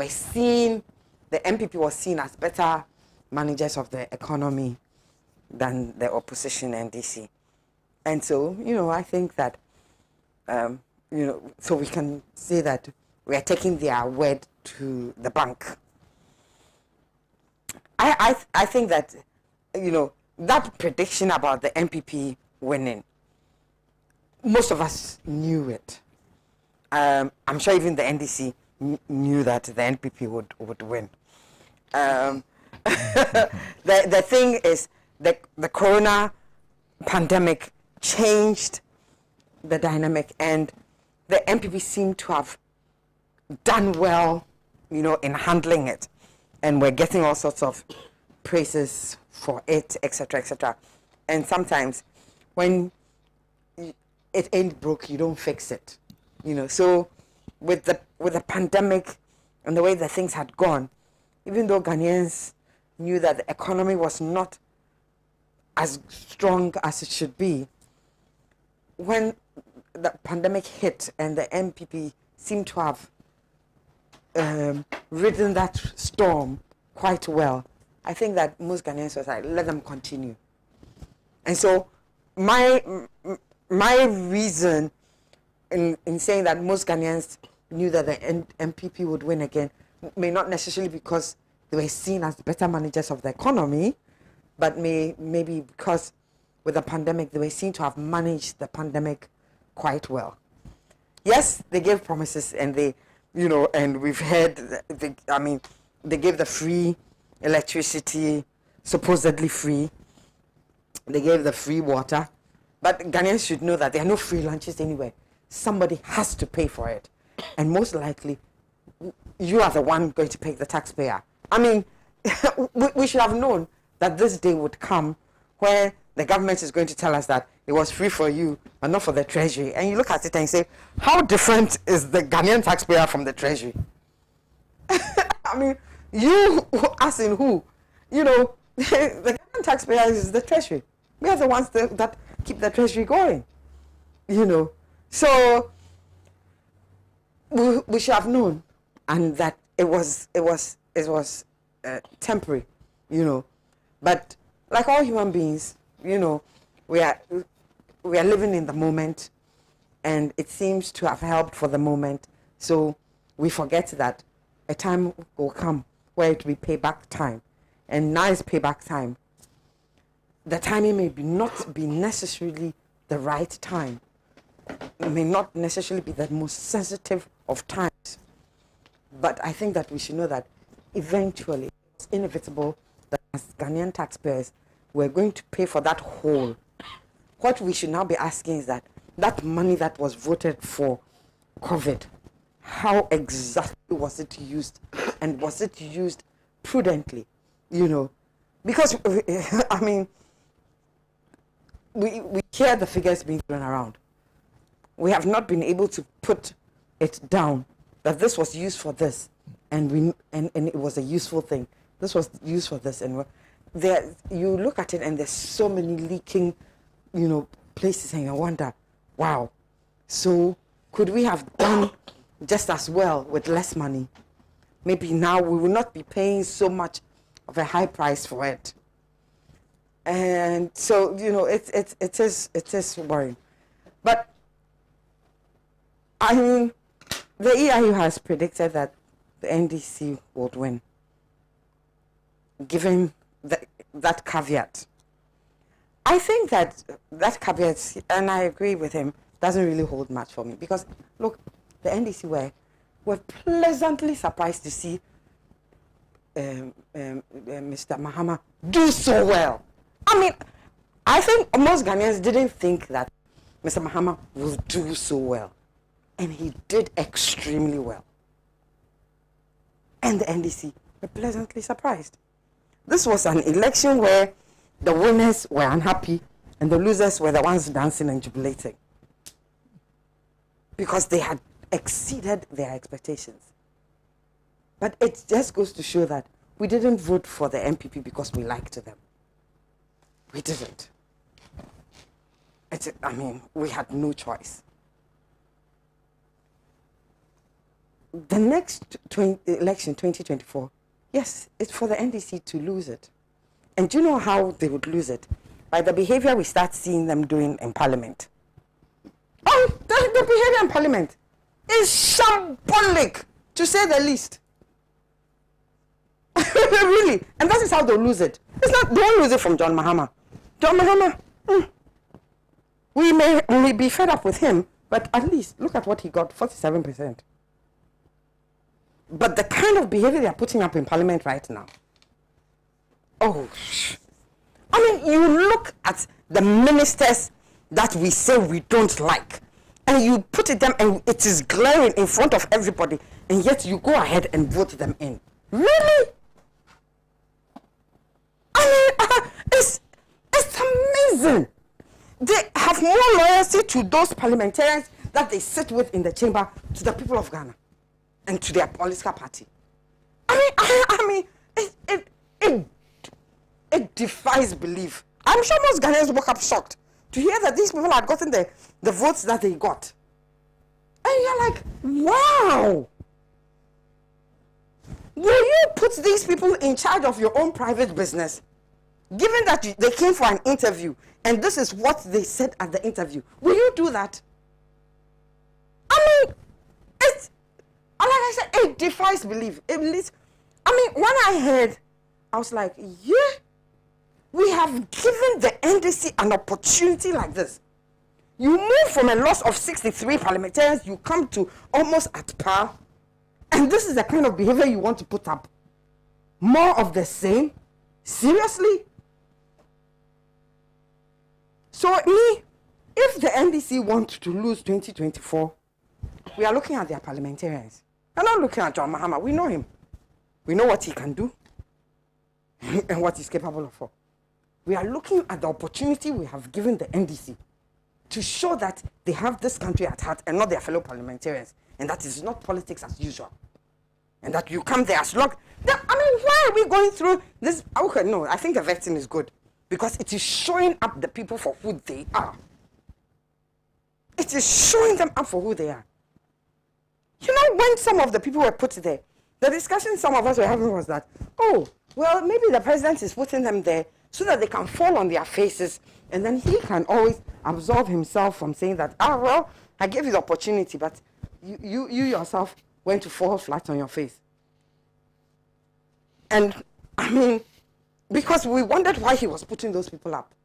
seen, the NPP was seen as better managers of the economy than the opposition NDC. And so, I think that, so we can say that we are taking their word to the bank. I think that, that prediction about the NPP winning, most of us knew it. I'm sure even the NDC knew that the NPP would win. The thing is, the corona pandemic changed the dynamic, and the NPP seemed to have done well, in handling it, and we're getting all sorts of praises for it, etc., etc. And sometimes, when it ain't broke, you don't fix it, So, with the pandemic and the way that things had gone, even though Ghanaians knew that the economy was not as strong as it should be, when the pandemic hit and the NPP seemed to have ridden that storm quite well, I think that most Ghanaians was like, let them continue. And so my reason in saying that most Ghanaians knew that the NPP would win again may not necessarily because they were seen as better managers of the economy, but maybe because with the pandemic, they were seen to have managed the pandemic quite well. Yes, they gave promises, and they, and we've heard, they gave the free electricity, supposedly free. They gave the free water. But Ghanaians should know that there are no free lunches anywhere. Somebody has to pay for it. And most likely, you are the one going to pay, the taxpayer. I mean, we should have known that this day would come where the government is going to tell us that it was free for you, but not for the treasury. And you look at it and say, how different is the Ghanaian taxpayer from the treasury? I mean, you, as in who? The Ghanaian taxpayer is the treasury. We are the ones that keep the treasury going. So we should have known, and that it was temporary, But like all human beings, we are living in the moment, and it seems to have helped for the moment. So we forget that a time will come where it will be payback time, and now is payback time. The timing may not be necessarily the right time. It may not necessarily be the most sensitive of times, but I think that we should know that eventually it's inevitable that as Ghanaian taxpayers, we're going to pay for that whole. What we should now be asking is that money that was voted for COVID, how exactly was it used, and was it used prudently? Because I mean, we hear the figures being thrown around. We have not been able to put it down that this was used for this, and it was a useful thing. This was used for this, and you look at it, and there's so many leaking, places, and you wonder, wow. So could we have done just as well with less money? Maybe now we will not be paying so much of a high price for it. And so it is worrying. But I mean, the EIU has predicted that the NDC would win, given that caveat. I think that caveat, and I agree with him, doesn't really hold much for me, because look, the NDC were pleasantly surprised to see Mr. Mahama do so well. I mean, I think most Ghanaians didn't think that Mr. Mahama would do so well, and he did extremely well. And the NDC were pleasantly surprised. This was an election where the winners were unhappy and the losers were the ones dancing and jubilating, because they had exceeded their expectations. But it just goes to show that we didn't vote for the NPP because we liked them. We didn't. We had no choice. The next election, 2024, yes, it's for the NDC to lose it. And do you know how they would lose it? By the behavior we start seeing them doing in Parliament. Oh, the behavior in Parliament is shambolic, to say the least. Really. And that is how they'll lose it. They won't lose it from John Mahama. John Mahama, we may be fed up with him, but at least look at what he got, 47%. But the kind of behavior they're putting up in Parliament right now, you look at the ministers that we say we don't like, and you put it them, and it is glaring in front of everybody, and yet you go ahead and vote them in. Really? It's amazing. They have more loyalty to those parliamentarians that they sit with in the chamber to the people of Ghana and to their political party. It defies belief. I'm sure most Ghanaians woke up shocked to hear that these people had gotten the votes that they got. And you're like, wow. Will you put these people in charge of your own private business? Given that they came for an interview and this is what they said at the interview, will you do that? It's, like I said, it defies belief. When I heard, I was like, yeah, we have given the NDC an opportunity like this. You move from a loss of 63 parliamentarians, you come to almost at par, and this is the kind of behavior you want to put up. More of the same? Seriously? So if the NDC want to lose 2024, we are looking at their parliamentarians. We're not looking at John Mahama. We know him. We know what he can do and what he's capable of. We are looking at the opportunity we have given the NDC to show that they have this country at heart and not their fellow parliamentarians, and that is not politics as usual. And that you come there as long. Why are we going through this? Okay, no, I think the vetting is good because it is showing up the people for who they are. It is showing them up for who they are. You know, when some of the people were put there, the discussion some of us were having was that, maybe the president is putting them there so that they can fall on their faces, and then he can always absolve himself from saying that, I gave you the opportunity, but you yourself went to fall flat on your face. And because we wondered why he was putting those people up.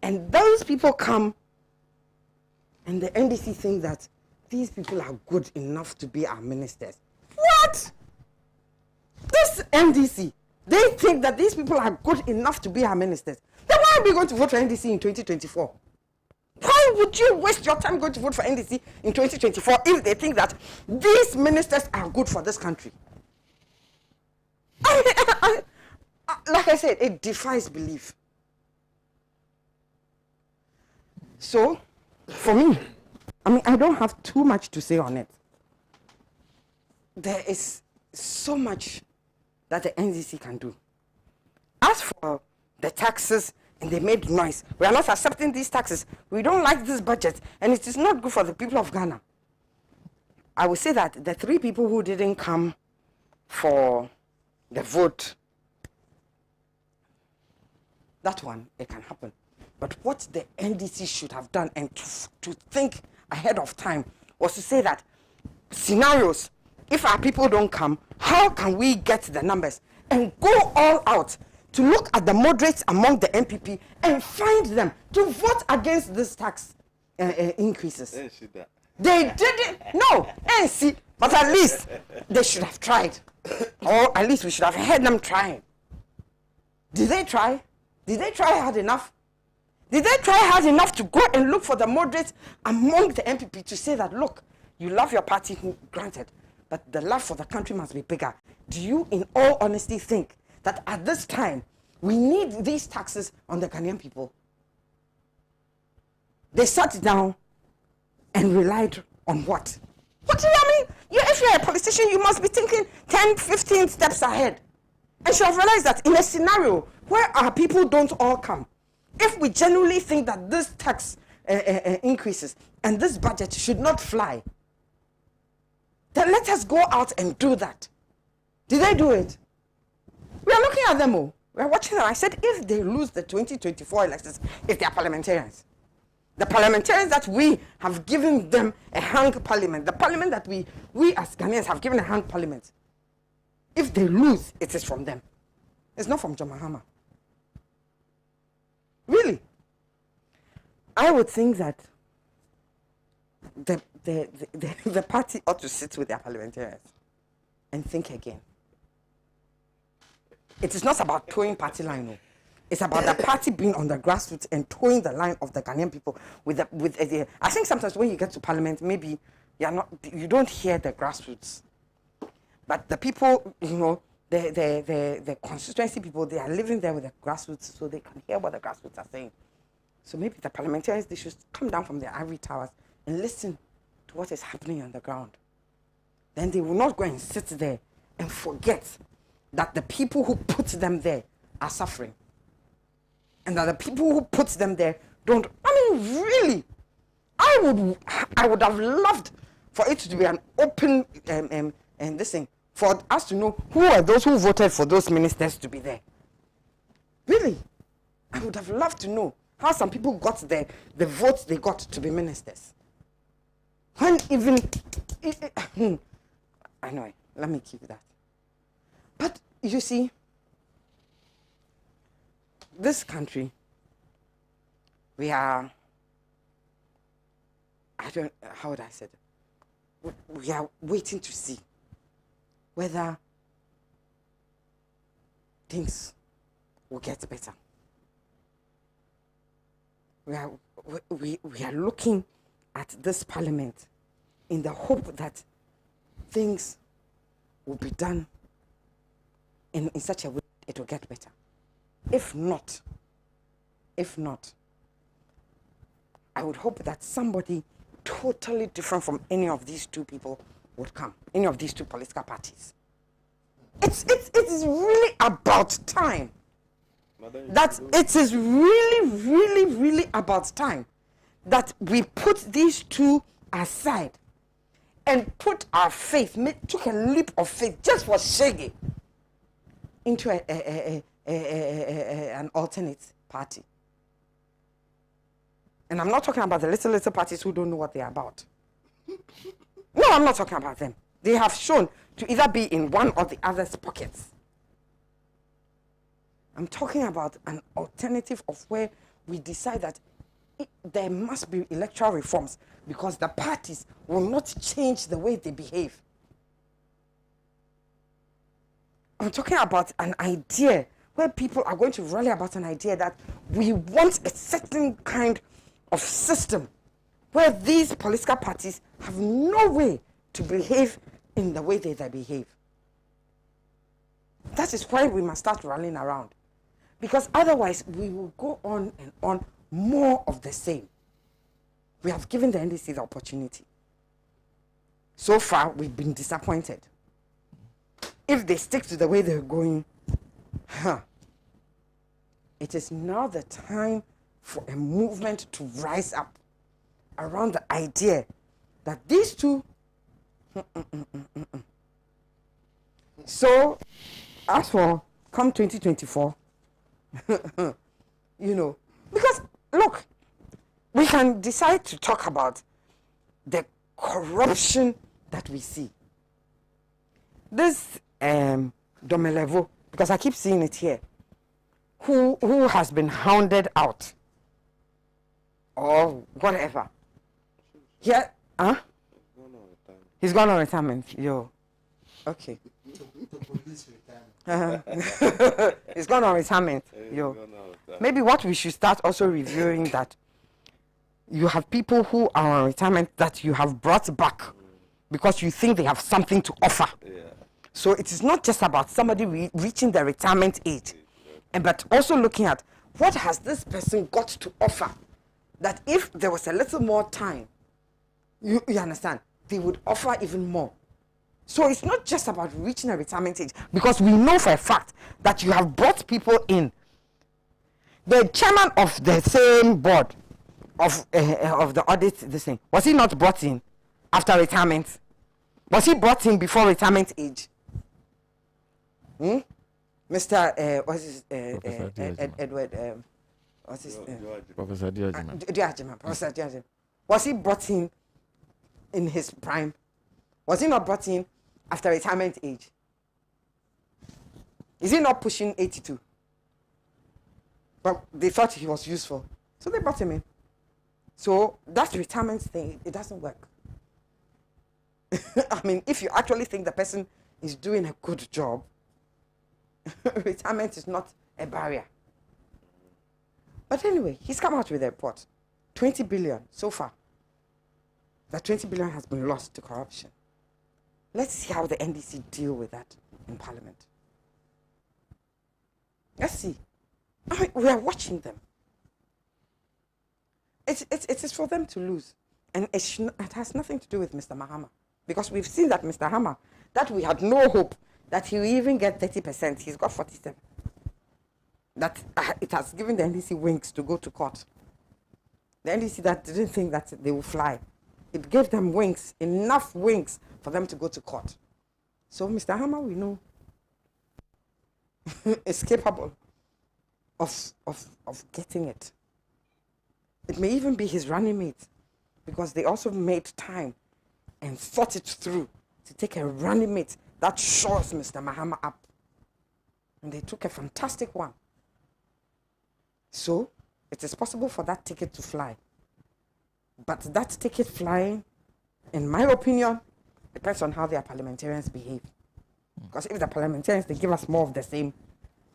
And those people come, and the NDC think that these people are good enough to be our ministers. What? This NDC, they think that these people are good enough to be our ministers. Then why are we going to vote for NDC in 2024? Why would you waste your time going to vote for NDC in 2024 if they think that these ministers are good for this country? Like I said, it defies belief. So, for me, I don't have too much to say on it. There is so much that the NDC can do. As for the taxes, and they made noise, we are not accepting these taxes. We don't like this budget, and it is not good for the people of Ghana. I would say that the 3 people who didn't come for the vote, that one, it can happen. But what the NDC should have done, and to think ahead of time, was to say that scenarios, if our people don't come, how can we get the numbers? And go all out to look at the moderates among the NPP and find them to vote against this tax increases. They didn't, no, but at least they should have tried. Or at least we should have heard them trying. Did they try? Did they try hard enough? Did they try hard enough to go and look for the moderates among the NPP to say that, look, you love your party, granted, but the love for the country must be bigger? Do you, in all honesty, think that at this time, we need these taxes on the Ghanaian people? They sat down and relied on what? What do you mean? If you're a politician, you must be thinking 10, 15 steps ahead. And should have realized that in a scenario where our people don't all come, if we genuinely think that this tax increases and this budget should not fly, then let us go out and do that. Did they do it? We are looking at them all. We are watching them. I said, if they lose the 2024 elections, if they are parliamentarians, the parliamentarians that we have given them a hung parliament, the parliament that we as Ghanaians have given a hung parliament, if they lose, it is from them. It's not from John Mahama. Really. I would think that the party ought to sit with their parliamentarians and think again. It is not about towing party line. No. It's about the party being on the grassroots and towing the line of the Ghanaian people I think sometimes when you get to parliament, maybe you don't hear the grassroots. But the people, the constituency people, they are living there with the grassroots, so they can hear what the grassroots are saying. So maybe the parliamentarians, they should come down from their ivory towers and listen to what is happening on the ground. Then they will not go and sit there and forget that the people who put them there are suffering. And that the people who put them there don't. I mean, really, I would have loved for it to be an open and this thing, for us to know who are those who voted for those ministers to be there. Really, I would have loved to know how some people got the votes they got to be ministers. When even, I know, let me keep that. But you see, this country, we are, how would I say it? We are waiting to see whether things will get better. We are looking at this parliament in the hope that things will be done in such a way it will get better. If not, I would hope that somebody totally different from any of these two people would come, any of these two political parties. It is really about time. That it is really, really, really about time that we put these two aside and put our faith, took a leap of faith just for Shege into an alternate party. And I'm not talking about the little parties who don't know what they're about. No, I'm not talking about them. They have shown to either be in one or the other's pockets. I'm talking about an alternative of where we decide that there must be electoral reforms because the parties will not change the way they behave. I'm talking about an idea where people are going to rally about an idea that we want a certain kind of system where these political parties have no way to behave in the way they behave. That is why we must start rallying around. Because otherwise, we will go on and on more of the same. We have given the NDC the opportunity. So far, we've been disappointed. If they stick to the way they're going, it is now the time for a movement to rise up around the idea that these two... So, as for come 2024, because look, we can decide to talk about the corruption that we see. This Domelevo, because I keep seeing it here, who has been hounded out or whatever. Yeah, he's gone on retirement. Yo, okay. He's gone on retirement. Yo, maybe what we should start also reviewing that you have people who are on retirement that you have brought back because you think they have something to offer. Yeah. So it is not just about somebody reaching the retirement age, but also looking at what has this person got to offer that if there was a little more time, you understand, they would offer even more. So it's not just about reaching a retirement age, because we know for a fact that you have brought people in. The chairman of the same board of the audit, this thing, was he not brought in after retirement? Was he brought in before retirement age? Mr. What's his Edward? What's his Professor Diajima. Professor Diajima. Was he brought in his prime? Was he not brought in after retirement age? Is he not pushing 82? But they thought he was useful, so they brought him in. So that retirement thing, it doesn't work. I mean, if you actually think the person is doing a good job, retirement is not a barrier. But anyway, he's come out with a report. 20 billion so far. That 20 billion has been lost to corruption. Let's see how the NDC deal with that in Parliament. Let's see. I mean, we are watching them. It is for them to lose. And it has nothing to do with Mr. Mahama. Because we've seen that Mr. Mahama, that we had no hope that he will even get 30%. He's got 47%. That it has given the NDC wings to go to court. The NDC that didn't think that they would fly. It gave them wings, enough wings for them to go to court. So Mr. Mahama, we know, is capable of getting it. It may even be his running mate, because they also made time and thought it through to take a running mate that shores Mr. Mahama up. And they took a fantastic one. So it is possible for that ticket to fly. But that ticket flying, in my opinion, depends on how their parliamentarians behave. Because if the parliamentarians, they give us more of the same,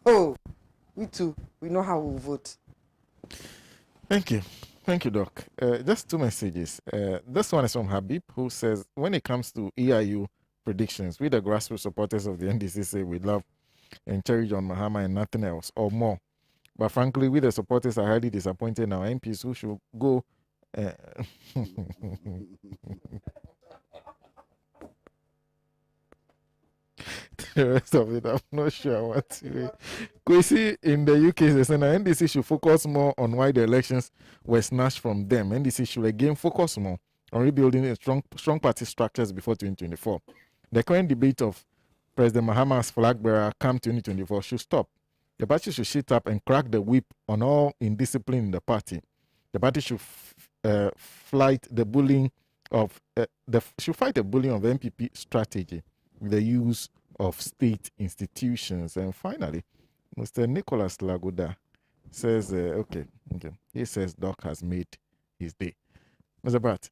oh, we too, we know how we'll vote. Thank you. Thank you, Doc. Just two messages. This one is from Habib, who says, when it comes to EIU predictions, we the grassroots supporters of the NDC say we love and cherish John Mahama and nothing else, or more. But frankly, we the supporters are highly disappointed in our MPs who should go... the rest of it, I'm not sure what to. Kwesi in the UK says the NDC should focus more on why the elections were snatched from them. NDC should again focus more on rebuilding a strong party structures before 2024. The current debate of President Mahama's flag bearer come 2024 should stop. The party should shit up and crack the whip on all indiscipline in the party. The party should fight the bullying of NPP strategy with the use of state institutions. And finally, Mr. Nicholas Lagoda says, okay, he says Doc has made his day. Mr. Bart.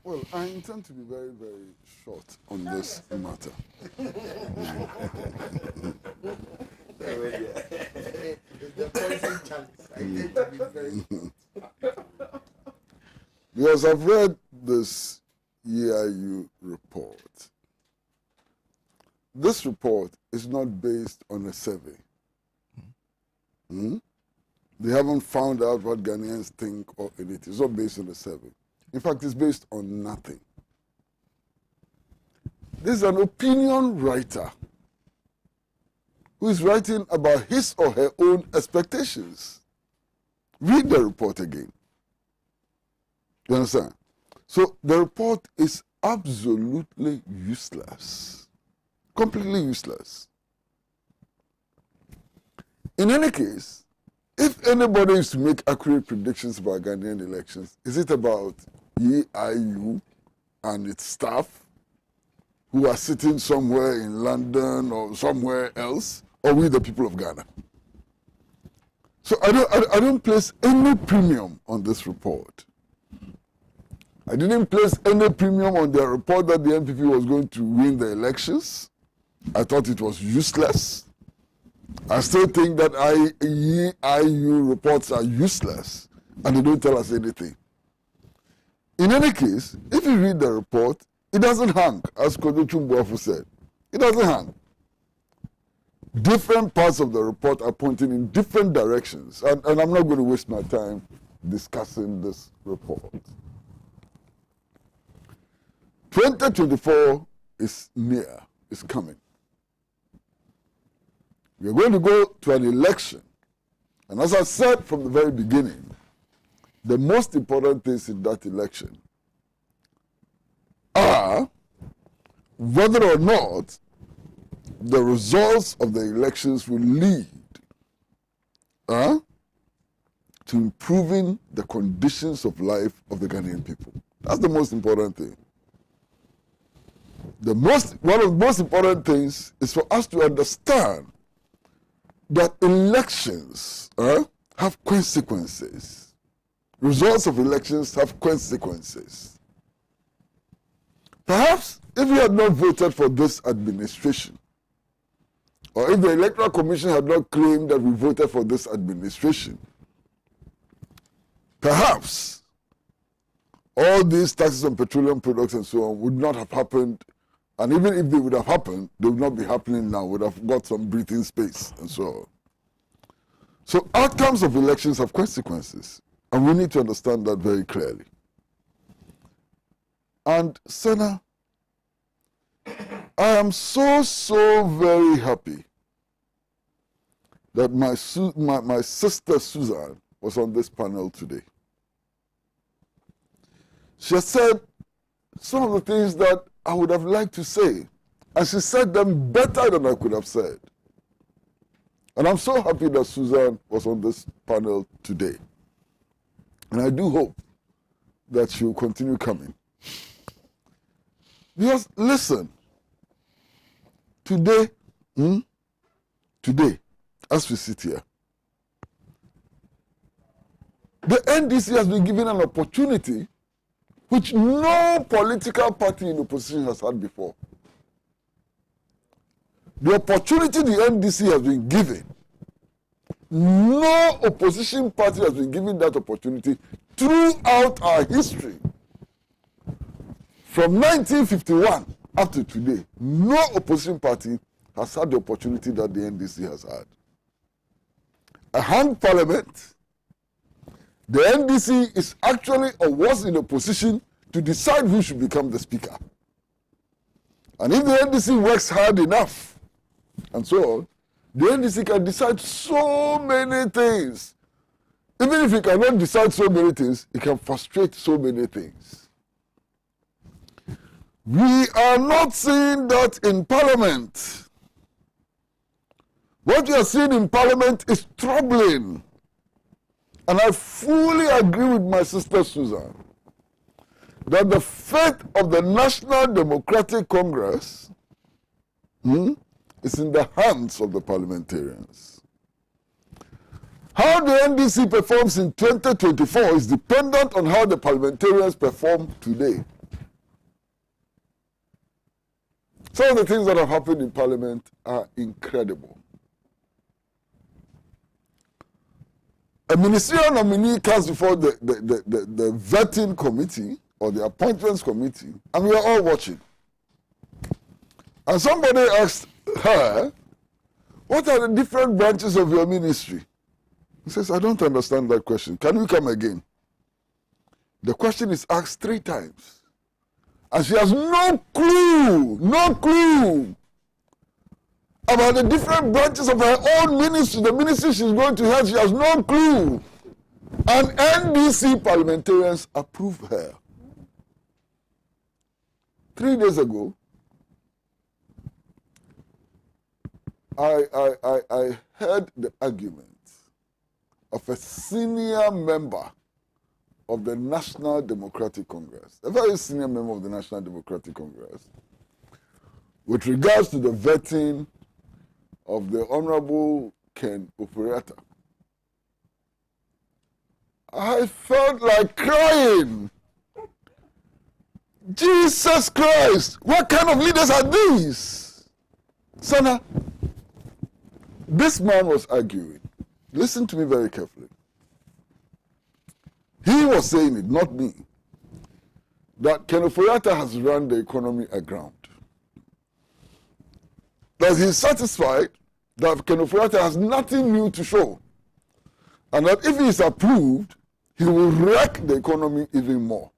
Well, I intend to be very, very short on this matter. Because I've read this EIU report. This report is not based on a survey. They haven't found out what Ghanaians think or anything. It's not based on a survey. In fact, it's based on nothing. This is an opinion writer who is writing about his or her own expectations. Read the report again. You understand? So the report is absolutely useless. Completely useless. In any case, if anybody is to make accurate predictions about Ghanaian elections, is it about EIU and its staff who are sitting somewhere in London or somewhere else, or we the people of Ghana? So I don't place any premium on this report. I didn't place any premium on the report that the NPP was going to win the elections. I thought it was useless. I still think that EIU reports are useless and they don't tell us anything. In any case, if you read the report, it doesn't hang, as Kodochum Boafu said. It doesn't hang. Different parts of the report are pointing in different directions, and I'm not going to waste my time discussing this report. 2024 is near, is coming. We are going to go to an election. And as I said from the very beginning, the most important things in that election are whether or not the results of the elections will lead to improving the conditions of life of the Ghanaian people. That's the most important thing. One of the most important things is for us to understand that elections have consequences. Results of elections have consequences. Perhaps if we had not voted for this administration, or if the Electoral Commission had not claimed that we voted for this administration, perhaps all these taxes on petroleum products and so on would not have happened. And even if they would have happened, they would not be happening now. Would have got some breathing space and so on. So outcomes of elections have consequences. And we need to understand that very clearly. And Sena, I am so very happy that my sister Susan was on this panel today. She has said some of the things that I would have liked to say, and she said them better than I could have said. And I'm so happy that Susan was on this panel today. And I do hope that she will continue coming. Because listen, today, as we sit here, the NDC has been given an opportunity which no political party in opposition has had before. The opportunity the NDC has been given, no opposition party has been given that opportunity throughout our history. From 1951 up to today, no opposition party has had the opportunity that the NDC has had. A hung parliament. The NDC is actually or was in a position to decide who should become the speaker. And if the NDC works hard enough and so on, the NDC can decide so many things. Even if it cannot decide so many things, it can frustrate so many things. We are not seeing that in Parliament. What we are seeing in Parliament is troubling. And I fully agree with my sister Susan that the fate of the National Democratic Congress is in the hands of the parliamentarians. How the NDC performs in 2024 is dependent on how the parliamentarians perform today. Some of the things that have happened in Parliament are incredible. A ministerial nominee comes before the vetting committee or the appointments committee, and we are all watching. And somebody asked her, what are the different branches of your ministry? He says, I don't understand that question. Can we come again? The question is asked 3 times. And she has no clue about the different branches of her own ministry, the ministry she's going to head. She has no clue. And NDC parliamentarians approve her. 3 days ago, I heard the argument of a senior member of the National Democratic Congress, a very senior member of the National Democratic Congress, with regards to the vetting of the Honorable Ken Oforiatta. I felt like crying. Jesus Christ, what kind of leaders are these? Sena, this man was arguing. Listen to me very carefully. He was saying it, not me, that Ken Oforiatta has run the economy aground. That he's satisfied that Ken Oforiatta has nothing new to show. And that if he is approved, he will wreck the economy even more.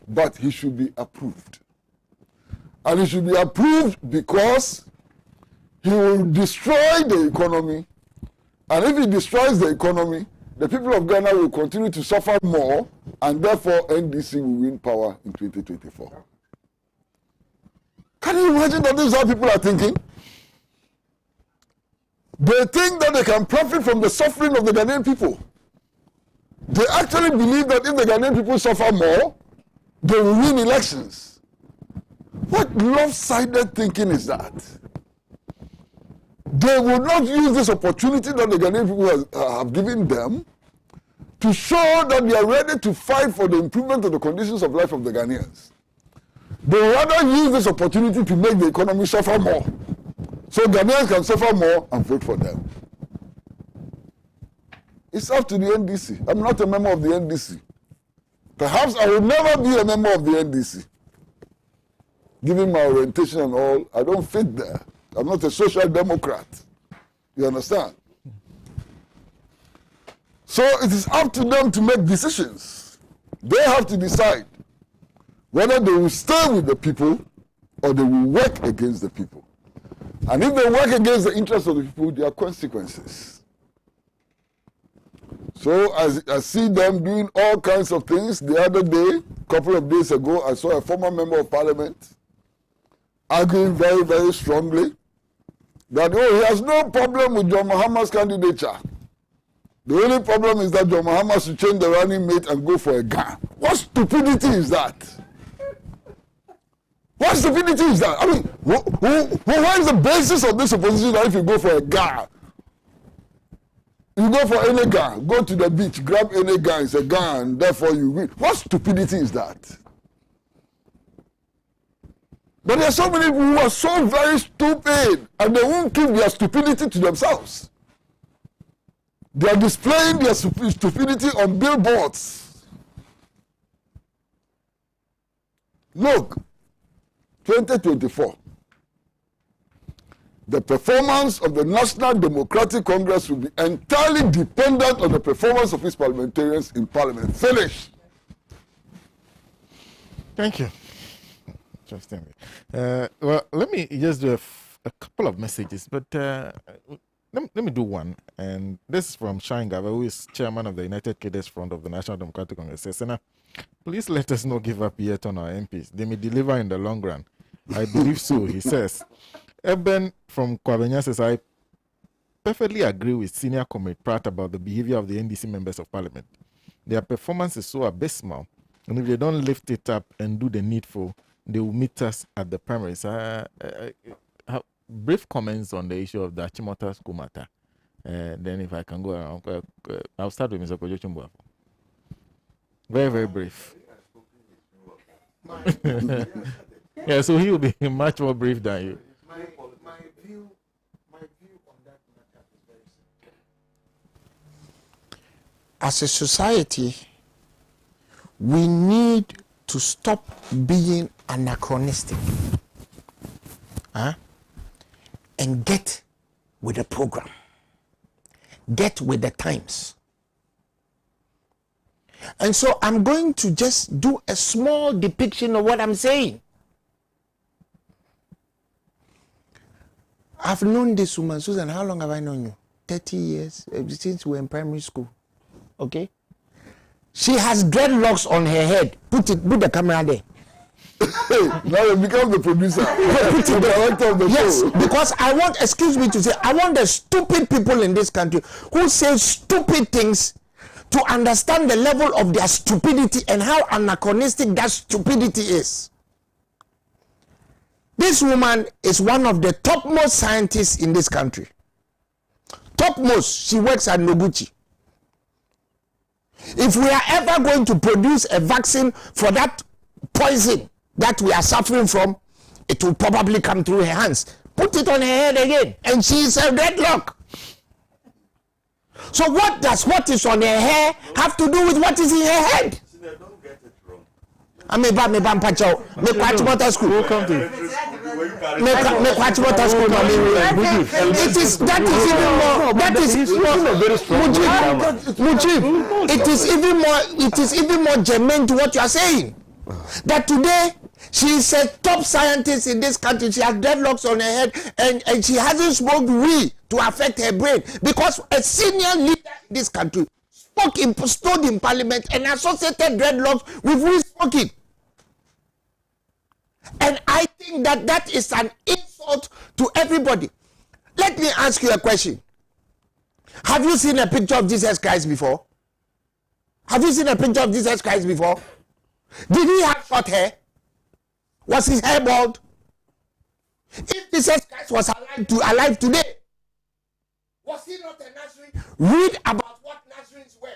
But he should be approved. And he should be approved because he will destroy the economy. And if he destroys the economy, the people of Ghana will continue to suffer more, and therefore NDC will win power in 2024. Can you imagine that this is how people are thinking? They think that they can profit from the suffering of the Ghanaian people. They actually believe that if the Ghanaian people suffer more, they will win elections. What lopsided thinking is that? They will not use this opportunity that the Ghanaian people have given them to show that they are ready to fight for the improvement of the conditions of life of the Ghanaians. They rather use this opportunity to make the economy suffer more, so Ghanaians can suffer more and vote for them. It's up to the NDC. I'm not a member of the NDC. Perhaps I will never be a member of the NDC. Given my orientation and all, I don't fit there. I'm not a social democrat. You understand? So it is up to them to make decisions. They have to decide whether they will stay with the people or they will work against the people. And if they work against the interests of the people, there are consequences. So I see them doing all kinds of things. The other day, a couple of days ago, I saw a former member of parliament arguing very, very strongly that, he has no problem with John Mahama's candidature. The only problem is that John Mahama should change the running mate and go for a gun. What stupidity is that? What stupidity is that? I mean, what is the basis of this supposition that if you go for a gun, you go for any gun, go to the beach, grab any gun, it's a gun, and therefore you win. What stupidity is that? But there are so many people who are so very stupid, and they won't keep their stupidity to themselves. They are displaying their stupidity on billboards. Look, 2024, the performance of the National Democratic Congress will be entirely dependent on the performance of its parliamentarians in Parliament. Finish. Thank you. Interesting. Well, let me just do a couple of messages, but let me do one. And this is from Shine Gaba, who is chairman of the United Cadres Front of the National Democratic Congress. Says, Sena, please let us not give up yet on our MPs. They may deliver in the long run. I believe so, he says. Eben from Kwabenya says, I perfectly agree with Senior Comrade Pratt about the behavior of the NDC members of Parliament. Their performance is so abysmal, and if they don't lift it up and do the needful, they will meet us at the primaries. Brief comments on the issue of the Achimota school matter. Then if I can go around, I'll start with Mr. Kojo Chumbuafo. Very, very brief. Yeah, so he will be much more brief than you. My view on that matter is very simple. As a society, we need to stop being anachronistic, and get with the program, get with the times. And so I'm going to just do a small depiction of what I'm saying. I've known this woman, Susan. How long have I known you? 30 years, since we were in primary school. Okay? She has dreadlocks on her head. Put the camera there. Now you become the producer. The director of the show. Because I want, excuse me to say, I want the stupid people in this country who say stupid things to understand the level of their stupidity and how anachronistic that stupidity is. This woman is one of the topmost scientists in this country. Topmost. She works at Noguchi. If we are ever going to produce a vaccine for that poison that we are suffering from, it will probably come through her hands. Put it on her head again, and she is a deadlock. So what does what is on her hair have to do with what is in her head? Don't get it wrong. I mean, Achimota school. Welcome to Achimota school. It is that is even more. That is Mujib. It is even more germane to what you are saying. That today She's a top scientist in this country. She has dreadlocks on her head, and she hasn't smoked weed to affect her brain, because a senior leader in this country stood in parliament and associated dreadlocks with weed smoking. And I think that is an insult to everybody. Let me ask you a question. Have you seen a picture of Jesus Christ before? Have you seen a picture of Jesus Christ before? Did he have short hair? Was his hair bald? If Jesus Christ was alive today, was he not a Nazarene? Read about what Nazarenes were.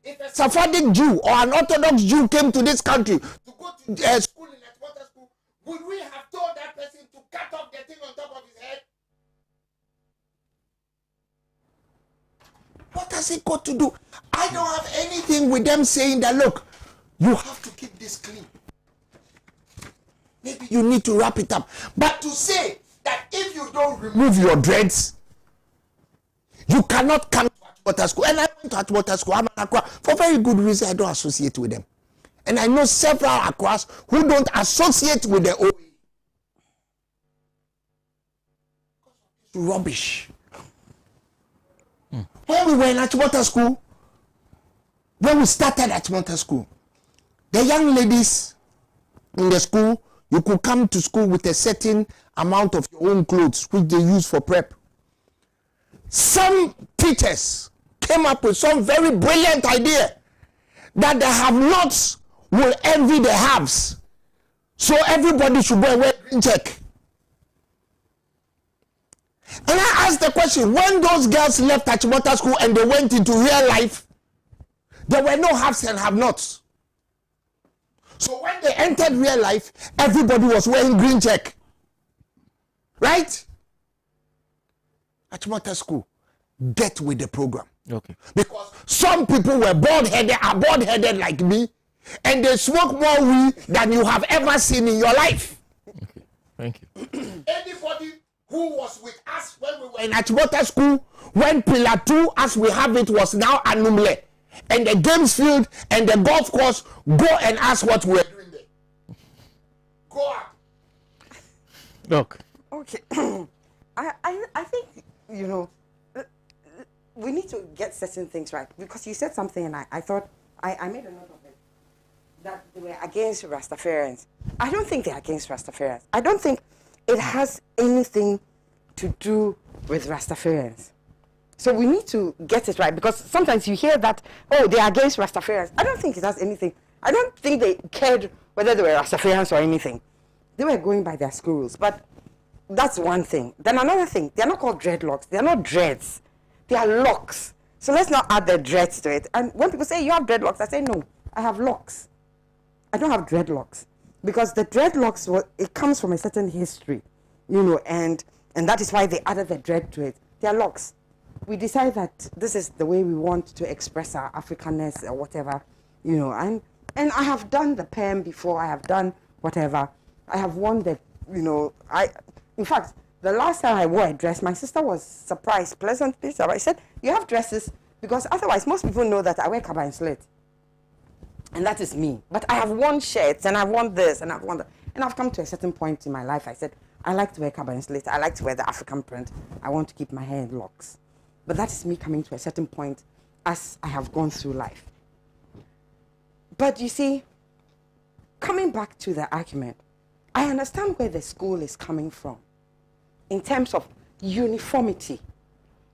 If a Sephardic Jew or an Orthodox Jew came to this country to go to school in Achimota school, would we have told that person to cut off the thing on top of his head? What has it got to do? I don't have anything with them saying that, look, you have to keep this clean. Maybe you need to wrap it up. But to say that if you don't remove your dreads, you cannot come to Achimota school. And I went to Achimota school. I'm an Accra. For very good reason, I don't associate with them. And I know several Accras who don't associate with the OE. Rubbish. When we were in Achimota school, when we started Achimota school, the young ladies in the school, you could come to school with a certain amount of your own clothes, which they use for prep. Some teachers came up with some very brilliant idea that the have-nots will envy the haves. So everybody should go and wear green check. And I asked the question, when those girls left Achimota school and they went into real life, there were no haves and have-nots. So when they entered real life, everybody was wearing green check. Right? Achimota school, get with the program. Okay. Because some people were bald-headed like me, and they smoke more weed than you have ever seen in your life. Okay. Thank you. Anybody who was with us when we were in Achimota school, when Pillar 2, as we have it, was now Anumle, and the games field and the golf course, go and ask what we're doing there. Go up. Look. Okay. I think, you know, we need to get certain things right, because you said something and I thought, I made a note of it, that they were against Rastafarians. I don't think they're against Rastafarians. I don't think it has anything to do with Rastafarians. So we need to get it right, because sometimes you hear that, oh, they're against Rastafarians. I don't think it has anything. I don't think they cared whether they were Rastafarians or anything. They were going by their school rules. But that's one thing. Then another thing, they're not called dreadlocks. They're not dreads. They are locks. So let's not add the dreads to it. And when people say, you have dreadlocks, I say, no, I have locks. I don't have dreadlocks. Because the dreadlocks, it comes from a certain history, you know, and that is why they added the dread to it. They are locks. We decide that this is the way we want to express our Africanness or whatever, you know, and I have done the perm before, I have done whatever. I have worn the, you know, in fact, the last time I wore a dress, my sister was surprised, pleasantly surprised. I said, you have dresses, because otherwise most people know that I wear kaba and slit. And that is me. But I have worn shirts, and I've worn this, and I've worn that. And I've come to a certain point in my life, I said, I like to wear kaba and slit. I like to wear the African print. I want to keep my hair in locks. But that is me coming to a certain point as I have gone through life. But you see, coming back to the argument, I understand where the school is coming from in terms of uniformity.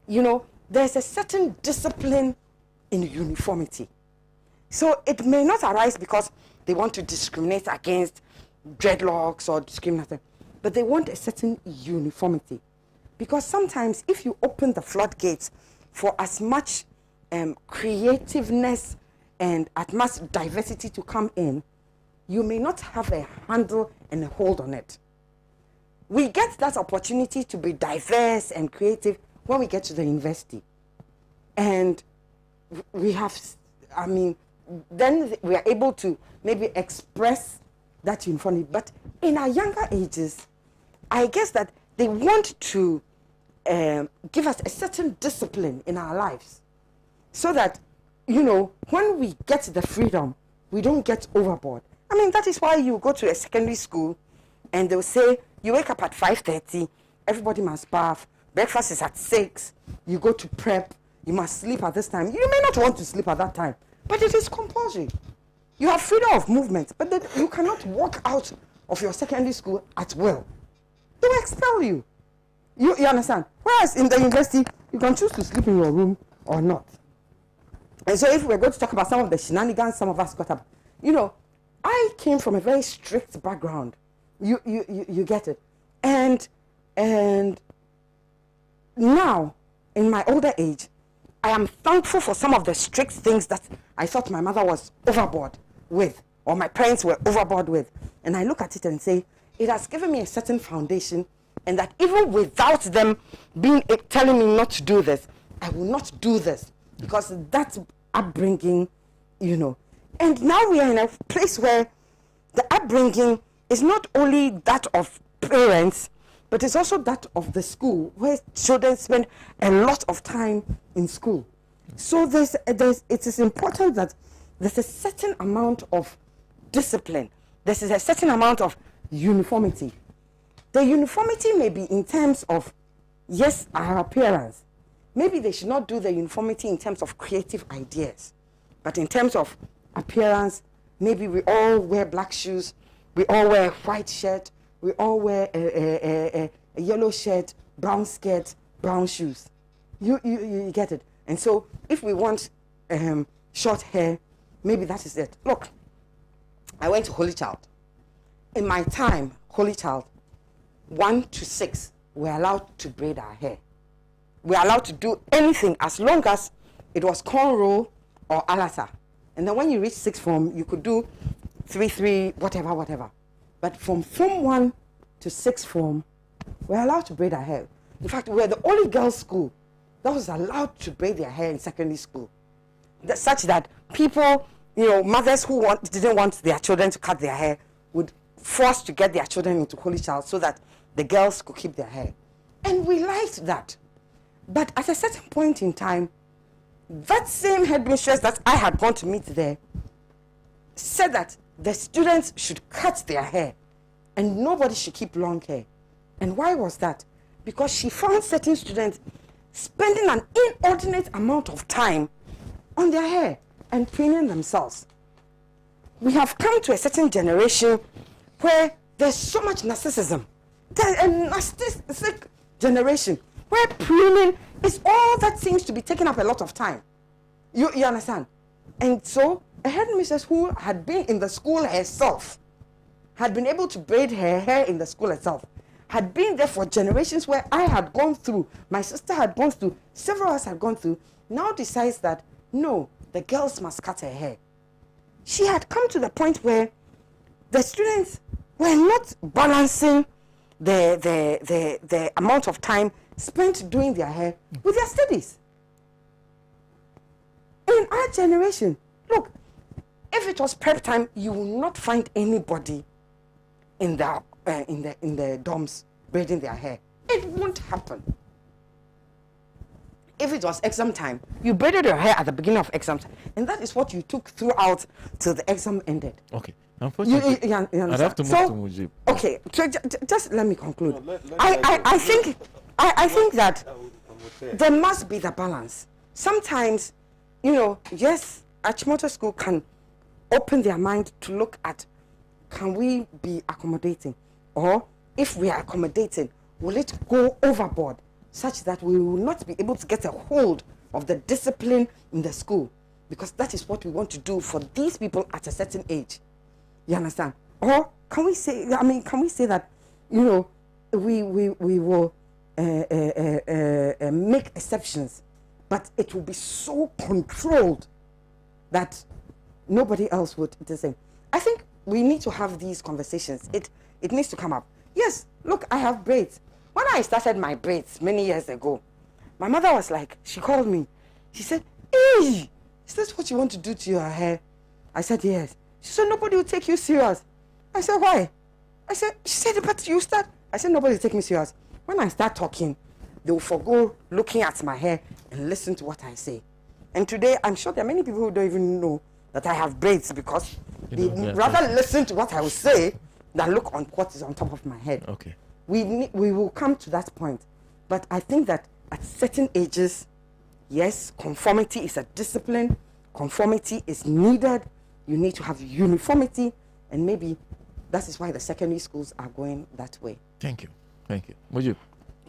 You know, there's a certain discipline in uniformity. So it may not arise because they want to discriminate against dreadlocks or discriminate, but they want a certain uniformity. Because sometimes if you open the floodgates for as much creativeness and as much diversity to come in, you may not have a handle and a hold on it. We get that opportunity to be diverse and creative when we get to the university. And we have, I mean, then we are able to maybe express that uniformity. But in our younger ages, I guess that they want to give us a certain discipline in our lives so that, you know, when we get the freedom, we don't get overboard. I mean, that is why you go to a secondary school and they'll say, you wake up at 5:30, everybody must bath, breakfast is at 6, you go to prep, you must sleep at this time. You may not want to sleep at that time, but it is compulsory. You have freedom of movement, but then you cannot walk out of your secondary school at will. They will expel you. You understand? Whereas in the university, you can choose to sleep in your room or not. And so if we're going to talk about some of the shenanigans some of us got up, you know, I came from a very strict background. You get it. And now, in my older age, I am thankful for some of the strict things that I thought my mother was overboard with, or my parents were overboard with. And I look at it and say, it has given me a certain foundation, and that even without them telling me not to do this, I will not do this, because that's upbringing, you know. And now we are in a place where the upbringing is not only that of parents, but it's also that of the school, where children spend a lot of time in school. So it is important that there's a certain amount of discipline. There's a certain amount of uniformity. The uniformity may be in terms of, yes, our appearance. Maybe they should not do the uniformity in terms of creative ideas, but in terms of appearance, maybe we all wear black shoes, we all wear a white shirt, we all wear a yellow shirt, brown skirt, brown shoes. You get it? And so if we want short hair, maybe that is it. Look, I went to Holy Child. In my time, Holy Child, 1 to 6, we're allowed to braid our hair. We're allowed to do anything as long as it was cornrow or alata. And then when you reach 6th form, you could do 3, whatever. But from Form 1 to 6th form, we're allowed to braid our hair. In fact, we're the only girls' school that was allowed to braid their hair in secondary school. Such that people, you know, mothers who didn't want their children to cut their hair would force to get their children into Holy Child so that the girls could keep their hair. And we liked that. But at a certain point in time, that same headmistress that I had gone to meet there said that the students should cut their hair and nobody should keep long hair. And why was that? Because she found certain students spending an inordinate amount of time on their hair and training themselves. We have come to a certain generation where there's so much narcissism. There's a narcissistic generation where pruning is all that seems to be taking up a lot of time. You understand? And so a headmistress who had been in the school herself, had been able to braid her hair in the school itself, had been there for generations, where I had gone through, my sister had gone through, several of us had gone through, now decides that, no, the girls must cut her hair. She had come to the point where the students were not balancing the amount of time spent doing their hair with their studies. In our generation, look, if it was prep time, you will not find anybody in the dorms braiding their hair. It won't happen. If it was exam time, you braided your hair at the beginning of exam time, and that is what you took throughout till the exam ended. Okay. Unfortunately, you I'd have to move to Mujib. Okay, so just let me conclude. I think that there must be the balance. Sometimes, you know, yes, Achimota School can open their mind to look at, can we be accommodating? Or if we are accommodating, will it go overboard such that we will not be able to get a hold of the discipline in the school? Because that is what we want to do for these people at a certain age. You understand? Or can we say that, you know, we will make exceptions, but it will be so controlled that nobody else would do the same. I think we need to have these conversations. It needs to come up. Yes, look, I have braids. When I started my braids many years ago, my mother was like, she called me. She said, "Hey, is this what you want to do to your hair?" I said, "Yes." She said, "Nobody will take you serious." I said, "Why?" She said, "But you start." I said, "Nobody will take me serious. When I start talking, they will forgo looking at my hair and listen to what I say." And today, I'm sure there are many people who don't even know that I have braids, because They rather listen to what I will say than look on what is on top of my head. Okay. We will come to that point. But I think that at certain ages, yes, conformity is a discipline. Conformity is needed. You need to have uniformity. And maybe that is why the secondary schools are going that way. Thank you. Thank you. Mujib?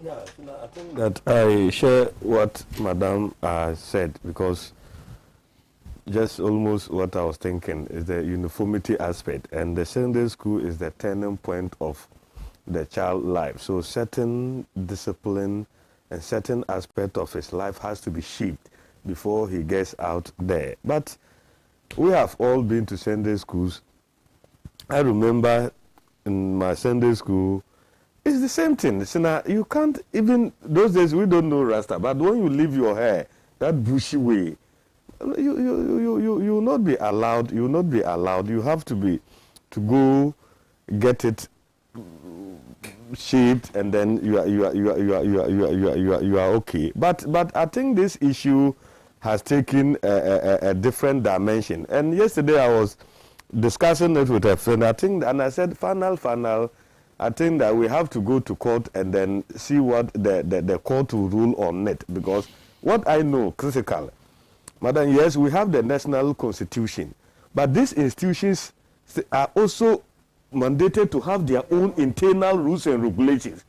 Yeah, I think that I share what Madam said, because just almost what I was thinking is the uniformity aspect, and the secondary school is the turning point of the child life. So certain discipline and certain aspect of his life has to be shaped before he gets out there. But we have all been to Sunday schools. I remember in my Sunday school, it's the same thing. Sena, you can't even, those days we don't know Rasta, but when you leave your hair that bushy way, you will not be allowed. You will not be allowed. You have to go get it shaped, and then you are okay. But I think this issue has taken a different dimension. And yesterday I was discussing it with a friend. I said, final. I think that we have to go to court and then see what the court will rule on it. Because what I know, critical, Madam, yes, we have the national constitution, but these institutions are also mandated to have their own internal rules and regulations,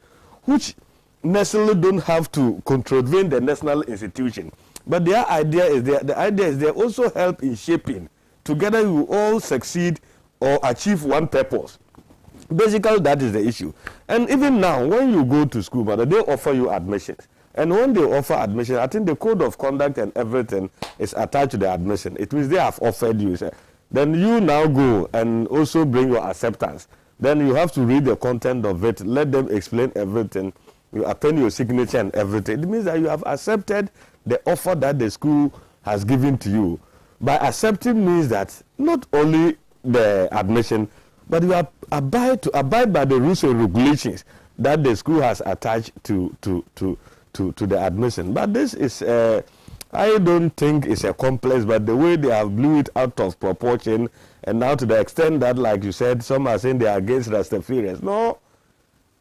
which necessarily don't have to contravene the national institution. But their idea is they also help in shaping. Together you all succeed or achieve one purpose. Basically, that is the issue. And even now, when you go to school, but they offer you admissions. And when they offer admission, I think the code of conduct and everything is attached to the admission. It means they have offered you. Then you now go and also bring your acceptance. Then you have to read the content of it, let them explain everything. You append your signature and everything. It means that you have accepted the offer that the school has given to you. By accepting means that not only the admission, but you abide by the rules and regulations that the school has attached to the admission. But this is, I don't think it's a complex, but the way they have blew it out of proportion, and now to the extent that, like you said, some are saying they are against Rastafarians. No,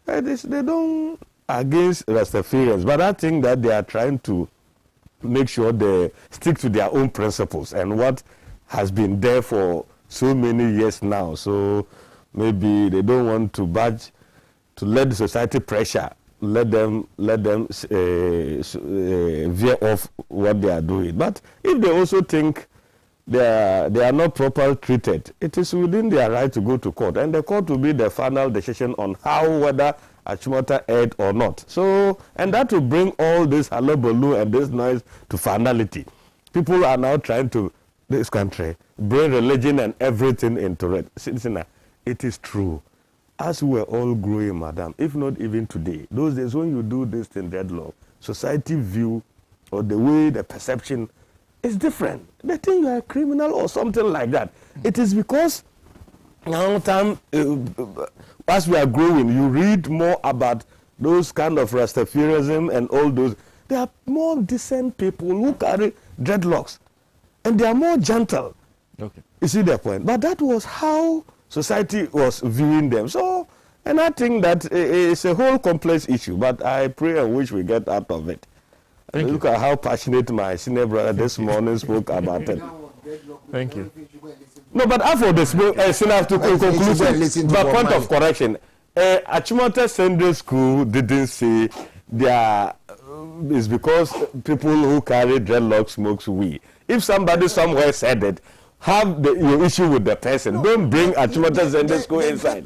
they don't against Rastafarians, but I think that they are trying to make sure they stick to their own principles and what has been there for so many years now. So maybe they don't want to budge, to let the society pressure, let them veer off what they are doing. But if they also think they are not properly treated, it is within their right to go to court, and the court will be the final decision on whether Achimota aired or not. So, and that will bring all this hullabaloo and this noise to finality. People are now trying to, this country, bring religion and everything into it. Sena, it is true. As we were all growing, madam, if not even today, those days when you do this in deadlock, society view or the way the perception is different. They think you are a criminal or something like that. It is because now time, as we are growing, you read more about those kind of Rastafarianism and all those. There are more decent people who carry dreadlocks, and they are more gentle. Okay. You see the point? But that was how society was viewing them. So, and I think that it's a whole complex issue, but I pray and wish we get out of it. Look at how passionate my senior brother this morning spoke about it. Thank you. No, but after this, Sena, to conclude, but point of correction, Achimota Sunday School didn't say there is because people who carry dreadlocks smokes weed. If somebody somewhere said it, have your issue with the person. No, don't bring Achimota Sunday School inside.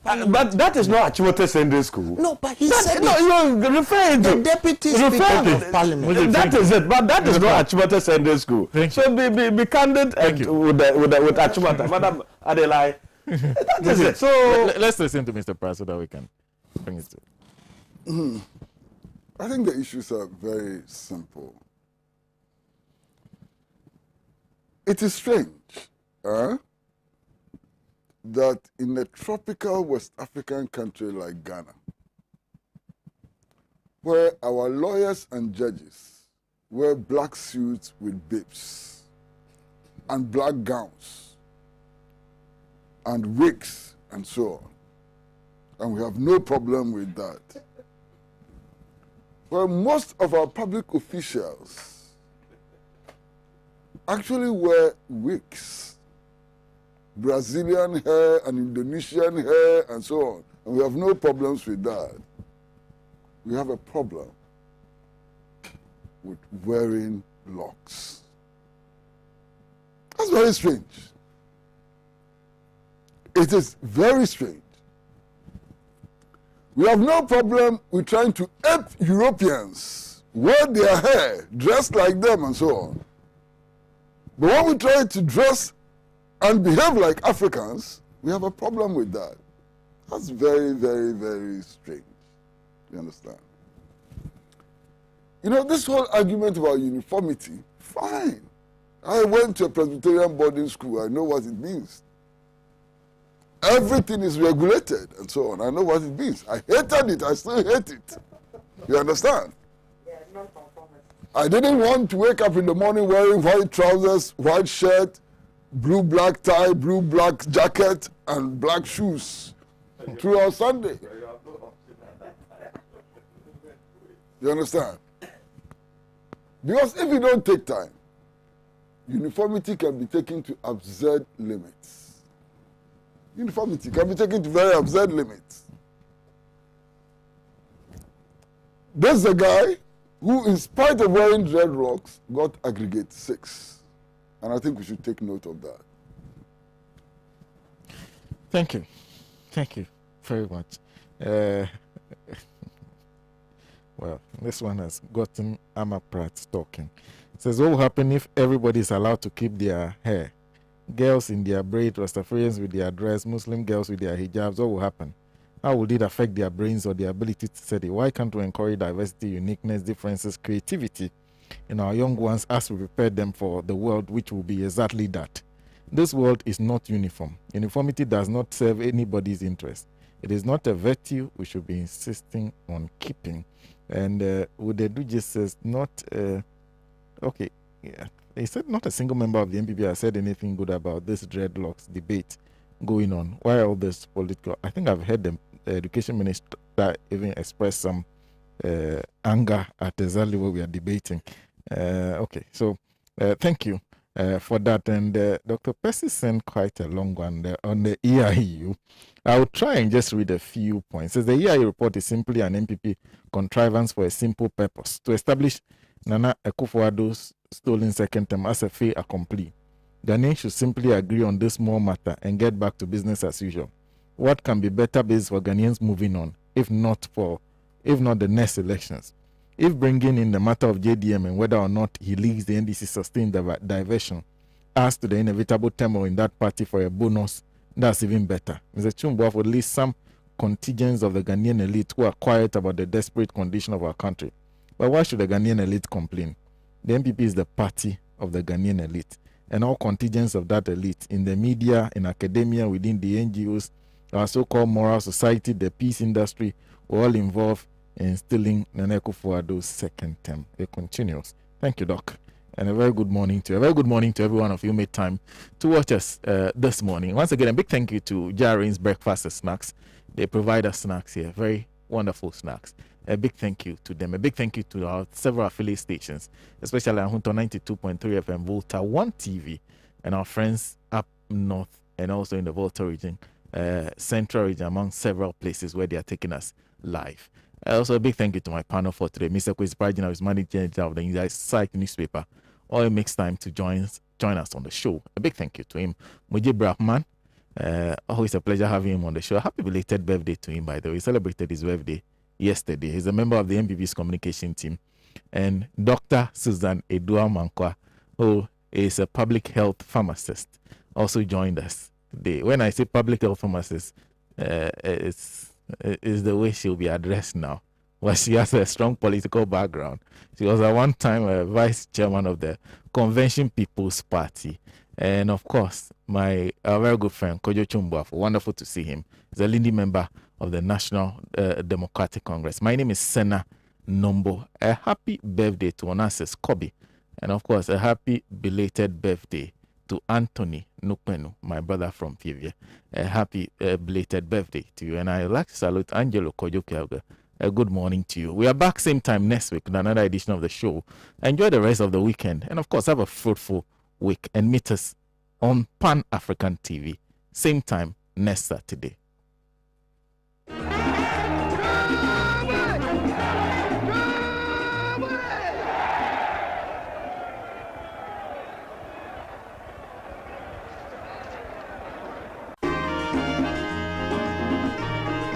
But that is not Achimota Sunday School. No, but he said no, you're referring to the deputy speaker of parliament. That is it, but that is not Achimota Sunday School. So be candid with Achimota, Madam Adelai. That is it. So let's listen to Mr. Pratt so that we can bring it to. I think the issues are very simple. It is strange that in a tropical West African country like Ghana, where our lawyers and judges wear black suits with bibs and black gowns and wigs and so on. And we have no problem with that. Well, most of our public officials actually wear wigs, Brazilian hair and Indonesian hair and so on. And we have no problems with that. We have a problem with wearing locks. That's very strange. It is very strange. We have no problem with trying to ape Europeans, wear their hair, dress like them and so on. But when we try to dress and behave like Africans, we have a problem with that. That's very, very, very strange. You understand? You know, this whole argument about uniformity, fine. I went to a Presbyterian boarding school. I know what it means. Everything is regulated and so on. I know what it means. I hated it. I still hate it. You understand? Yeah, non-conformist. I didn't want to wake up in the morning wearing white trousers, white shirt, blue black tie, blue black jacket, and black shoes throughout Sunday. You understand? Because if you don't take time, uniformity can be taken to absurd limits. Uniformity can be taken to very absurd limits. There's a guy who, in spite of wearing dreadlocks, got aggregate 6. And I think we should take note of that. Thank you. Thank you very much. Well, this one has gotten Amaprat talking. It says, what will happen if everybody is allowed to keep their hair? Girls in their braid, Rastafarians with their dress, Muslim girls with their hijabs, what will happen? How will it affect their brains or their ability to study? Why can't we encourage diversity, uniqueness, differences, creativity in our young ones as we prepare them for the world, which will be exactly that? This world is not uniform. Uniformity does not serve anybody's interest. It is not a virtue we should be insisting on keeping. And Udedu just says, not, okay, yeah. He said not a single member of the NPP has said anything good about this dreadlocks debate going on. Why all this political? I think I've heard the education minister even express some anger at exactly what we are debating. Okay, so thank you for that. And Dr. Percy sent quite a long one on the EIU. I'll try and just read a few points. It says the EIU report is simply an NPP contrivance for a simple purpose, to establish Nana Akufo-Addo's stolen second term as a fait accompli. Ghanaians should simply agree on this small matter and get back to business as usual. What can be better basis for Ghanaians moving on, if not the next elections? If bringing in the matter of JDM and whether or not he leads the NDC sustained diversion as to the inevitable turmoil in that party for a bonus, that's even better. Mr. Chumbo, for at least some contingents of the Ghanaian elite who are quiet about the desperate condition of our country. But why should the Ghanaian elite complain? The NPP is the party of the Ghanaian elite, and all contingents of that elite in the media, in academia, within the NGOs, our so-called moral society, the peace industry, were all involved in stealing Nana Akufo-Addo's second term. It continues. Thank you, Doc. And a very good morning to you. A very good morning to every one of you who made time to watch us this morning. Once again, a big thank you to Jarin's Breakfast and Snacks. They provide us snacks here. Very wonderful snacks. A big thank you to them. A big thank you to our several affiliate stations, especially Ahunto 92.3 FM, Volta 1 TV, and our friends up north and also in the Volta region, Central region, among several places where they are taking us live. Also, a big thank you to my panel for today, Mr. Chris Bragina, who is managing editor of the Inside newspaper. All makes time to join us on the show. A big thank you to him. Mujib Rahman, always a pleasure having him on the show. Happy belated birthday to him, by the way. He celebrated his birthday yesterday. He's a member of the NPP's communication team. And Dr. Susan Edua Mankwa, who is a public health pharmacist, also joined us today. When I say public health pharmacist, it's the way she'll be addressed now. Well, she has a strong political background. She was at one time a vice chairman of the Convention People's Party. And of course, our very good friend, Kojo Chumbuafo, wonderful to see him. He's a leading member of the National Democratic Congress. My name is Sena Nombo. A happy birthday to Onassis Kobe. And of course, a happy belated birthday to Anthony Nupenu, my brother from Fivia. A happy belated birthday to you. And I'd like to salute Angelo Kojokiaga. A good morning to you. We are back same time next week with another edition of the show. Enjoy the rest of the weekend. And of course, have a fruitful week. And meet us on Pan African TV. Same time next Saturday.